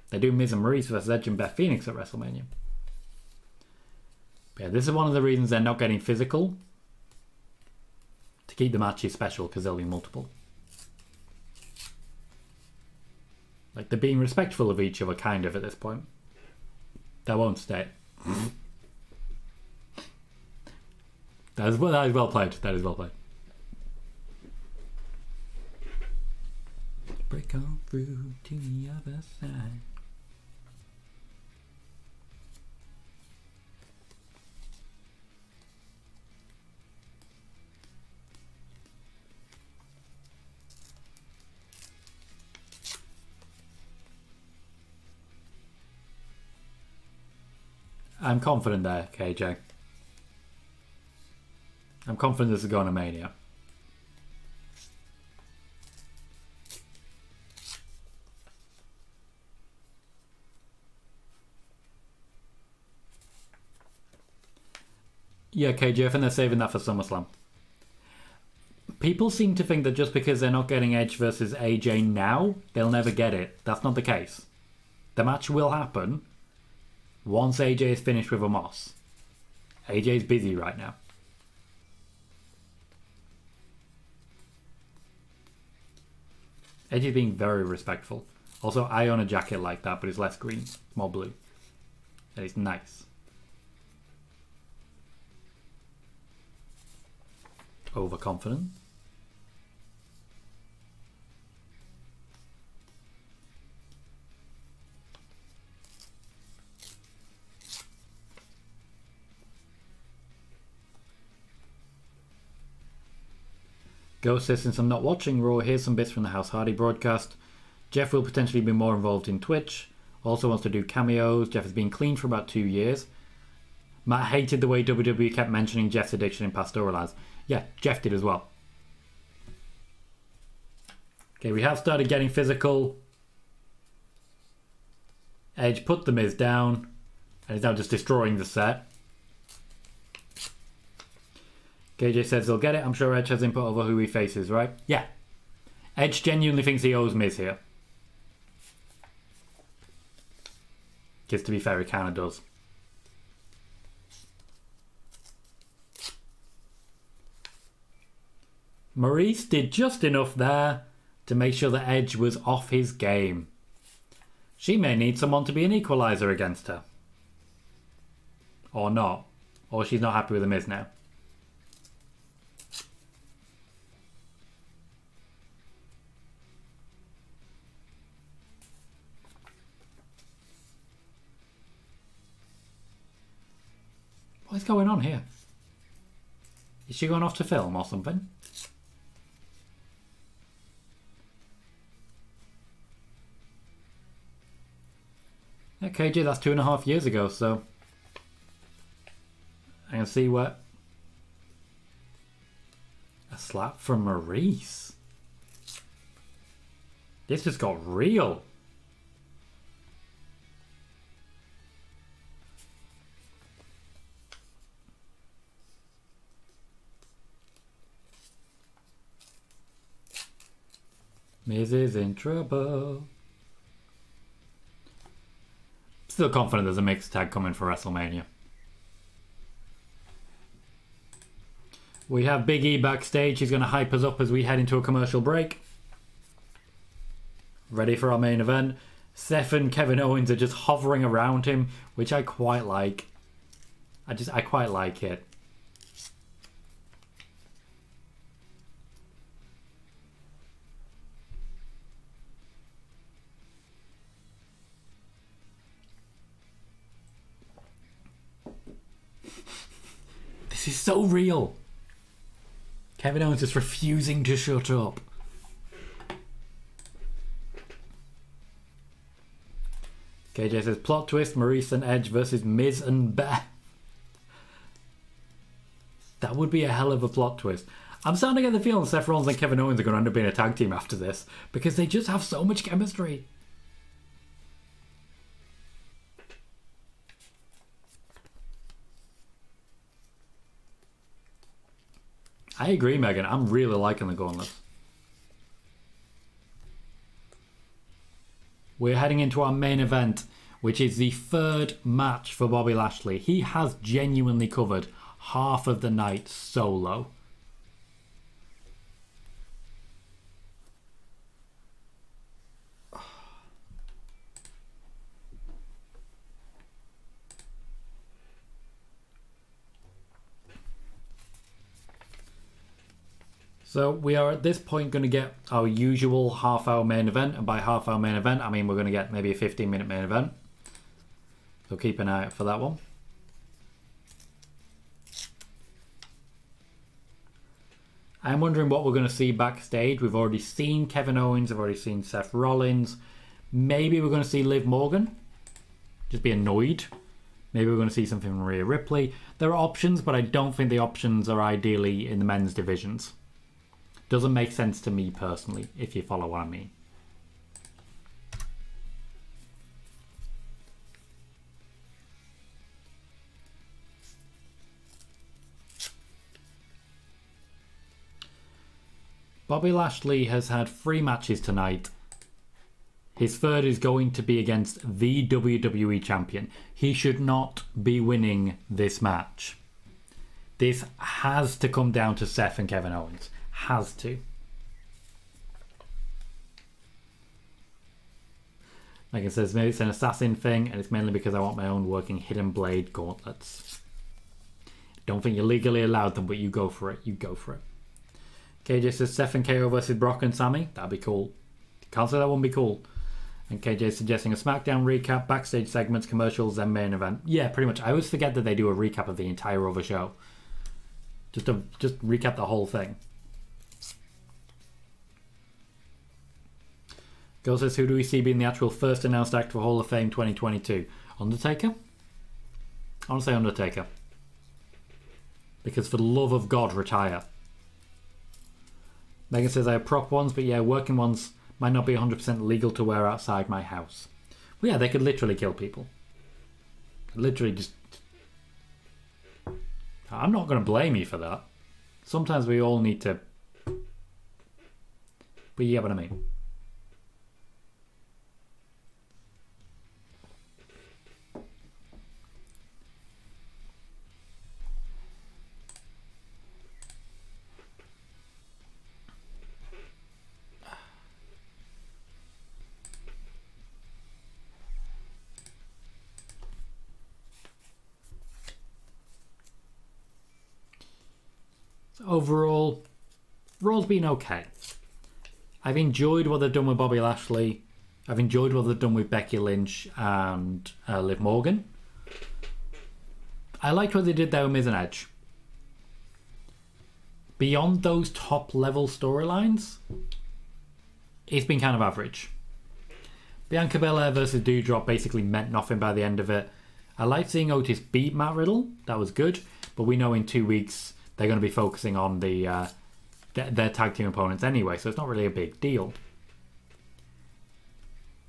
They're doing Miz and Maurice versus Edge and Beth Phoenix at WrestleMania. But yeah, this is one of the reasons they're not getting physical. To keep the matches special, because there'll be multiple. Like, they're being respectful of each other, kind of, at this point. That won't stay. That is well played. That is well played. Break on through to the other side. I'm confident there, KJ. I'm confident this is going to Mania. Yeah, KJ, I think they're saving that for SummerSlam. People seem to think that just because they're not getting Edge versus AJ now, they'll never get it. That's not the case. The match will happen once AJ is finished with Amos. AJ's busy right now. Edge is being very respectful. Also, I own a jacket like that, but it's less green, more blue. And it's nice. Overconfident. Ghost says, since I'm not watching Raw, here's some bits from the House Hardy broadcast. Jeff will potentially be more involved in Twitch. Also wants to do cameos. Jeff has been clean for about 2 years. Matt hated the way WWE kept mentioning Jeff's addiction in past storylines. Yeah, Jeff did as well. Okay, we have started getting physical. Edge put the Miz down. And is now just destroying the set. KJ says they'll get it. I'm sure Edge has input over who he faces, right? Yeah. Edge genuinely thinks he owes Miz here. Because to be fair, he kind of does. Maurice did just enough there to make sure that Edge was off his game. She may need someone to be an equalizer against her. Or not. Or she's not happy with the Miz now. What's going on here? Is she going off to film or something? Yeah, KJ, that's 2.5 years ago, so I can see what. A slap from Maurice. This just got real. Miz is in trouble. Still confident there's a mixed tag coming for WrestleMania. We have Big E backstage. He's going to hype us up as we head into a commercial break. Ready for our main event. Seth and Kevin Owens are just hovering around him, which I quite like. I quite like it. This is so real. Kevin Owens is refusing to shut up. KJ says, plot twist, Maurice and Edge versus Miz and Beth. That would be a hell of a plot twist. I'm starting to get the feeling Seth Rollins and Kevin Owens are going to end up being a tag team after this, because they just have so much chemistry. I agree, Megan. I'm really liking the gauntlet. We're heading into our main event, which is the third match for Bobby Lashley. He has genuinely covered half of the night solo. So we are at this point going to get our usual half-hour main event. And by half-hour main event, I mean we're going to get maybe a 15-minute main event. So keep an eye out for that one. I'm wondering what we're going to see backstage. We've already seen Kevin Owens. I've already seen Seth Rollins. Maybe we're going to see Liv Morgan. Just be annoyed. Maybe we're going to see something from Rhea Ripley. There are options, but I don't think the options are ideally in the men's divisions. Doesn't make sense to me personally, if you follow what I mean. Bobby Lashley has had 3 matches tonight. His third is going to be against the WWE Champion. He should not be winning this match. This has to come down to Seth and Kevin Owens. Has to. Megan says maybe it's an assassin thing, and it's mainly because I want my own working hidden blade gauntlets. Don't think you're legally allowed them, but you go for it. You go for it. KJ says Seth and KO versus Brock and Sammy. That'd be cool. Can't say that wouldn't be cool. And KJ's suggesting a SmackDown recap, backstage segments, commercials, then main event. Yeah, pretty much. I always forget that they do a recap of the entire other show. Just recap the whole thing. Girl says, who do we see being the actual first announced act for Hall of Fame 2022? Undertaker? I want to say Undertaker. Because for the love of God, retire. Megan says, I have prop ones, but yeah, working ones might not be 100% legal to wear outside my house. Well, yeah, they could literally kill people. Literally just... I'm not going to blame you for that. Sometimes we all need to... But you get what I mean. Overall, Raw's been okay. I've enjoyed what they've done with Bobby Lashley. I've enjoyed what they've done with Becky Lynch and Liv Morgan. I liked what they did there with Miz and Edge. Beyond those top level storylines, it's been kind of average. Bianca Belair versus Doudrop basically meant nothing by the end of it. I liked seeing Otis beat Matt Riddle. That was good. But we know in 2 weeks they're going to be focusing on their tag team opponents anyway, so it's not really a big deal.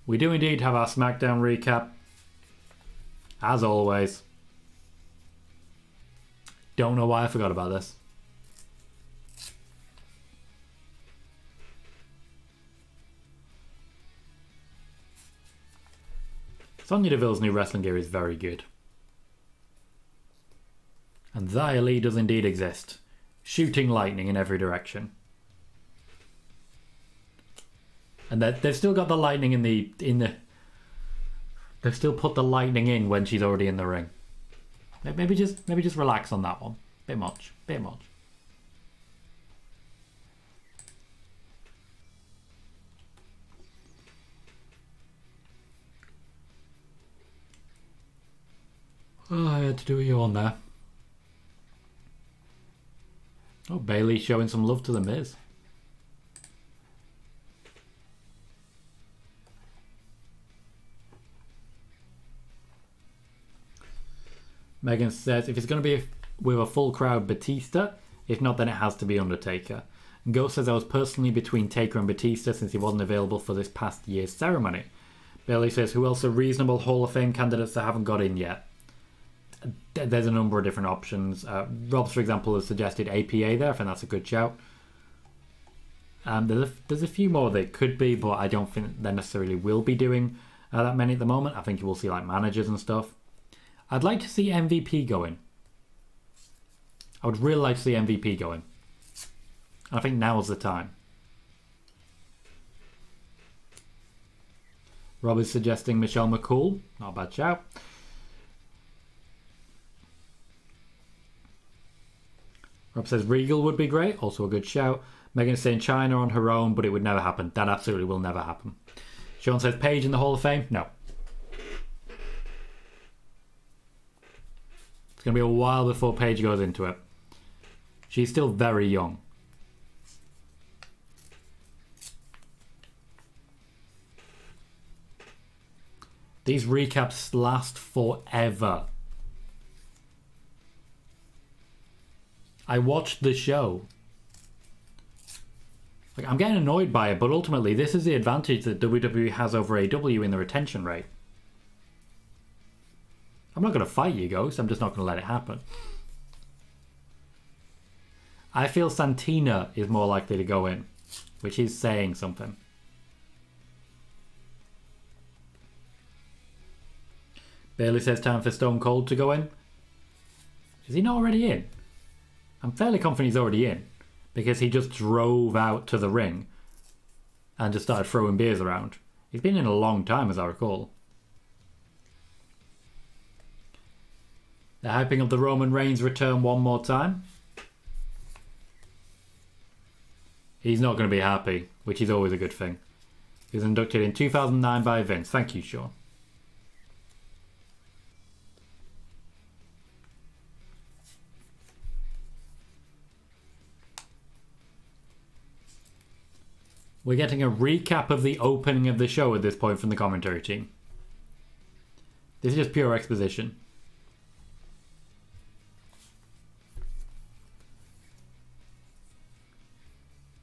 We do indeed have our SmackDown recap. As always. Don't know why I forgot about this. Sonya Deville's new wrestling gear is very good. And Xia Li does indeed exist, shooting lightning in every direction. And they've still got the lightning in the. They've still put the lightning in when she's already in the ring. Maybe just relax on that one. Bit much. Oh, I had to do a yawn there. Oh, Bayley showing some love to the Miz. Megan says, if it's going to be with a full crowd, Batista. If not, then it has to be Undertaker. And Ghost says, I was personally between Taker and Batista since he wasn't available for this past year's ceremony. Bayley says, who else are reasonable Hall of Fame candidates that haven't got in yet? There's a number of different options. Robs, for example, has suggested APA there. I think that's a good shout. There's a few more they could be, but I don't think they necessarily will be doing that many at the moment. I think you will see like managers and stuff. I'd like to see MVP going. I would really like to see MVP going. I think now's the time. Rob is suggesting Michelle McCool. Not a bad shout. Rob says Regal would be great. Also a good shout. Megan is saying China on her own, but it would never happen. That absolutely will never happen. Sean says Paige in the Hall of Fame. No. It's going to be a while before Paige goes into it. She's still very young. These recaps last forever. I watched the show. Like, I'm getting annoyed by it, but ultimately this is the advantage that WWE has over AEW in the retention rate. I'm not going to fight you, Ghost. I'm just not going to let it happen. I feel Santina is more likely to go in, which is saying something. Bayley says time for Stone Cold to go in. Is he not already in? I'm fairly confident he's already in, because he just drove out to the ring and just started throwing beers around. He's been in a long time, as I recall. They're hyping up the Roman Reigns return one more time. He's not going to be happy, which is always a good thing. He was inducted in 2009 by Vince. Thank you, Sean. We're getting a recap of the opening of the show at this point from the commentary team. This is just pure exposition.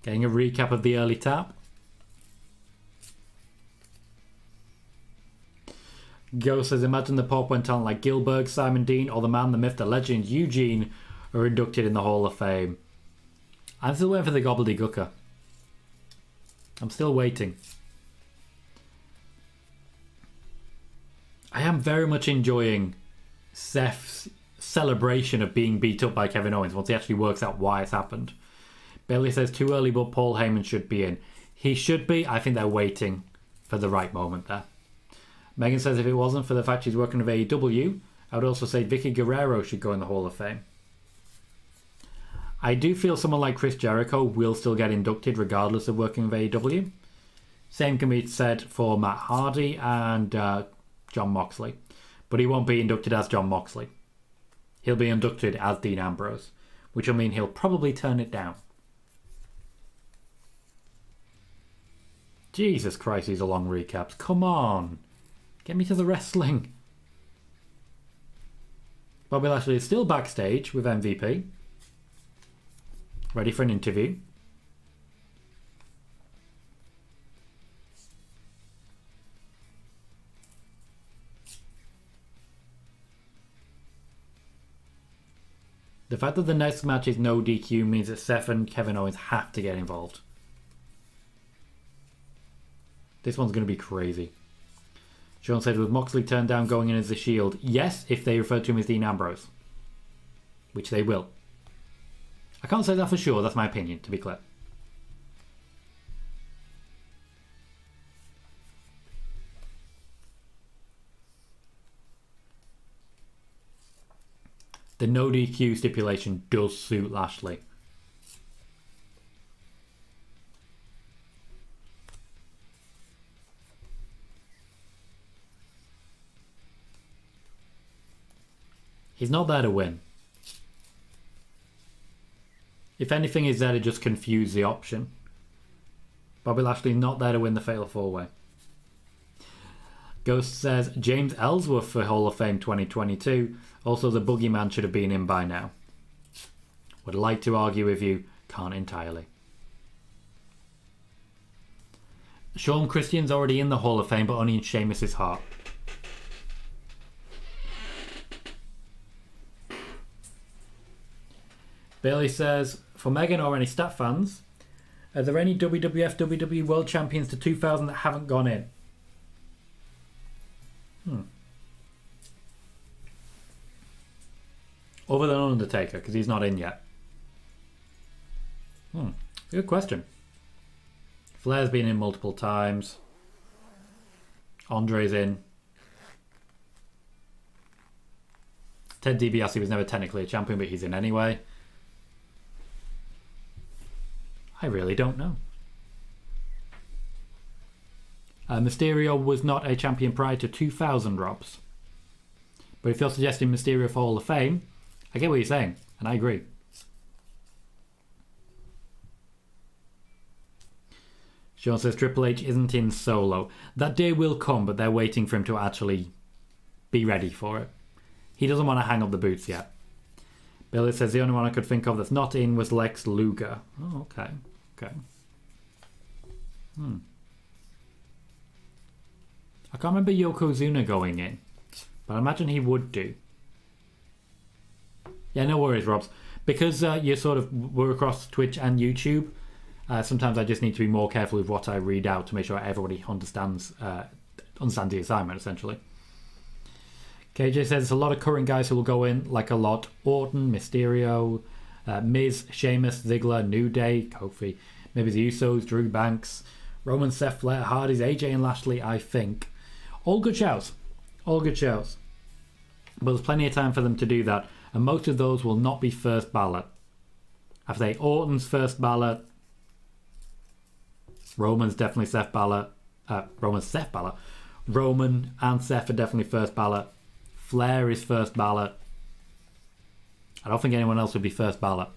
Getting a recap of the early tap. Ghost says, imagine the pop when talent like Gilbert, Simon Dean, or the man, the myth, the legend, Eugene are inducted in the Hall of Fame. I'm still waiting for the gobbledygooker. I'm still waiting. I am very much enjoying Seth's celebration of being beat up by Kevin Owens once he actually works out why it's happened. Bailey says too early, but Paul Heyman should be in. He should be. I think they're waiting for the right moment there. Megan says if it wasn't for the fact she's working with AEW, I would also say Vicky Guerrero should go in the Hall of Fame. I do feel someone like Chris Jericho will still get inducted regardless of working with AEW. Same can be said for Matt Hardy and Jon Moxley. But he won't be inducted as Jon Moxley. He'll be inducted as Dean Ambrose, which will mean he'll probably turn it down. Jesus Christ, these are long recaps. Come on. Get me to the wrestling. Bobby Lashley is still backstage with MVP. Ready for an interview. The fact that the next match is no DQ means that Seth and Kevin Owens have to get involved. This one's going to be crazy. Sean said, was Moxley turned down going in as the Shield? Yes, if they refer to him as Dean Ambrose. Which they will. I can't say that for sure, that's my opinion, to be clear. The no DQ stipulation does suit Lashley. He's not there to win. If anything, he's there to just confuse the option. Bobby Lashley not there to win the Fatal 4-Way. Ghost says, James Ellsworth for Hall of Fame 2022. Also, the Boogeyman should have been in by now. Would like to argue with you, can't entirely. Sean Christian's already in the Hall of Fame, but only in Sheamus' heart. Bailey says, for Megan or any stat fans, are there any WWF WWE World Champions to 2000 that haven't gone in? Other than Undertaker, because he's not in yet. Good question. Flair's been in multiple times. Andre's in. Ted DiBiase was never technically a champion, but he's in anyway. I really don't know. Mysterio was not a champion prior to 2000, Robs. But if you're suggesting Mysterio for Hall of Fame, I get what you're saying, and I agree. Sean says Triple H isn't in Solo. That day will come, but they're waiting for him to actually be ready for it. He doesn't want to hang up the boots yet. Billy says the only one I could think of that's not in was Lex Luger. Oh, okay. Okay. I can't remember Yokozuna going in, but I imagine he would do. Yeah, no worries, Robs. Because you sort of were across Twitch and YouTube, sometimes I just need to be more careful with what I read out to make sure everybody understands the assignment, essentially. KJ says there's a lot of current guys who will go in, like a lot. Orton, Mysterio, Miz, Sheamus, Ziggler, New Day, Kofi, maybe the Usos, Drew Banks, Roman, Seth, Flair, Hardy's, AJ and Lashley, I think. All good shouts. All good shouts. But there's plenty of time for them to do that. And most of those will not be first ballot. I say Orton's first ballot. Roman's definitely Seth ballot. Roman's Seth ballot. Roman and Seth are definitely first ballot. Flair is first ballot. I don't think anyone else would be first ballot.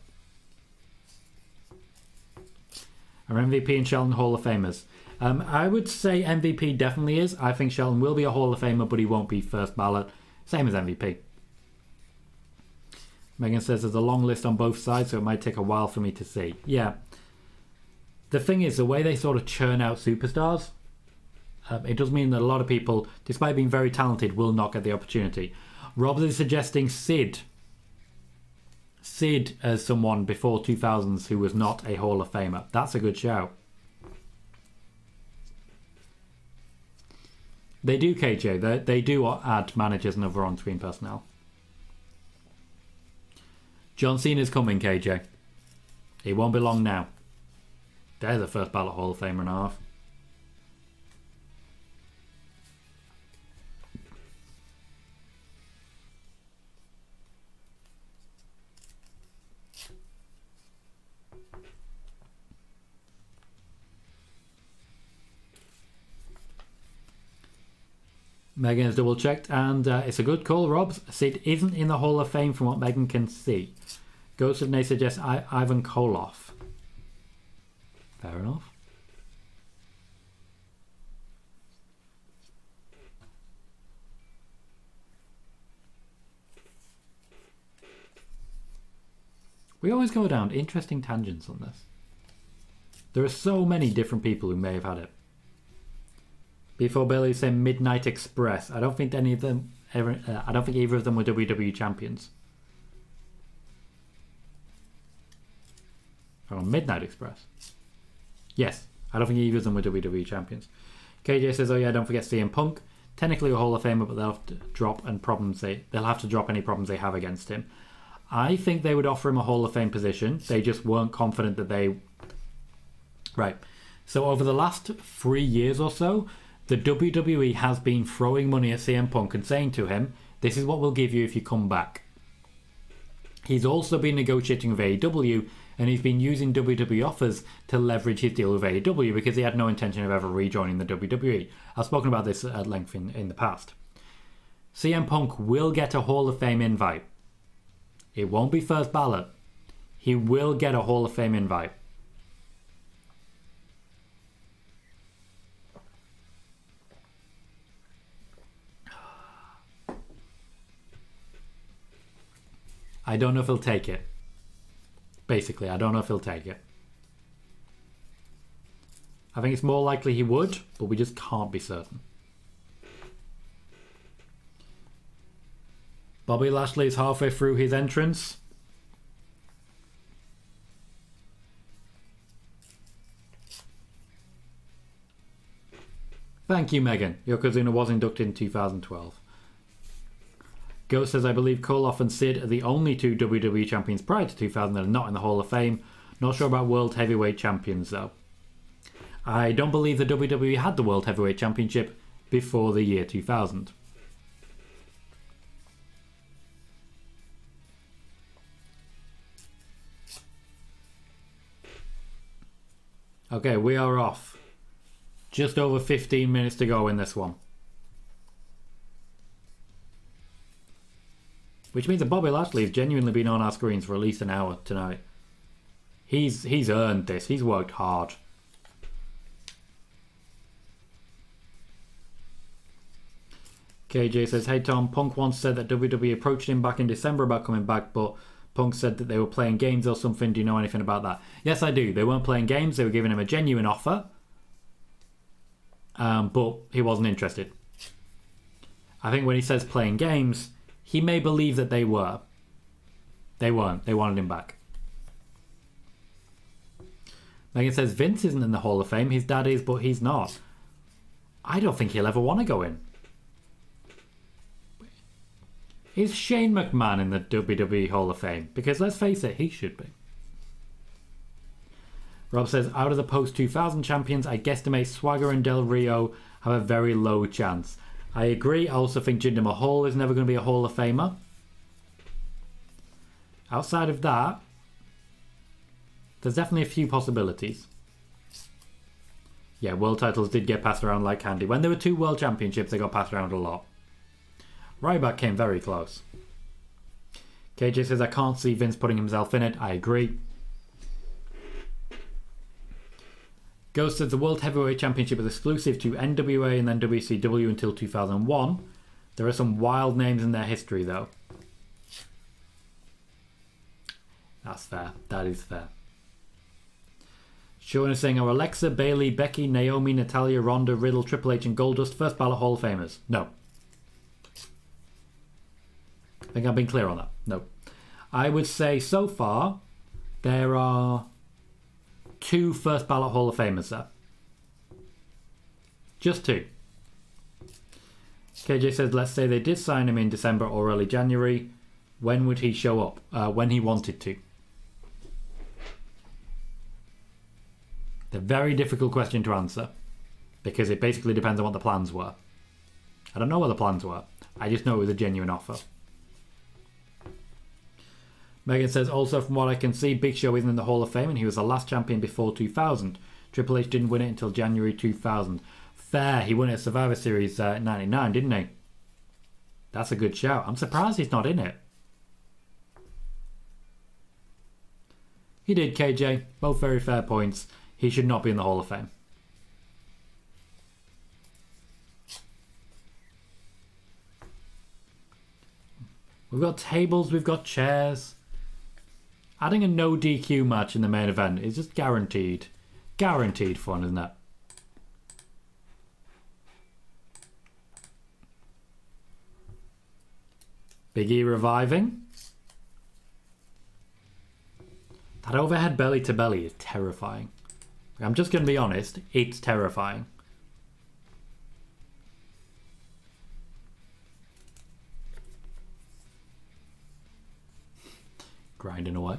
Are MVP and Shelton Hall of Famers? I would say MVP definitely is. I think Shelton will be a Hall of Famer, but he won't be first ballot. Same as MVP. Megan says there's a long list on both sides, so it might take a while for me to see. Yeah. The thing is, the way they sort of churn out superstars, it does mean that a lot of people, despite being very talented, will not get the opportunity. Rob is suggesting Sid as someone before 2000s who was not a Hall of Famer. That's a good shout. They do, KJ. They do add managers and other on-screen personnel. John Cena's coming, KJ. He won't be long now. There's a first ballot Hall of Famer and a half. Megan has double checked, and it's a good call, Robs. Sid isn't in the Hall of Fame from what Megan can see. Ghost of Nay suggests Ivan Koloff. Fair enough. We always go down interesting tangents on this. There are so many different people who may have had it. Before Bailey said Midnight Express. I don't think any of them ever. I don't think either of them were WWE champions. Oh, Midnight Express. Yes, I don't think either of them were WWE champions. KJ says, "Oh yeah, don't forget CM Punk. Technically a Hall of Famer, but they'll have to drop they'll have to drop any problems they have against him. I think they would offer him a Hall of Fame position. They just weren't confident that they. Right. So over the last 3 years or so, the WWE has been throwing money at CM Punk and saying to him, this is what we'll give you if you come back. He's also been negotiating with AEW, and he's been using WWE offers to leverage his deal with AEW because he had no intention of ever rejoining the WWE. I've spoken about this at length in the past. CM Punk will get a Hall of Fame invite. It won't be first ballot. He will get a Hall of Fame invite. I don't know if he'll take it. Basically, I don't know if he'll take it. I think it's more likely he would, but we just can't be certain. Bobby Lashley is halfway through his entrance. Thank you, Megan. Yokozuna was inducted in 2012. Ghost says, I believe Koloff and Sid are the only two WWE champions prior to 2000 that are not in the Hall of Fame. Not sure about World Heavyweight Champions, though. I don't believe the WWE had the World Heavyweight Championship before the year 2000. Okay, we are off. Just over 15 minutes to go in this one. Which means that Bobby Lashley has genuinely been on our screens for at least an hour tonight. He's earned this. He's worked hard. KJ says, hey Tom, Punk once said that WWE approached him back in December about coming back, but Punk said that they were playing games or something. Do you know anything about that? Yes, I do. They weren't playing games. They were giving him a genuine offer. But he wasn't interested. I think when he says playing games, he may believe that they were. They weren't. They wanted him back. Megan says, Vince isn't in the Hall of Fame. His dad is, but he's not. I don't think he'll ever want to go in. Is Shane McMahon in the WWE Hall of Fame? Because let's face it, he should be. Rob says, out of the post-2000 champions, I guesstimate Swagger and Del Rio have a very low chance. I agree. I also think Jinder Mahal is never going to be a Hall of Famer. Outside of that, there's definitely a few possibilities. Yeah, world titles did get passed around like candy. When there were 2 world championships, they got passed around a lot. Ryback came very close. KJ says, I can't see Vince putting himself in it. I agree. Ghost says, the World Heavyweight Championship is exclusive to NWA and then WCW until 2001. There are some wild names in their history, though. That's fair. That is fair. Sean is saying, are Alexa, Bayley, Becky, Naomi, Natalia, Ronda, Riddle, Triple H and Goldust first ballot Hall of Famers? No. I think I've been clear on that. No. I would say so far there are 2 first ballot Hall of Famers there. Just 2. KJ says, let's say they did sign him in December or early January. When would he show up? When he wanted to. It's a very difficult question to answer because it basically depends on what the plans were. I don't know what the plans were. I just know it was a genuine offer. Megan says, also from what I can see, Big Show isn't in the Hall of Fame and he was the last champion before 2000. Triple H didn't win it until January 2000. Fair, he won it at Survivor Series 99, didn't he? That's a good shout. I'm surprised he's not in it. He did, KJ. Both very fair points. He should not be in the Hall of Fame. We've got tables, we've got chairs. Adding a no DQ match in the main event is just guaranteed. Guaranteed fun, isn't it? Big E reviving. That overhead belly to belly is terrifying. I'm just going to be honest, it's terrifying. Grinding away.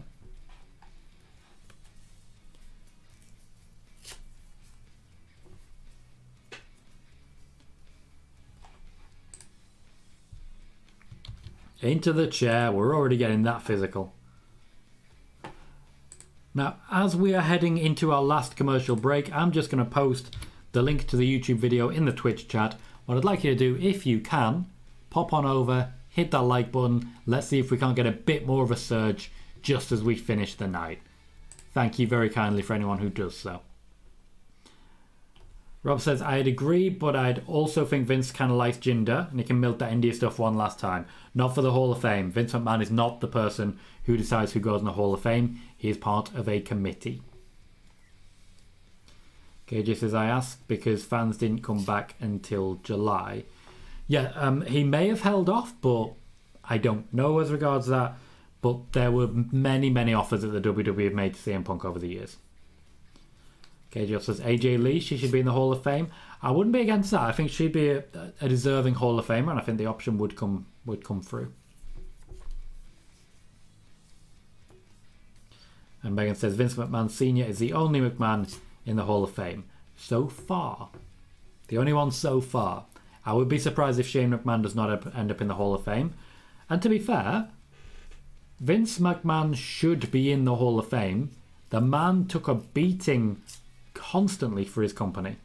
Into the chair. We're already getting that physical. Now, as we are heading into our last commercial break, I'm just going to post the link to the YouTube video in the Twitch chat. What I'd like you to do, if you can, pop on over, hit that like button. Let's see if we can't get a bit more of a surge just as we finish the night. Thank you very kindly for anyone who does so. Rob says, I'd agree, but I'd also think Vince kind of likes Jinder and he can milk that India stuff one last time. Not for the Hall of Fame. Vince McMahon is not the person who decides who goes in the Hall of Fame. He is part of a committee. KJ says, I asked because fans didn't come back until July. Yeah, he may have held off, but I don't know as regards that. But there were many, many offers that the WWE have made to CM Punk over the years. KJ says, AJ Lee, she should be in the Hall of Fame. I wouldn't be against that. I think she'd be a deserving Hall of Famer, and I think the option would come through. And Megan says, Vince McMahon Sr. is the only McMahon in the Hall of Fame. So far. The only one so far. I would be surprised if Shane McMahon does not end up in the Hall of Fame. And to be fair, Vince McMahon should be in the Hall of Fame. The man took a beating constantly for his company.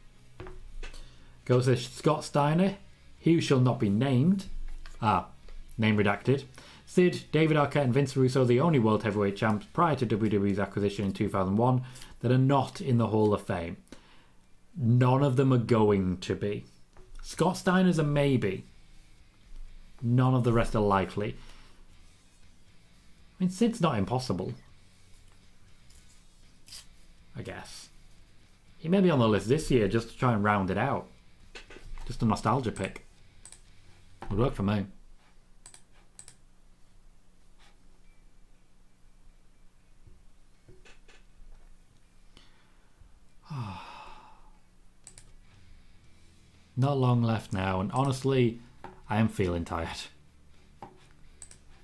Goes to Scott Steiner. He shall not be named. Name redacted. Sid, David Arquette and Vince Russo are the only World Heavyweight Champs prior to WWE's acquisition in 2001 that are not in the Hall of Fame. None of them are going to be. Scott Steiner's a maybe. None of the rest are likely. I mean, Sid's not impossible. I guess. He may be on the list this year just to try and round it out. Just a nostalgia pick. Would work for me. Not long left now, and honestly, I am feeling tired.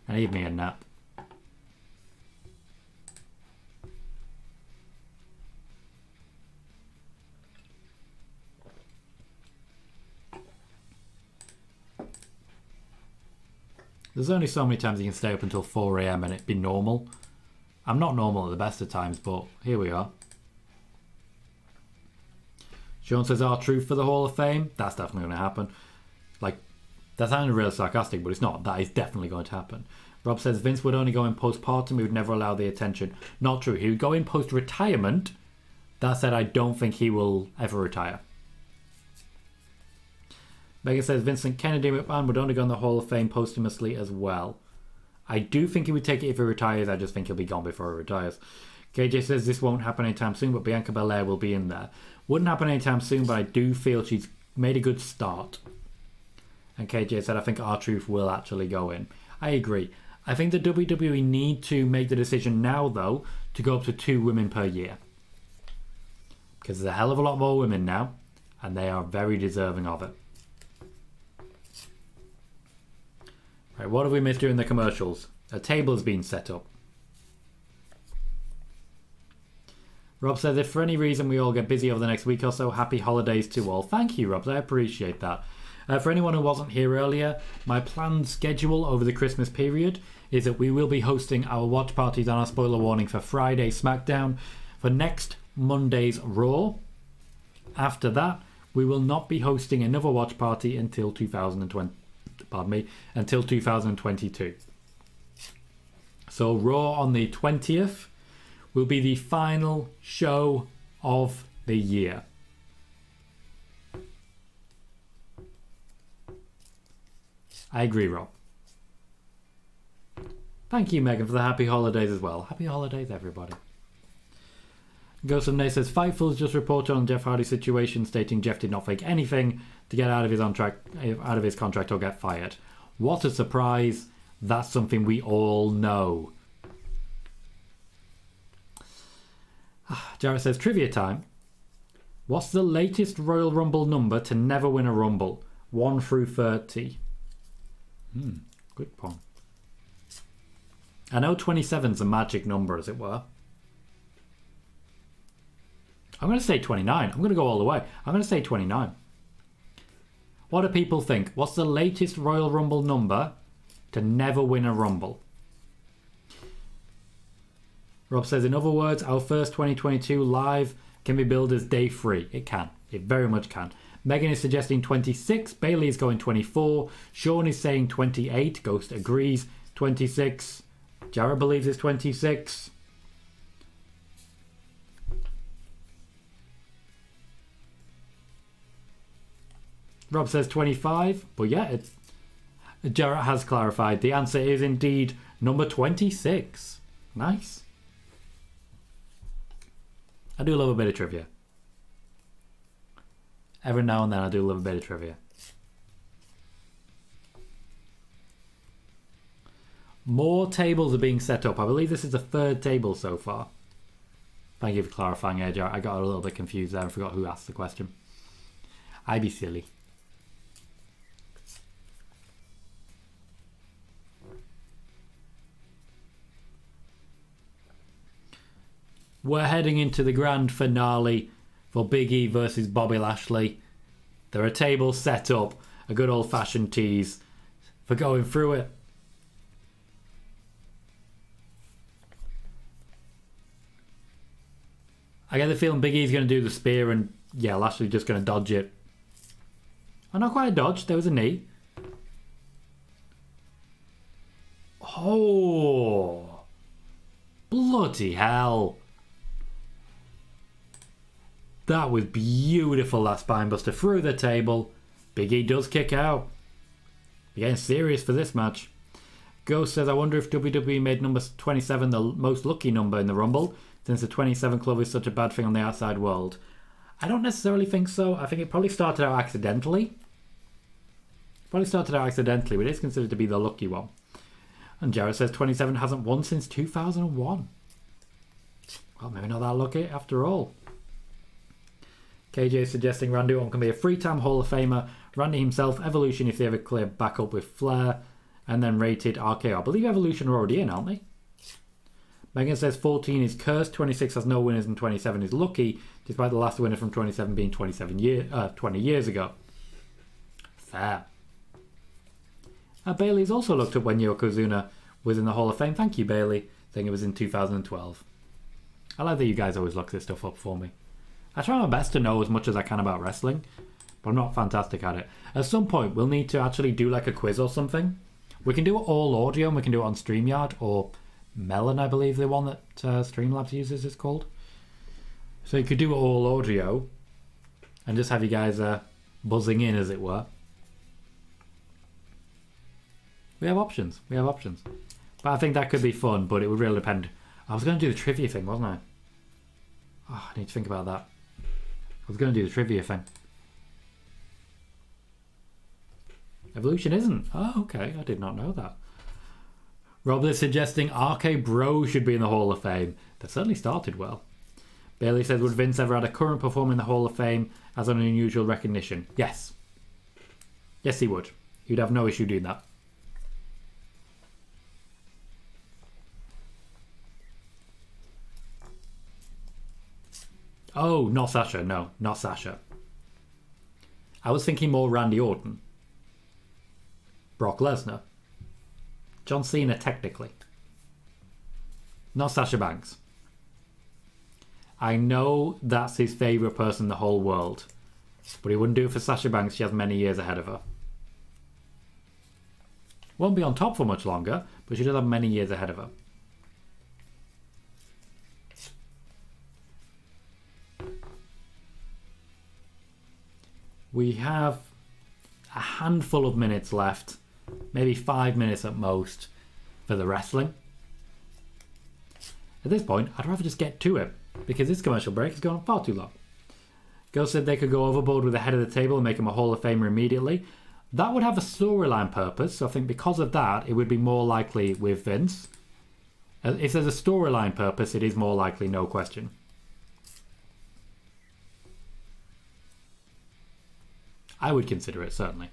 I need me a nap. There's only so many times you can stay up until 4 a.m. and it'd be normal. I'm not normal at the best of times, but here we are. Sean says, R-Truth for the Hall of Fame. That's definitely going to happen. Like, that sounded really sarcastic, but it's not. That is definitely going to happen. Rob says, Vince would only go in postpartum. He would never allow the attention. Not true. He would go in post-retirement. That said, I don't think he will ever retire. Megan says, Vincent Kennedy McMahon would only go in the Hall of Fame posthumously as well. I do think he would take it if he retires. I just think he'll be gone before he retires. KJ says, this won't happen anytime soon, but Bianca Belair will be in there. Wouldn't happen anytime soon, but I do feel she's made a good start. And KJ said, I think R-Truth will actually go in. I agree. I think the WWE need to make the decision now, though, to go up to 2 women per year. Because there's a hell of a lot more women now, and they are very deserving of it. Right, what have we missed during the commercials? A table has been set up. Rob says, if for any reason we all get busy over the next week or so, happy holidays to all. Thank you, Rob. I appreciate that. For anyone who wasn't here earlier, my planned schedule over the Christmas period is that we will be hosting our watch parties on our spoiler warning for Friday SmackDown, for next Monday's Raw. After that, we will not be hosting another watch party until 2022. So Raw on the 20th will be the final show of the year. I agree, Rob. Thank you, Megan, for the happy holidays as well. Happy holidays, everybody. Ghost of Nay says, Fightful's just reported on Jeff Hardy's situation, stating Jeff did not fake anything to get out of his contract or get fired. What a surprise. That's something we all know. Jarrett says, trivia time. What's the latest Royal Rumble number to never win a Rumble? 1 through 30. Good point. I know 27's a magic number, as it were. I'm going to say 29. I'm going to go all the way. I'm going to say 29. What do people think? What's the latest Royal Rumble number to never win a Rumble? Rob says, in other words, our first 2022 live can be billed as day 3. It can. It very much can. Megan is suggesting 26. Bailey is going 24. Sean is saying 28. Ghost agrees. 26. Jared believes it's 26. Rob says 25. But yeah, Jarrett has clarified. The answer is indeed number 26. Nice. I do love a bit of trivia. Every now and then I do love a bit of trivia. More tables are being set up. I believe this is the 3rd table so far. Thank you for clarifying, Edge. I got a little bit confused there and forgot who asked the question. I be silly. We're heading into the grand finale for Big E versus Bobby Lashley. There are tables set up, a good old-fashioned tease for going through it. I get the feeling Big E's going to do the spear and, yeah, Lashley's just going to dodge it. Oh, not quite a dodge, there was a knee. Oh, bloody hell. That was beautiful, that spinebuster through the table. Big E does kick out. We're getting serious for this match. Ghost says, I wonder if WWE made number 27 the most lucky number in the Rumble, since the 27 club is such a bad thing on the outside world. I don't necessarily think so. I think it probably started out accidentally. But it is considered to be the lucky one. And Jared says 27 hasn't won since 2001. Well, maybe not that lucky after all. KJ is suggesting Randy Orton can be a 3-time Hall of Famer. Randy himself, Evolution if they ever clear back up with Flair. And then rated RKO. I believe Evolution are already in, aren't they? Megan says 14 is cursed, 26 has no winners, and 27 is lucky, despite the last winner from 27 being 20 years ago. Fair. Bailey's also looked up when Yokozuna was in the Hall of Fame. Thank you, Bailey. Saying it was in 2012. I like that you guys always look this stuff up for me. I try my best to know as much as I can about wrestling, but I'm not fantastic at it. At some point, we'll need to actually do like a quiz or something. We can do it all audio, and we can do it on StreamYard, or Melon, I believe the one that Streamlabs uses is called. So you could do it all audio, and just have you guys buzzing in, as it were. We have options. But I think that could be fun, but it would really depend. I was going to do the trivia thing, wasn't I? Oh, I need to think about that. I was going to do the trivia thing. Evolution isn't. Oh, okay. I did not know that. Rob is suggesting RK Bro should be in the Hall of Fame. That certainly started well. Bailey says, would Vince ever add a current performer in the Hall of Fame as an unusual recognition? Yes. Yes, he would. He'd have no issue doing that. Oh, not Sasha. No, not Sasha. I was thinking more Randy Orton. Brock Lesnar. John Cena, technically. Not Sasha Banks. I know that's his favourite person in the whole world. But he wouldn't do it for Sasha Banks. She has many years ahead of her. Won't be on top for much longer, but she does have many years ahead of her. We have a handful of minutes left, maybe 5 minutes at most, for the wrestling. At this point, I'd rather just get to it, because this commercial break has gone on far too long. Ghost said they could go overboard with the head of the table and make him a Hall of Famer immediately. That would have a storyline purpose, so I think because of that, it would be more likely with Vince. If there's a storyline purpose, it is more likely, no question. I would consider it, certainly.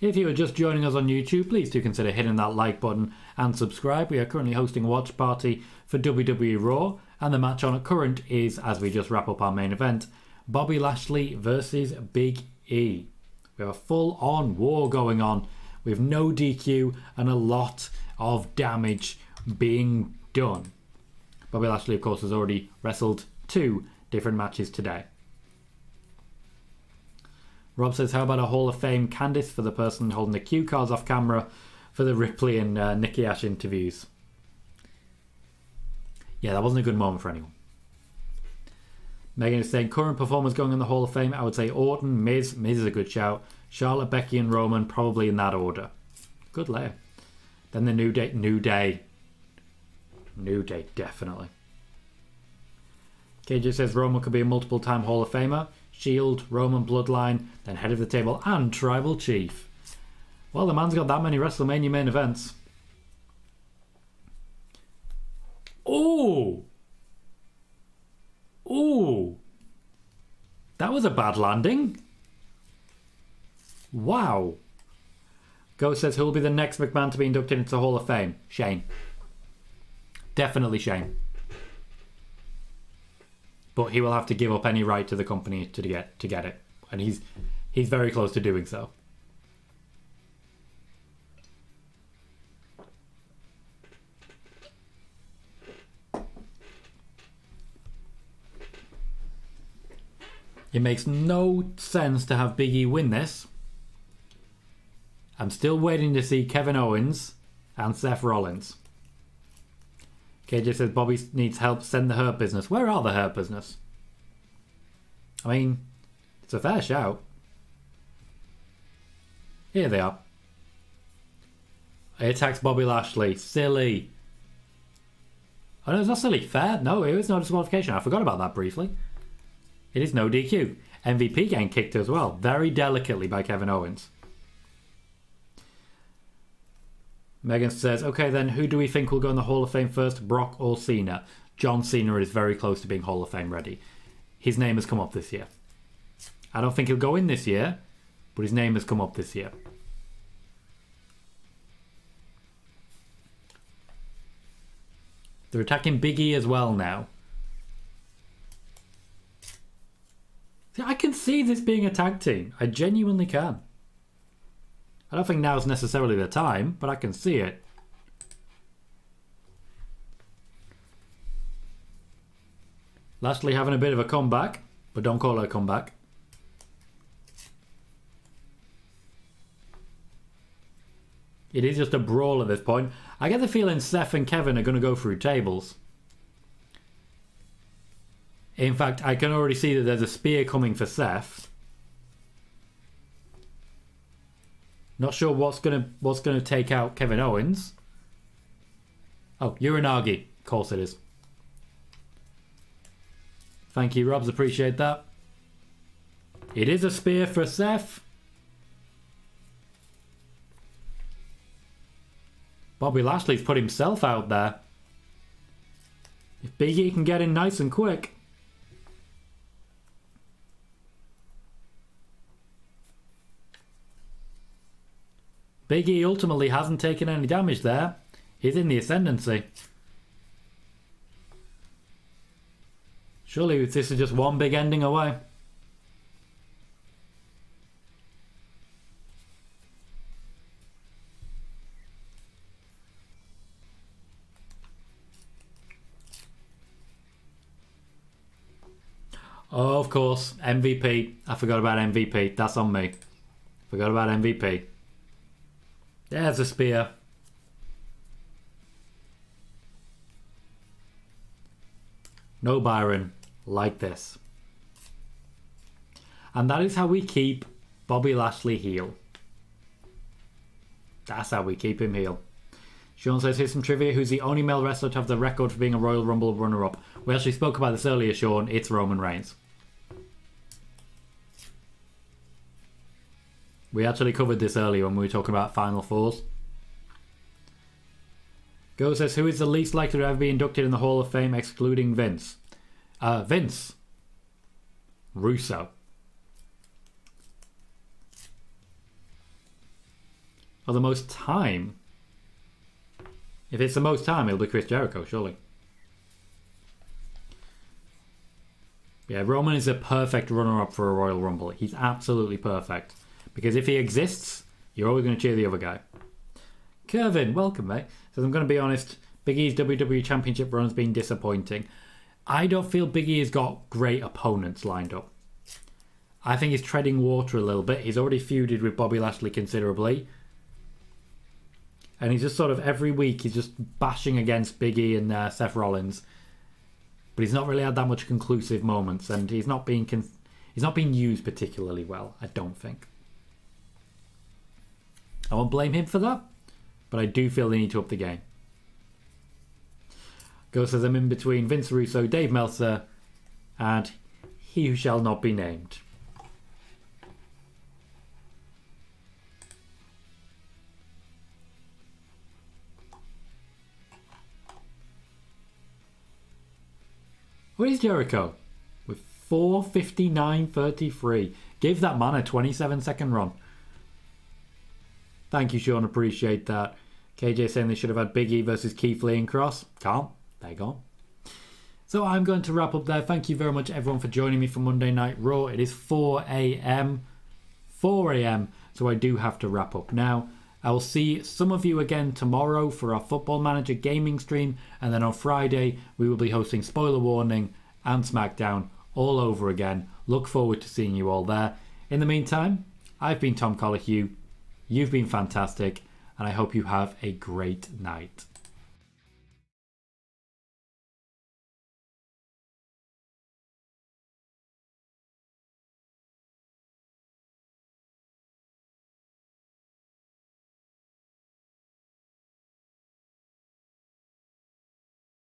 If you are just joining us on YouTube, please do consider hitting that like button and subscribe. We are currently hosting a watch party for WWE Raw, and the match on at current is, as we just wrap up our main event, Bobby Lashley versus Big E. We have a full-on war going on with no DQ and a lot of damage being done. Bobby Lashley, of course, has already wrestled 2 different matches today. Rob says, how about a Hall of Fame Candice for the person holding the cue cards off camera for the Ripley and Nikki Ash interviews? Yeah, that wasn't a good moment for anyone. Megan is saying, current performers going in the Hall of Fame, I would say Orton, Miz. Miz is a good shout. Charlotte, Becky and Roman, probably in that order. Good layer. Then the New Day. New Day, definitely. KJ says Roman could be a multiple-time Hall of Famer. Shield, Roman Bloodline, then head of the table and Tribal Chief. Well, the man's got that many WrestleMania main events. Oh! Oh! That was a bad landing. Wow. Ghost says, who'll be the next McMahon to be inducted into the Hall of Fame? Shane. Definitely Shane. But he will have to give up any right to the company to get it. And he's very close to doing so. It makes no sense to have Big E win this. I'm still waiting to see Kevin Owens and Seth Rollins. KJ says Bobby needs help, send the Hurt Business. Where are the Hurt Business? I mean, it's a fair shout. Here they are. He attacks Bobby Lashley. Silly. Oh no, it's not silly. Fair. No, it was no disqualification. I forgot about that briefly. It is no DQ. MVP getting kicked as well. Very delicately by Kevin Owens. Megan says, okay then, who do we think will go in the Hall of Fame first, Brock or Cena? John Cena is very close to being Hall of Fame ready. His name has come up this year. I don't think he'll go in this year, but his name has come up this year. They're attacking Big E as well now. See, I can see this being a tag team. I genuinely can. I don't think now's necessarily the time, but I can see it. Lashley having a bit of a comeback, but don't call it a comeback. It is just a brawl at this point. I get the feeling Seth and Kevin are going to go through tables. In fact, I can already see that there's a spear coming for Seth. Not sure what's gonna take out Kevin Owens. Oh, Uranagi. Of course it is. Thank you, Robs. Appreciate that. It is a spear for Seth. Bobby Lashley's put himself out there. If Big E can get in nice and quick. Big E ultimately hasn't taken any damage there. He's in the ascendancy. Surely this is just one big ending away. Oh, of course, MVP. I forgot about MVP. That's on me. Forgot about MVP. There's a spear. No Byron. Like this. And that is how we keep Bobby Lashley heel. That's how we keep him heel. Sean says, here's some trivia. Who's the only male wrestler to have the record for being a Royal Rumble runner-up? We actually spoke about this earlier, Sean. It's Roman Reigns. We actually covered this earlier when we were talking about Final Fours. Go says, who is the least likely to ever be inducted in the Hall of Fame excluding Vince? Vince. Russo. Or the most time? If it's the most time, it'll be Chris Jericho, surely. Yeah, Roman is a perfect runner-up for a Royal Rumble. He's absolutely perfect. Because if he exists, you're always going to cheer the other guy. Kervin, welcome, mate. Says, I'm going to be honest, Big E's WWE Championship run has been disappointing. I don't feel Big E has got great opponents lined up. I think he's treading water a little bit. He's already feuded with Bobby Lashley considerably. And he's just sort of, every week, he's just bashing against Big E and Seth Rollins. But he's not really had that much conclusive moments. And he's not being used particularly well, I don't think. I won't blame him for that. But I do feel they need to up the game. Go says, I'm in between Vince Russo, Dave Meltzer, and he who shall not be named. Where is Jericho? With 4:59.33. Give that man a 27-second run. Thank you, Sean. Appreciate that. KJ saying they should have had Big E versus Keith Lee and Cross. Can't. They're gone. So I'm going to wrap up there. Thank you very much, everyone, for joining me for Monday Night Raw. It is 4 a.m. 4 a.m. So I do have to wrap up now. I will see some of you again tomorrow for our Football Manager gaming stream. And then on Friday, we will be hosting Spoiler Warning and SmackDown all over again. Look forward to seeing you all there. In the meantime, I've been Tom Colohue. You've been fantastic. And I hope you have a great night.